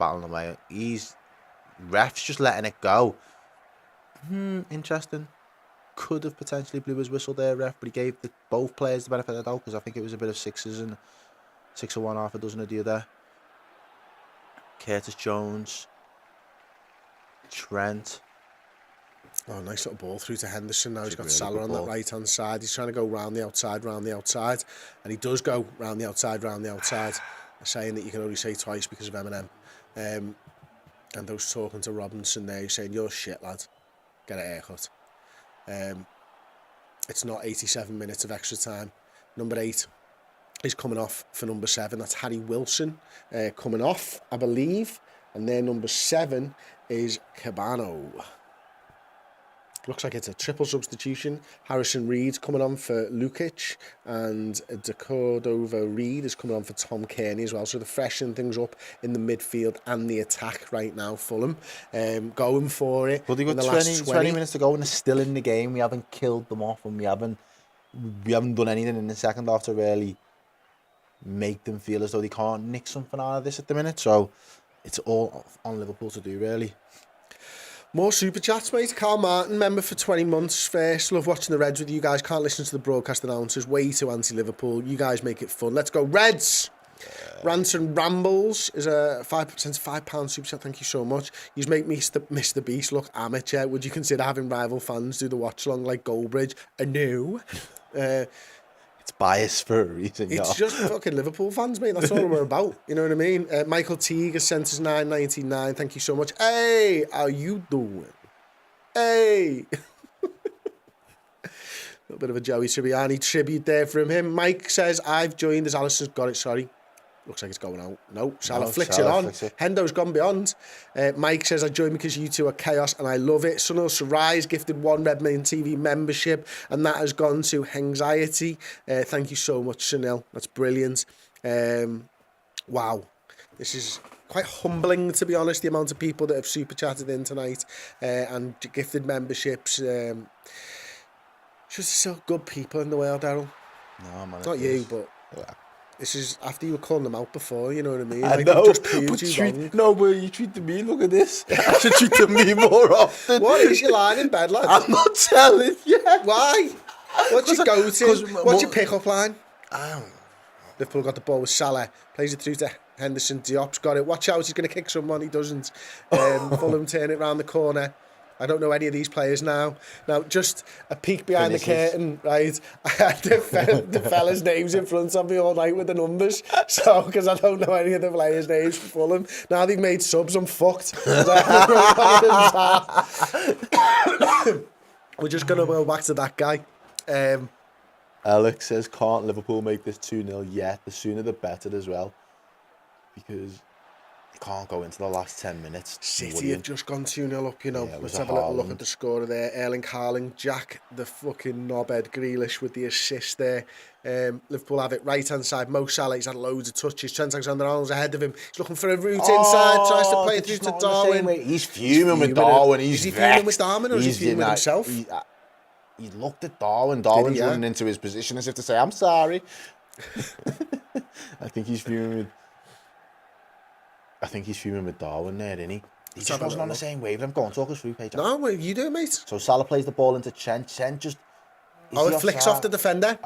ref's just letting it go. Interesting. Could have potentially blew his whistle there, ref, but he gave both players the benefit of the doubt because I think it was a bit of sixes and 6 of one, half a dozen of the other. Curtis Jones, Trent. Oh, nice little ball through to Henderson. Now he's got Salah on that right-hand side. He's trying to go round the outside. And he does go round the outside. A saying that you can only say twice because of Eminem. And those talking to Robinson there, he's saying, you're shit, lad. Get a haircut. It's not 87 minutes of extra time. Number 8. is coming off for number 7. That's Harry Wilson coming off, I believe. And then number 7 is Cabano. Looks like it's a triple substitution. Harrison Reed's coming on for Lukic, and Cordova Reed is coming on for Tom Kearney as well. So they're freshening things up in the midfield and the attack right now, Fulham. Going for it. Well, they've got 20 minutes to go and they're still in the game. We haven't killed them off, and we haven't done anything in the second half to really make them feel as though they can't nick something out of this at the minute. So it's all on Liverpool to do, really. More super chats, mate. Carl Martin, member for 20 months. First, love watching the Reds with you guys. Can't listen to the broadcast announcers. Way too anti-Liverpool. You guys make it fun. Let's go Reds. Rants and Rambles is a £5 super chat. Thank you so much. You make Mr. Beast look amateur. Would you consider having rival fans do the watch along like Goldbridge? No. It's biased for a reason. It's just fucking Liverpool fans, mate. That's all we're about. You know what I mean? Michael Teague has sent us $9.99. Thank you so much. Hey, how you doing? Hey. A little bit of a Joey Tribbiani tribute there from him. Mike says, I've joined as Alisson's got it, sorry. Looks like it's going out. No, Salah flicks it on. Hendo's gone beyond. Mike says, I joined because you two are chaos and I love it. Sunil Sarai's gifted 1 Redmen TV membership and that has gone to Anxiety. Thank you so much, Sunil. That's brilliant. Wow. This is quite humbling, to be honest, the amount of people that have super chatted in tonight and gifted memberships. Just so good people in the world, Errol. No, man. Not you, but... Yeah. This is after you were calling them out before, you know what I mean? I know, but you treated me, look at this. You should treat me more often. What is your line in bed, lad? I'm not telling you. Why? What's your go-to? What's your pick-up line? Liverpool got the ball with Salah, plays it through to Henderson, Diop's got it. Watch out, he's going to kick someone, he doesn't. Fulham turn it round the corner. I don't know any of these players now. Now, just a peek behind the curtain, right? I had the fella's names in front of me all night with the numbers. So, because I don't know any of the players' names for Fulham. Now they've made subs, I'm fucked. We're just going to go back to that guy. Alex says, can't Liverpool make this 2-0 yet? The sooner the better as well. Because... can't go into the last 10 minutes. City have just gone 2-0 up, you know. Yeah, let's have a little look at the scorer there. Erling Haaland, Jack, the fucking knobhead, Grealish with the assist there. Liverpool have it right-hand side. Mo Salah, he's had loads of touches. Trent Alexander-Arnold's ahead of him. He's looking for a route inside, tries to play it through to Darwin. He's fuming with Darwin. Is he fuming with Darwin or is he fuming with himself? He looked at Darwin. Darwin's running into his position as if to say, I'm sorry. I think he's fuming with Darwin there, isn't he? He just wasn't on the same wavelength. Go on, talk us through, Pedro. No, what are you doing, mate? So Salah plays the ball into Trent. Trent just... it flicks off the defender.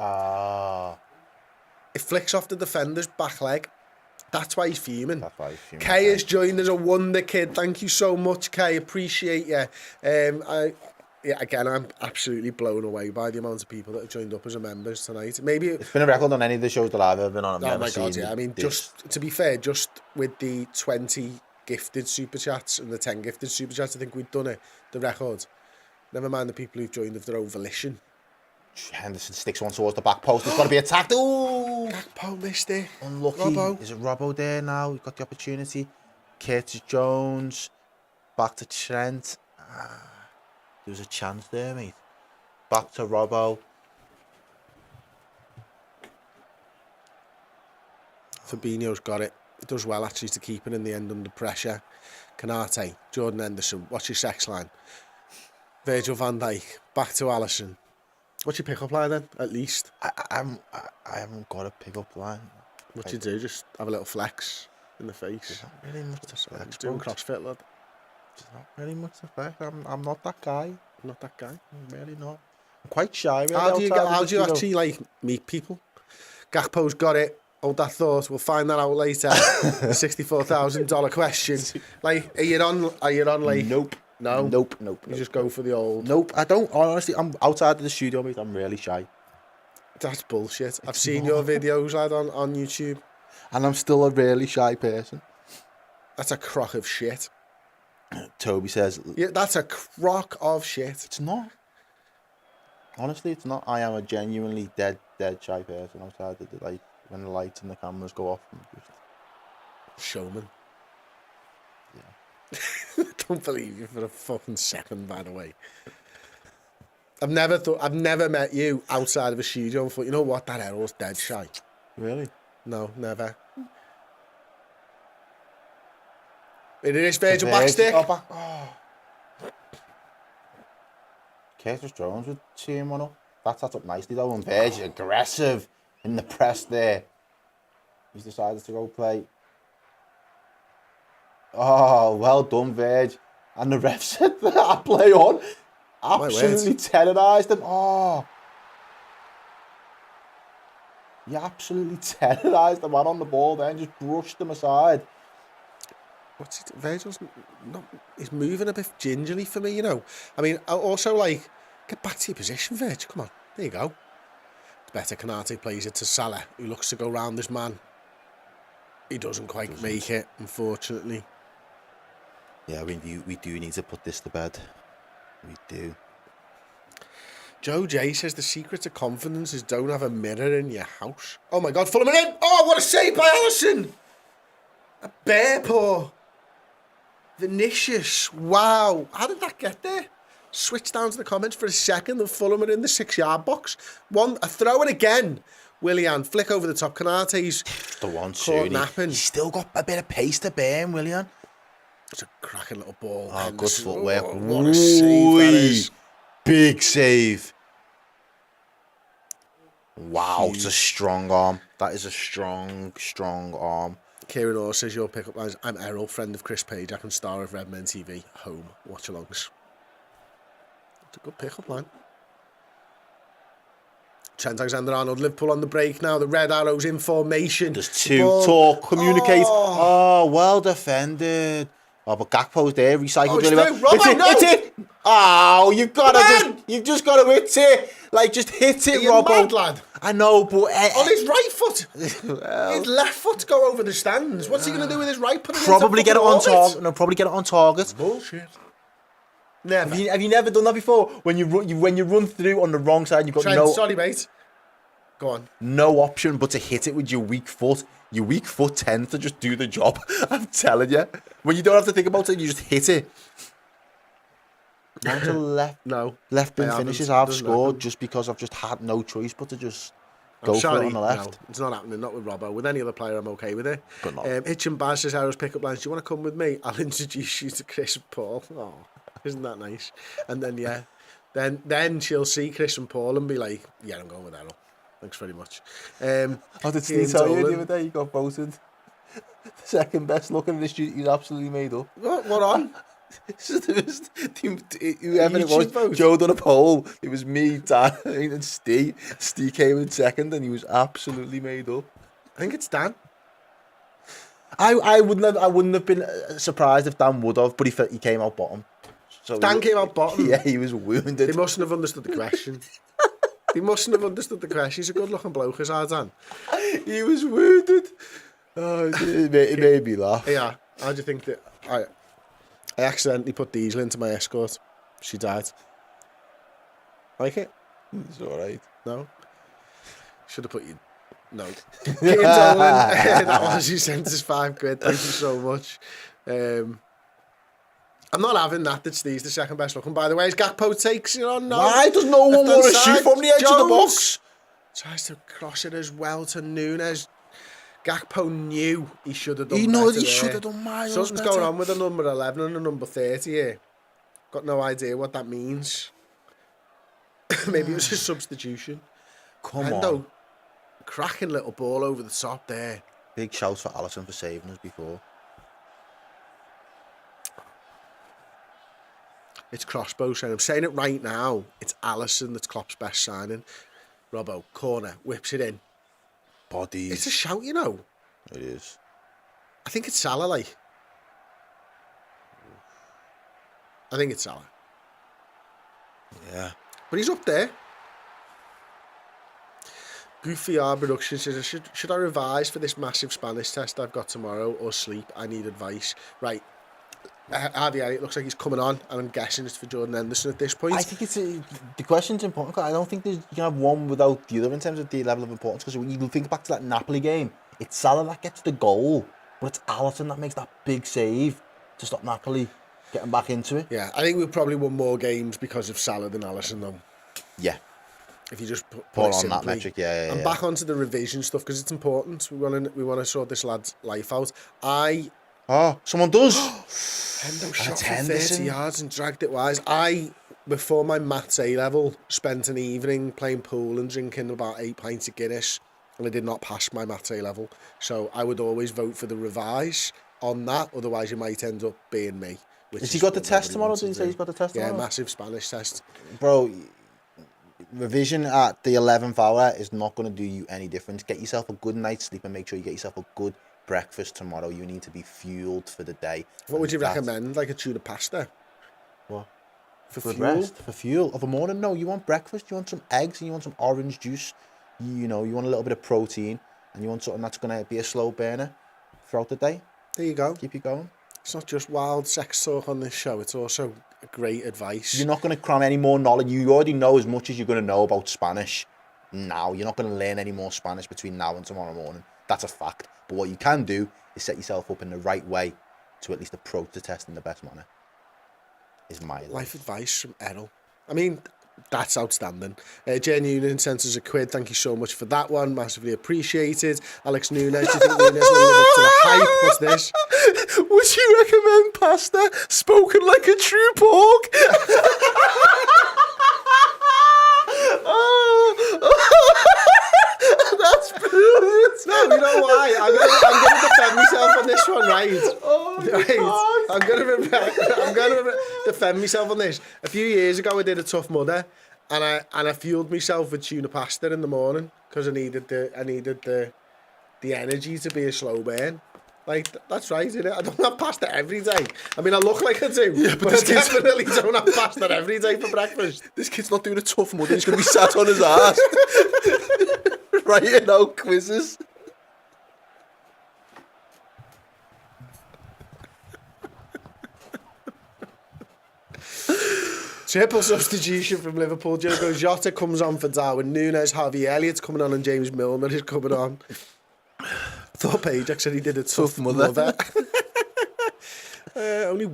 It flicks off the defender's back leg. That's why he's fuming. Kay has joined as a wonder kid. Thank you so much, Kay. Appreciate you. Again, I'm absolutely blown away by the amount of people that have joined up as a members tonight. Maybe it's been a record on any of the shows that I've ever been on. Oh my God, yeah. I mean, just to be fair, just with the 20 gifted super chats and the 10 gifted super chats, I think we've done it. The record. Never mind the people who've joined of their own volition. Henderson sticks one towards the back post. It's got to be attacked. Ooh, Gakpo missed it. Unlucky. Robbo. Is it Robbo there now? He's got the opportunity. Curtis Jones. Back to Trent. There was a chance there, mate. Back to Robbo. Fabinho's got it. He does well, actually, to keep it in the end under pressure. Kanate, Jordan Henderson. What's your sex line? Virgil van Dijk. Back to Alisson. What's your pick-up line, then, at least? I haven't got a pick-up line. What you do? Just have a little flex in the face. There's not really much to flex. Doing CrossFit, lad. There's not really much to flex. I'm not that guy. Not that guy. I'm really not. I'm quite shy. Really, how do you actually like meet people? Gakpo's got it. Hold that thought. We'll find that out later. The $64,000 question. Like, are you on like? Nope. No. Nope. You just go for the old. Nope. I don't. Honestly, I'm outside of the studio, mate. I'm really shy. That's bullshit. I've seen your videos, lad, on YouTube. And I'm still a really shy person. That's a crock of shit. Toby says... Yeah, that's a crock of shit. It's not. Honestly, it's not. I am a genuinely dead shy person outside of the, like, when the lights and the cameras go off. And just... Showman. Yeah. I don't believe you for a fucking second, by the way. I've never met you outside of a studio and thought, you know what, that Errol's dead shy. Really? No, never. It is Virgil backstick. Oh. Curtis Jones would see him one up. That's up nicely though, and Virgil aggressive in the press there. He's decided to go play. Oh, well done, Virg. And the ref said that play on. Absolutely terrorised him. Oh. He absolutely terrorised the man on the ball then, just brushed him aside. What's it? Virgil's not. He's moving a bit gingerly for me, you know. I mean, also like, get back to your position, Virg. Come on, there you go. It's better. Canate plays it to Salah, who looks to go round this man. He doesn't quite make it, unfortunately. Yeah, we do need to put this to bed. We do. Joe J says the secret to confidence is don't have a mirror in your house. Oh my God, Fulham are in! Oh, what a save by Alisson! A bear paw. Vinicius. Wow. How did that get there? Switch down to the comments for a second. The Fulham are in the 6-yard box. A throw it again. Willian, flick over the top. Canate's the one caught napping. He's still got a bit of pace to burn, Willian. It's a cracking little ball. Oh, good footwork. Oh, what a save that is. Big save. Wow, it's a strong arm. That is a strong, strong arm. Kieran Orr says your pickup lines. I'm Errol, friend of Chris Pajak and star of Redmen TV. Home. Watchalongs. It's a good pickup line. Trent Alexander-Arnold, Liverpool on the break now. The Red Arrows in formation. There's two. Talk, communicate. Oh, well defended. Oh, but Gakpo's there, recycled really well. It's it. Oh, you've just got to hit it. Like, just hit it, Robbo. Mad, lad. I know, but... on his right foot. His left foot to go over the stands. What's he going to do with his right? Probably get it on target. No, probably get it on target. Bullshit. Never. Have you never done that before? When you run through on the wrong side, you've got Sorry, mate. Go on. No option but to hit it with your weak foot. Your weak foot tends to just do the job. I'm telling you. When you don't have to think about it, you just hit it. Not to left. No. Left bin finishes I've scored just because I've just had no choice but to just go for it on the left. No, it's not happening. Not with Robbo. With any other player, I'm okay with it. But not. Hitch and Baz says, Arrow's pickup lines. Do you want to come with me? I'll introduce you to Chris and Paul. Oh, isn't that nice? And then, yeah. Then she'll see Chris and Paul and be like, yeah, I'm going with Errol. Thanks very much. Did Steve tell you the other day he got voted the second best looking in the street? He's absolutely made up. What on? Whoever it was, Joe done a poll. It was me, Dan, and Steve. Steve came in second, and he was absolutely made up. I think it's Dan. I wouldn't have been surprised if Dan would have, but he came out bottom. So Dan came out bottom. Yeah, he was wounded. They mustn't have understood the question. He mustn't have understood the question. He's a good-looking bloke, is our Dan. He was wounded. Oh, it made me laugh. Yeah. How do you think that I accidentally put Diesel into my escort? She died. Like it? It's all right. No. Should have put you. No. Ian Dolan, that was you sent us £5. Thank you so much. I'm not having that Steve's the second best looking. By the way, as Gakpo takes it on now. Why does no one want to shoot from the edge of the box? Tries to cross it as well to Nunes. Gakpo knew he should have done he should have done miles Something's better. going on with the number 11 and the number 30 here. Got no idea what that means. Maybe it was a substitution. Come on. Cracking little ball over the top there. Big shout for Alisson for saving us before. It's Crossbow saying, I'm saying it right now. It's Alisson that's Klopp's best signing. Robbo, corner, whips it in. Bodies. It's a shout, you know. It is. I think it's Salah, like. I think it's Salah. Yeah. But he's up there. Goofy R Production says, should I revise for this massive Spanish test I've got tomorrow or sleep? I need advice. Right. Harvey Elliott looks like he's coming on, and I'm guessing it's for Jordan Henderson at this point. I think the question's important. I don't think you can have one without the other in terms of the level of importance. Because when you think back to that Napoli game, it's Salah that gets the goal, but it's Alisson that makes that big save to stop Napoli getting back into it. Yeah, I think we've probably won more games because of Salah than Alisson, though. Yeah. If you just put on simply. that metric, yeah. And back onto the revision stuff because it's important. We want to sort this lad's life out. Someone does. Hendo shot for 30 yards and dragged it wise. Before my maths A-level, spent an evening playing pool and drinking about 8 pints of Guinness, and I did not pass my maths A-level. So I would always vote for the revise on that, otherwise you might end up being me. Has he got the test tomorrow? Did he say he's got the test tomorrow? Yeah, massive Spanish test. Bro, revision at the 11th hour is not going to do you any difference. Get yourself a good night's sleep and make sure you get yourself a good breakfast tomorrow. You need to be fueled for the day. What would you recommend? Like a tuna pasta? What? For good fuel? Rest? For fuel? Of a morning? No, you want breakfast, you want some eggs, and you want some orange juice. You want a little bit of protein, and you want something that's going to be a slow burner throughout the day. There you go. Keep you going. It's not just wild sex talk on this show, it's also great advice. You're not going to cram any more knowledge. You already know as much as you're going to know about Spanish now. You're not going to learn any more Spanish between now and tomorrow morning. That's a fact. But what you can do is set yourself up in the right way to at least approach the test in the best manner. Is my life advice from Errol. I mean, that's outstanding. Jay Noonan sent us £1. Thank you so much for that one. Massively appreciated. Alex Nunes, do you think Nunes will live up to the hype? What's this? Would you recommend pasta spoken like a true pork? That's brilliant. No, you know why? I'm going to defend myself on this one, right? I'm going to defend myself on this. A few years ago, I did a Tough Mudder, and I fueled myself with tuna pasta in the morning because I needed the energy to be a slow burn. Like, that's right, isn't it? I don't have pasta every day. I mean, I look like I do, but I definitely don't have pasta every day for breakfast. This kid's not doing a Tough Mudder. He's going to be sat on his ass. Writing out quizzes. Triple substitution from Liverpool. Diogo Jota comes on for Darwin Núñez. Harvey Elliott's coming on and James Milner is coming on. Thought Page said he did a tough mother. Only...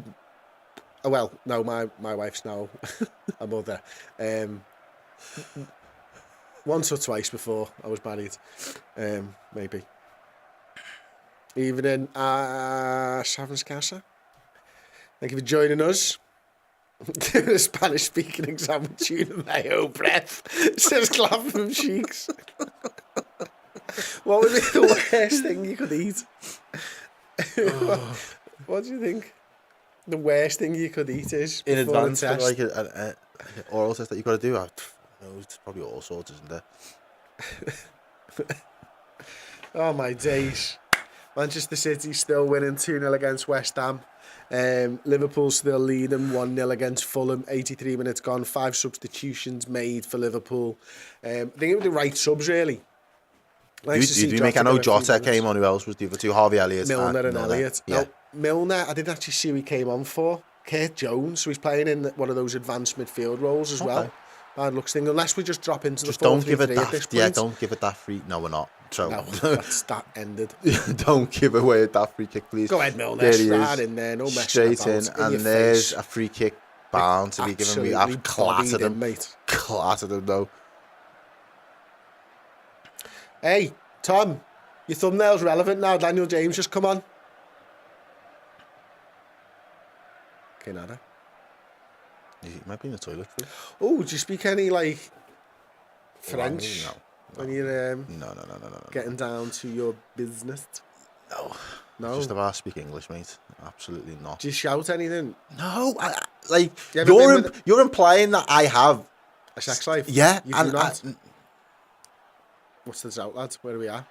Oh, well, no, my wife's now a mother. Once or twice before I was married. Maybe. Evening, Savans Casa. Thank you for joining us. Doing a Spanish speaking exam with tuna mayo breath. Says Clapham Cheeks. What would be the worst thing you could eat? What do you think the worst thing you could eat is? In advance, test? like an oral test that you've got to do. There's probably all sorts, isn't there? Oh my days. Manchester City still winning 2-0 against West Ham. Liverpool still leading 1-0 against Fulham. 83 minutes gone. 5 substitutions made for Liverpool. I think it was the right subs, really. Nice did you make? I know Jota came on. Who else was the other two? Harvey Elliott. Milner and Elliott. Yeah. No, Milner, I didn't actually see who he came on for. Kurt Jones, so he's playing in one of those advanced midfield roles as well. Bad looks thing. Unless we just drop into just the 4-3-3 don't give it at this that. point. Yeah, don't give it that free. No, we're not. So no, that ended. Don't give away that free kick, please. Go ahead, Milner. Straight in there. No messing straight in, about. And there's a free kick bound to be given. We have clattered him, mate. Clattered him though. Hey, Tom, your thumbnail's relevant now. Daniel James just come on. Okay, nada. He might be in the toilet. Oh, do you speak any like French? No. When you're no. getting down to your business? No. Just about speak English, mate. Absolutely not. Do you shout anything? No, you're implying that I have a sex life. Yeah, you do not. What's this out, lads? Where are we at?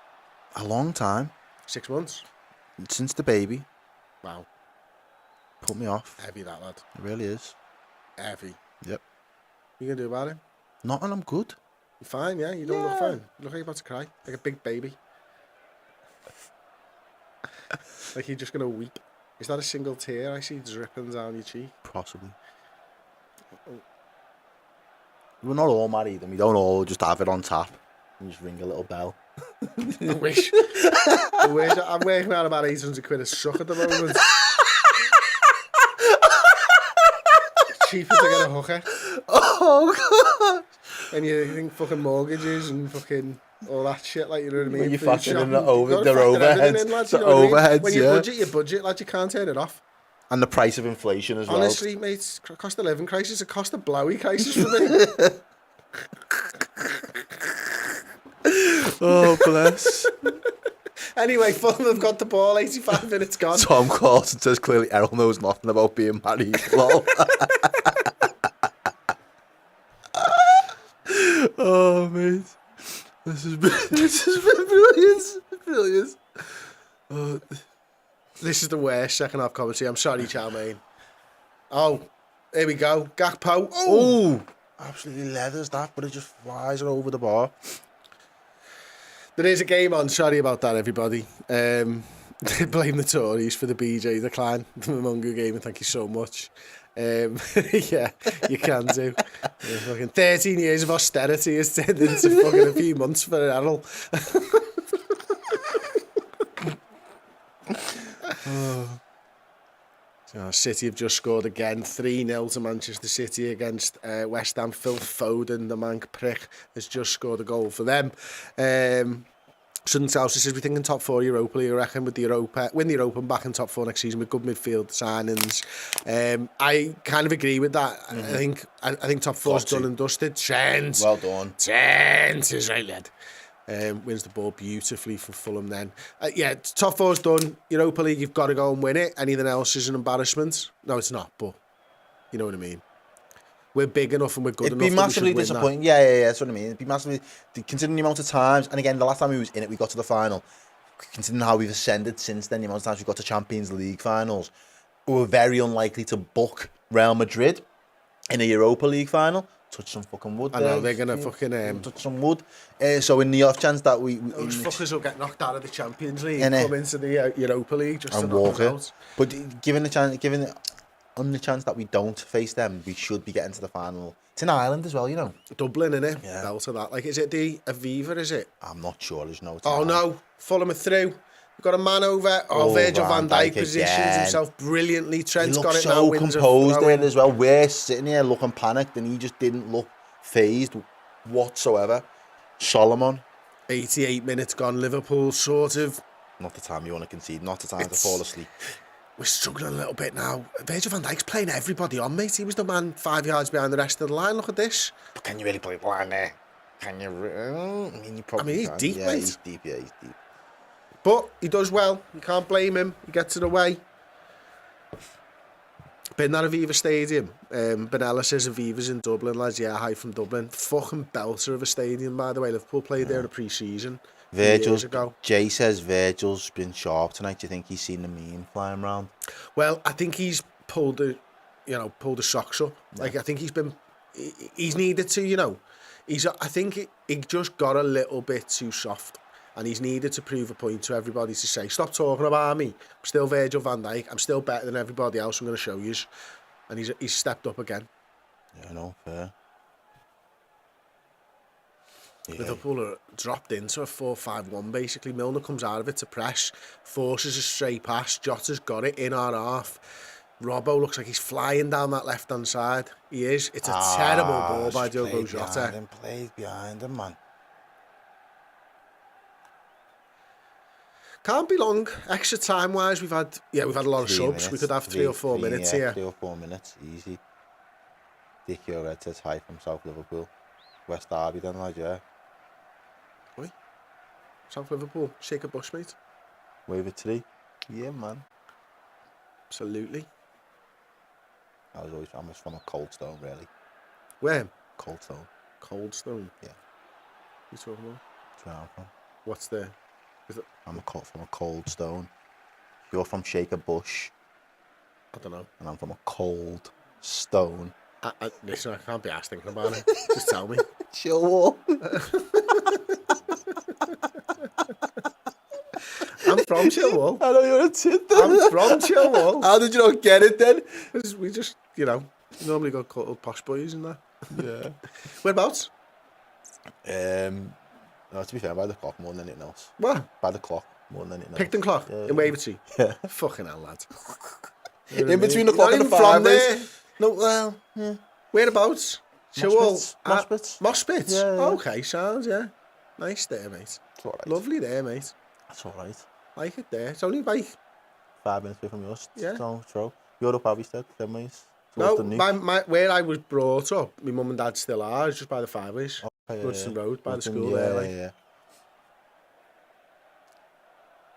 A long time. 6 months. Since the baby. Wow. Put me off. Heavy that, lad. It really is. Heavy. Yep. What you gonna do about it? Nothing. I'm good. You're fine, yeah? You don't look fine. You look like you're about to cry. Like a big baby. Like you're just going to weep. Is that a single tear I see dripping down your cheek? Possibly. We're not all married and we don't all just have it on tap and just ring a little bell. I wish. I wish. I'm working out about 800 quid a suck at the moment. Cheaper to get a hooker. Oh, God. And you think fucking mortgages and fucking all that shit, like, you know what I mean? When you Food factor in shopping, their you gotta factor everything in, lads, the you know what I mean? overheads, When you yeah. budget, you budget, lads, you can't turn it off. And the price of inflation as well. Honestly, mate, it's a cost of living crisis, a cost of blowy crisis for me. Oh, bless. Anyway, Fulham have got the ball, 85 minutes gone. Tom Clausen says clearly Errol knows nothing about being married. Lol. Oh, mate. This has been brilliant. Oh. This is the worst second half commentary. I'm sorry, Charmaine. Oh, here we go. Gakpo. Oh, absolutely leathers that, but it just flies over the bar. There is a game on. Sorry about that, everybody. Blame the Tories for the BJ decline. The Momongo game, and thank you so much. Yeah, you can do. Yeah, fucking 13 years of austerity has turned into fucking a few months for Errol. So City have just scored again, 3-0 to Manchester City against West Ham. Phil Foden, the mank prick, has just scored a goal for them. Sudden Sousa says, we think in top 4 Europa League, I reckon, with the Europa, win the Europa and back in top 4 next season with good midfield signings. I kind of agree with that. Mm-hmm. I think top 4's done and dusted. Trent. Well done. Trent is right, lad. Wins the ball beautifully for Fulham then. Yeah, top 4's done. Europa League, you've got to go and win it. Anything else is an embarrassment. No, it's not, but you know what I mean. We're big enough and we're good enough. It'd be massively disappointing. Yeah, that's what I mean. It'd be massively, considering the amount of times, and again, the last time we was in it, we got to the final. Considering how we've ascended since then, the amount of times we got to Champions League finals, we were very unlikely to book Real Madrid in a Europa League final. Touch some fucking wood. I know, they're going to fucking... touch some wood. So in the off chance that we those fuckers will get knocked out of the Champions League and come into the Europa League just and to knock us out. But given on the chance that we don't face them, we should be getting to the final. It's in Ireland as well, you know. Dublin, innit? Yeah. Bell to that. Like, is it the Aviva, is it? I'm not sure. There's no... no. Fulham are through. We've got a man over. Virgil van Dijk positions himself brilliantly. Trent's got it now. He looks so composed there as well. We're sitting here looking panicked and he just didn't look phased whatsoever. Solomon. 88 minutes gone. Liverpool sort of... Not the time you want to concede. Not the time to fall asleep. We're struggling a little bit now. Virgil van Dijk's playing everybody on, mate. He was the man 5 yards behind the rest of the line. Look at this. But can you really play behind there? Can you? I mean, you probably he's can. deep, yeah, mate. He's deep, yeah, he's deep. But he does well. You can't blame him. He gets it away. Been at Aviva Stadium. Benella says Aviva's in Dublin, lads. Yeah, hi from Dublin. Fucking belter of a stadium, by the way. Liverpool played there in a pre-season. Jay says Virgil's been sharp tonight. Do you think he's seen the meme flying around? Well, I think he's pulled the socks up. Yeah. Like, I think he's needed to, you know. I think he just got a little bit too soft. And he's needed to prove a point to everybody to say, stop talking about me. I'm still Virgil van Dijk. I'm still better than everybody else. I'm going to show you. And he's stepped up again. Yeah, no, fair. Yeah. Liverpool are dropped into a 4-5-1 basically. Milner comes out of it to press, forces a straight pass. Jota's got it in our half. Robbo looks like he's flying down that left-hand side. He is. It's a terrible ball by Diogo Jota. Plays behind him, man. Can't be long. Extra time-wise, we've had a lot of subs. We could have 3 or 4 minutes here. 3 or 4 minutes, easy. Dickie Red says hi from South Liverpool. West Derby then, lad, yeah. Oi. South Liverpool. Shake a bush, mate. Wave it today. Yeah, man. Absolutely. I'm just from a Coldstone, really. Where? Coldstone. Coldstone? Yeah. What are you talking about? That's where I'm from. What's there? I'm from a cold stone. You're from Shaker Bush. I don't know. And I'm from a cold stone. Listen, I can't be asked thinking about it. Just tell me. Sure. I'm from Chilwell. I know you're a tit. I'm from Chilwell. How did you not get it then? We just, normally got called posh boys and that. Yeah. Whereabouts? No, to be fair, by the clock more than anything else. What? By the clock more than anything else. Picton Clock in Wavertree. Yeah. Fucking hell, lad. In between the clock and the from five there. No, well, yeah. Whereabouts? Chilwell. Mospit. Mospit. Yeah. Okay, sounds, yeah. Nice there, mate. It's alright. Lovely there, mate. That's alright. Like it there. It's only like 5 minutes away from yours. Yeah. So, true. You're up, Abbeystead, 10 ways. no, where I was brought up, my mum and dad still are, just by the Five Ways. Goodson Road, by the school there. Like. Yeah.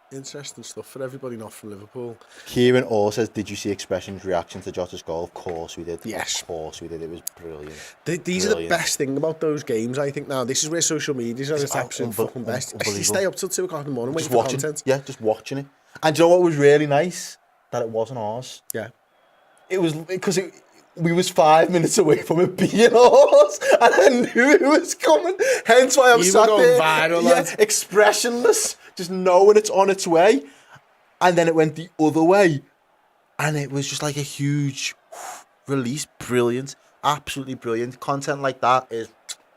Interesting stuff for everybody not from Liverpool. Kieran also says, did you see Expression's reaction to Jota's goal? Of course we did. Yes. Of course we did. It was brilliant. These are the best thing about those games, I think, now. This is where social media is at its absolute fucking best. You stay up till 2 o'clock in the morning waiting for content. Yeah, just watching it. And do you know what was really nice? That it wasn't ours. Yeah. It was because we was 5 minutes away from it being ours, and I knew it was coming. Hence why I'm sat there, viral, expressionless, just knowing it's on its way. And then it went the other way, and it was just like a huge release. Brilliant, absolutely brilliant. Content like that is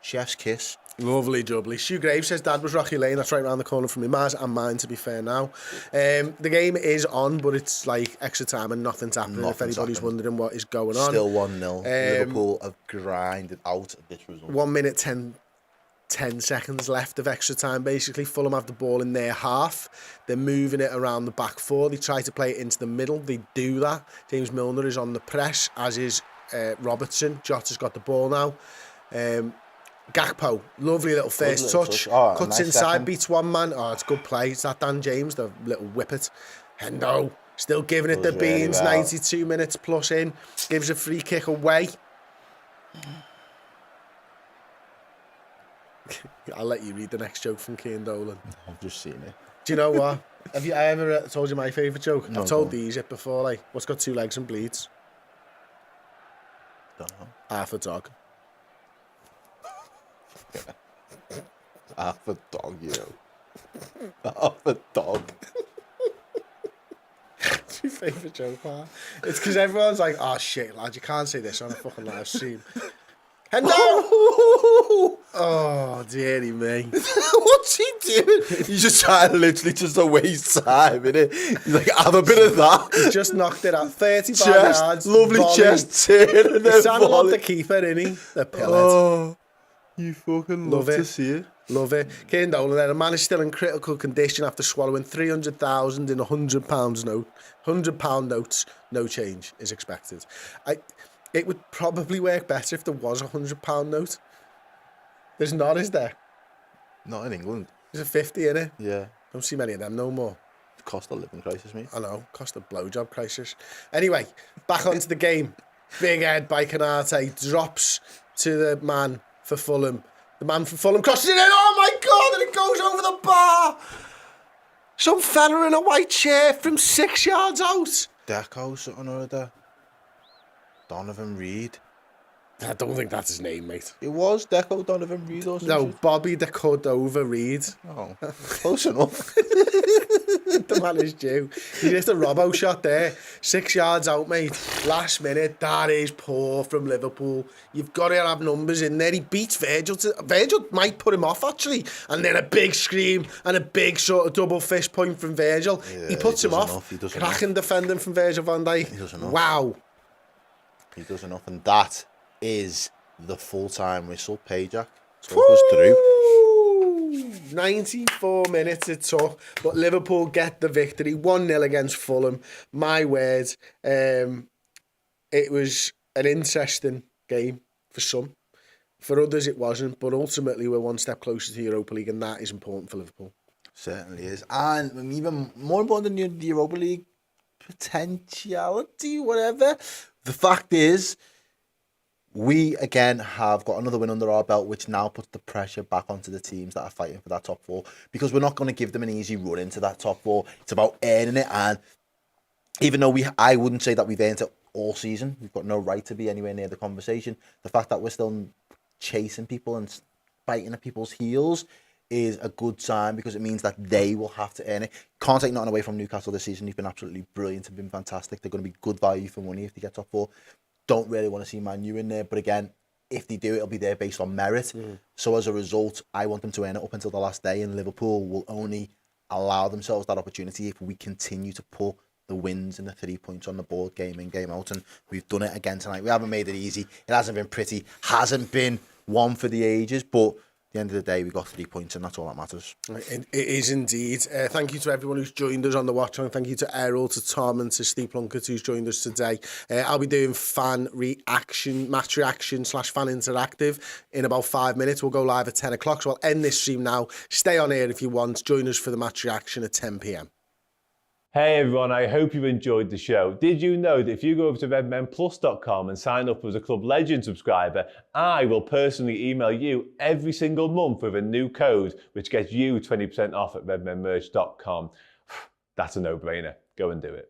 chef's kiss. Lovely jubbly. Stu Graves says Dad was Rocky Lane. That's right round the corner from me. Mars and mine, to be fair now. The game is on, but it's like extra time and nothing's happening. If anybody's wondering what is going on. Still 1-0. Liverpool have grinded out this result. 1 minute, 10 seconds left of extra time, basically. Fulham have the ball in their half. They're moving it around the back four. They try to play it into the middle. They do that. James Milner is on the press, as is Robertson. Jota's got the ball now. Gakpo, lovely little first touch. Oh, cuts nice inside, second. beats one man. Oh, it's good play. It's that Dan James, the little whippet. Hendo, still giving it the beans. Really well. 92 minutes plus in. Gives a free kick away. I'll let you read the next joke from Keane Dolan. I've just seen it. Do you know what? Have I ever told you my favourite joke? No, I've told these it before. Like, what's got 2 legs and bleeds? Don't know. Half a dog. Half a dog, you know. Half a dog. It's my favourite joke, man. It's because everyone's like, oh shit, lad, you can't say this on a fucking live stream. Hello! Oh, dearie me. What's he doing? He's just trying to literally just to waste time, innit? He's like, have a bit of that. He just knocked it out. 35 chest, yards. lovely volley. chest turn. And He's trying to want the keeper, isn't he? The pillet. Oh, you fucking love it. To see it. Love it. Keane Dolan there. A man is still in critical condition after swallowing 300,000 in £100 note. £100 notes. No change is expected. It would probably work better if there was a £100 note. There's not, is there? Not in England. There's a 50 in it. Yeah. Don't see many of them no more. Cost of living crisis, mate. I know. Cost of blowjob crisis. Anyway, back onto the game. Big head by Canate. Drops to the man for Fulham. The man from Fulham crosses it in. Oh my God! And it goes over the bar. Some fella in a white shirt from 6 yards out. Deco, something or other. Donovan Reed. I don't think that's his name, mate. It was Deco Donovan Reed or something. No, Bobby the Cordova Reed. Oh, close enough. The man is due. He just a robo shot there. 6 yards out, mate. Last minute. That is poor from Liverpool. You've got to have numbers in there. He beats Virgil. Virgil might put him off, actually. And then a big scream and a big sort of double fist point from Virgil. Yeah, he puts him off. Cracking defending from Virgil van Dijk. He does enough. Wow. He does enough. And that is the full-time whistle. Payjack. Talk us through. 94 minutes it took, but Liverpool get the victory 1-0 against Fulham. My word, it was an interesting game for some. For others it wasn't, but ultimately we're one step closer to Europa League, and that is important for Liverpool. Certainly is. And even more important than the Europa League potentiality, whatever, the fact is, we again have got another win under our belt, which now puts the pressure back onto the teams that are fighting for that top four, because we're not going to give them an easy run into that top four. It's about earning it, and even though I wouldn't say that we've earned it all season, we've got no right to be anywhere near the conversation. The fact that we're still chasing people and biting at people's heels is a good sign because it means that they will have to earn it. Can't take nothing away from Newcastle this season. He's been absolutely brilliant and been fantastic. They're going to be good value for money if they get top 4. Don't really want to see Man U in there, but again, if they do, it'll be there based on merit. So as a result, I want them to earn it up until the last day, and Liverpool will only allow themselves that opportunity if we continue to put the wins and the 3 points on the board game in, game out. And we've done it again tonight. We haven't made it easy. It hasn't been pretty. Hasn't been one for the ages, but at the end of the day, we got 3 points, and that's all that matters. It is indeed. Thank you to everyone who's joined us on the Watchalong. Thank you to Errol, to Tom, and to Steve Plunkett who's joined us today. I'll be doing fan reaction, match reaction / fan interactive in about 5 minutes. We'll go live at 10 o'clock, so I'll end this stream now. Stay on here if you want. Join us for the match reaction at 10 p.m. Hey everyone, I hope you've enjoyed the show. Did you know that if you go over to redmenplus.com and sign up as a Club Legend subscriber, I will personally email you every single month with a new code which gets you 20% off at redmenmerch.com. That's a no-brainer. Go and do it.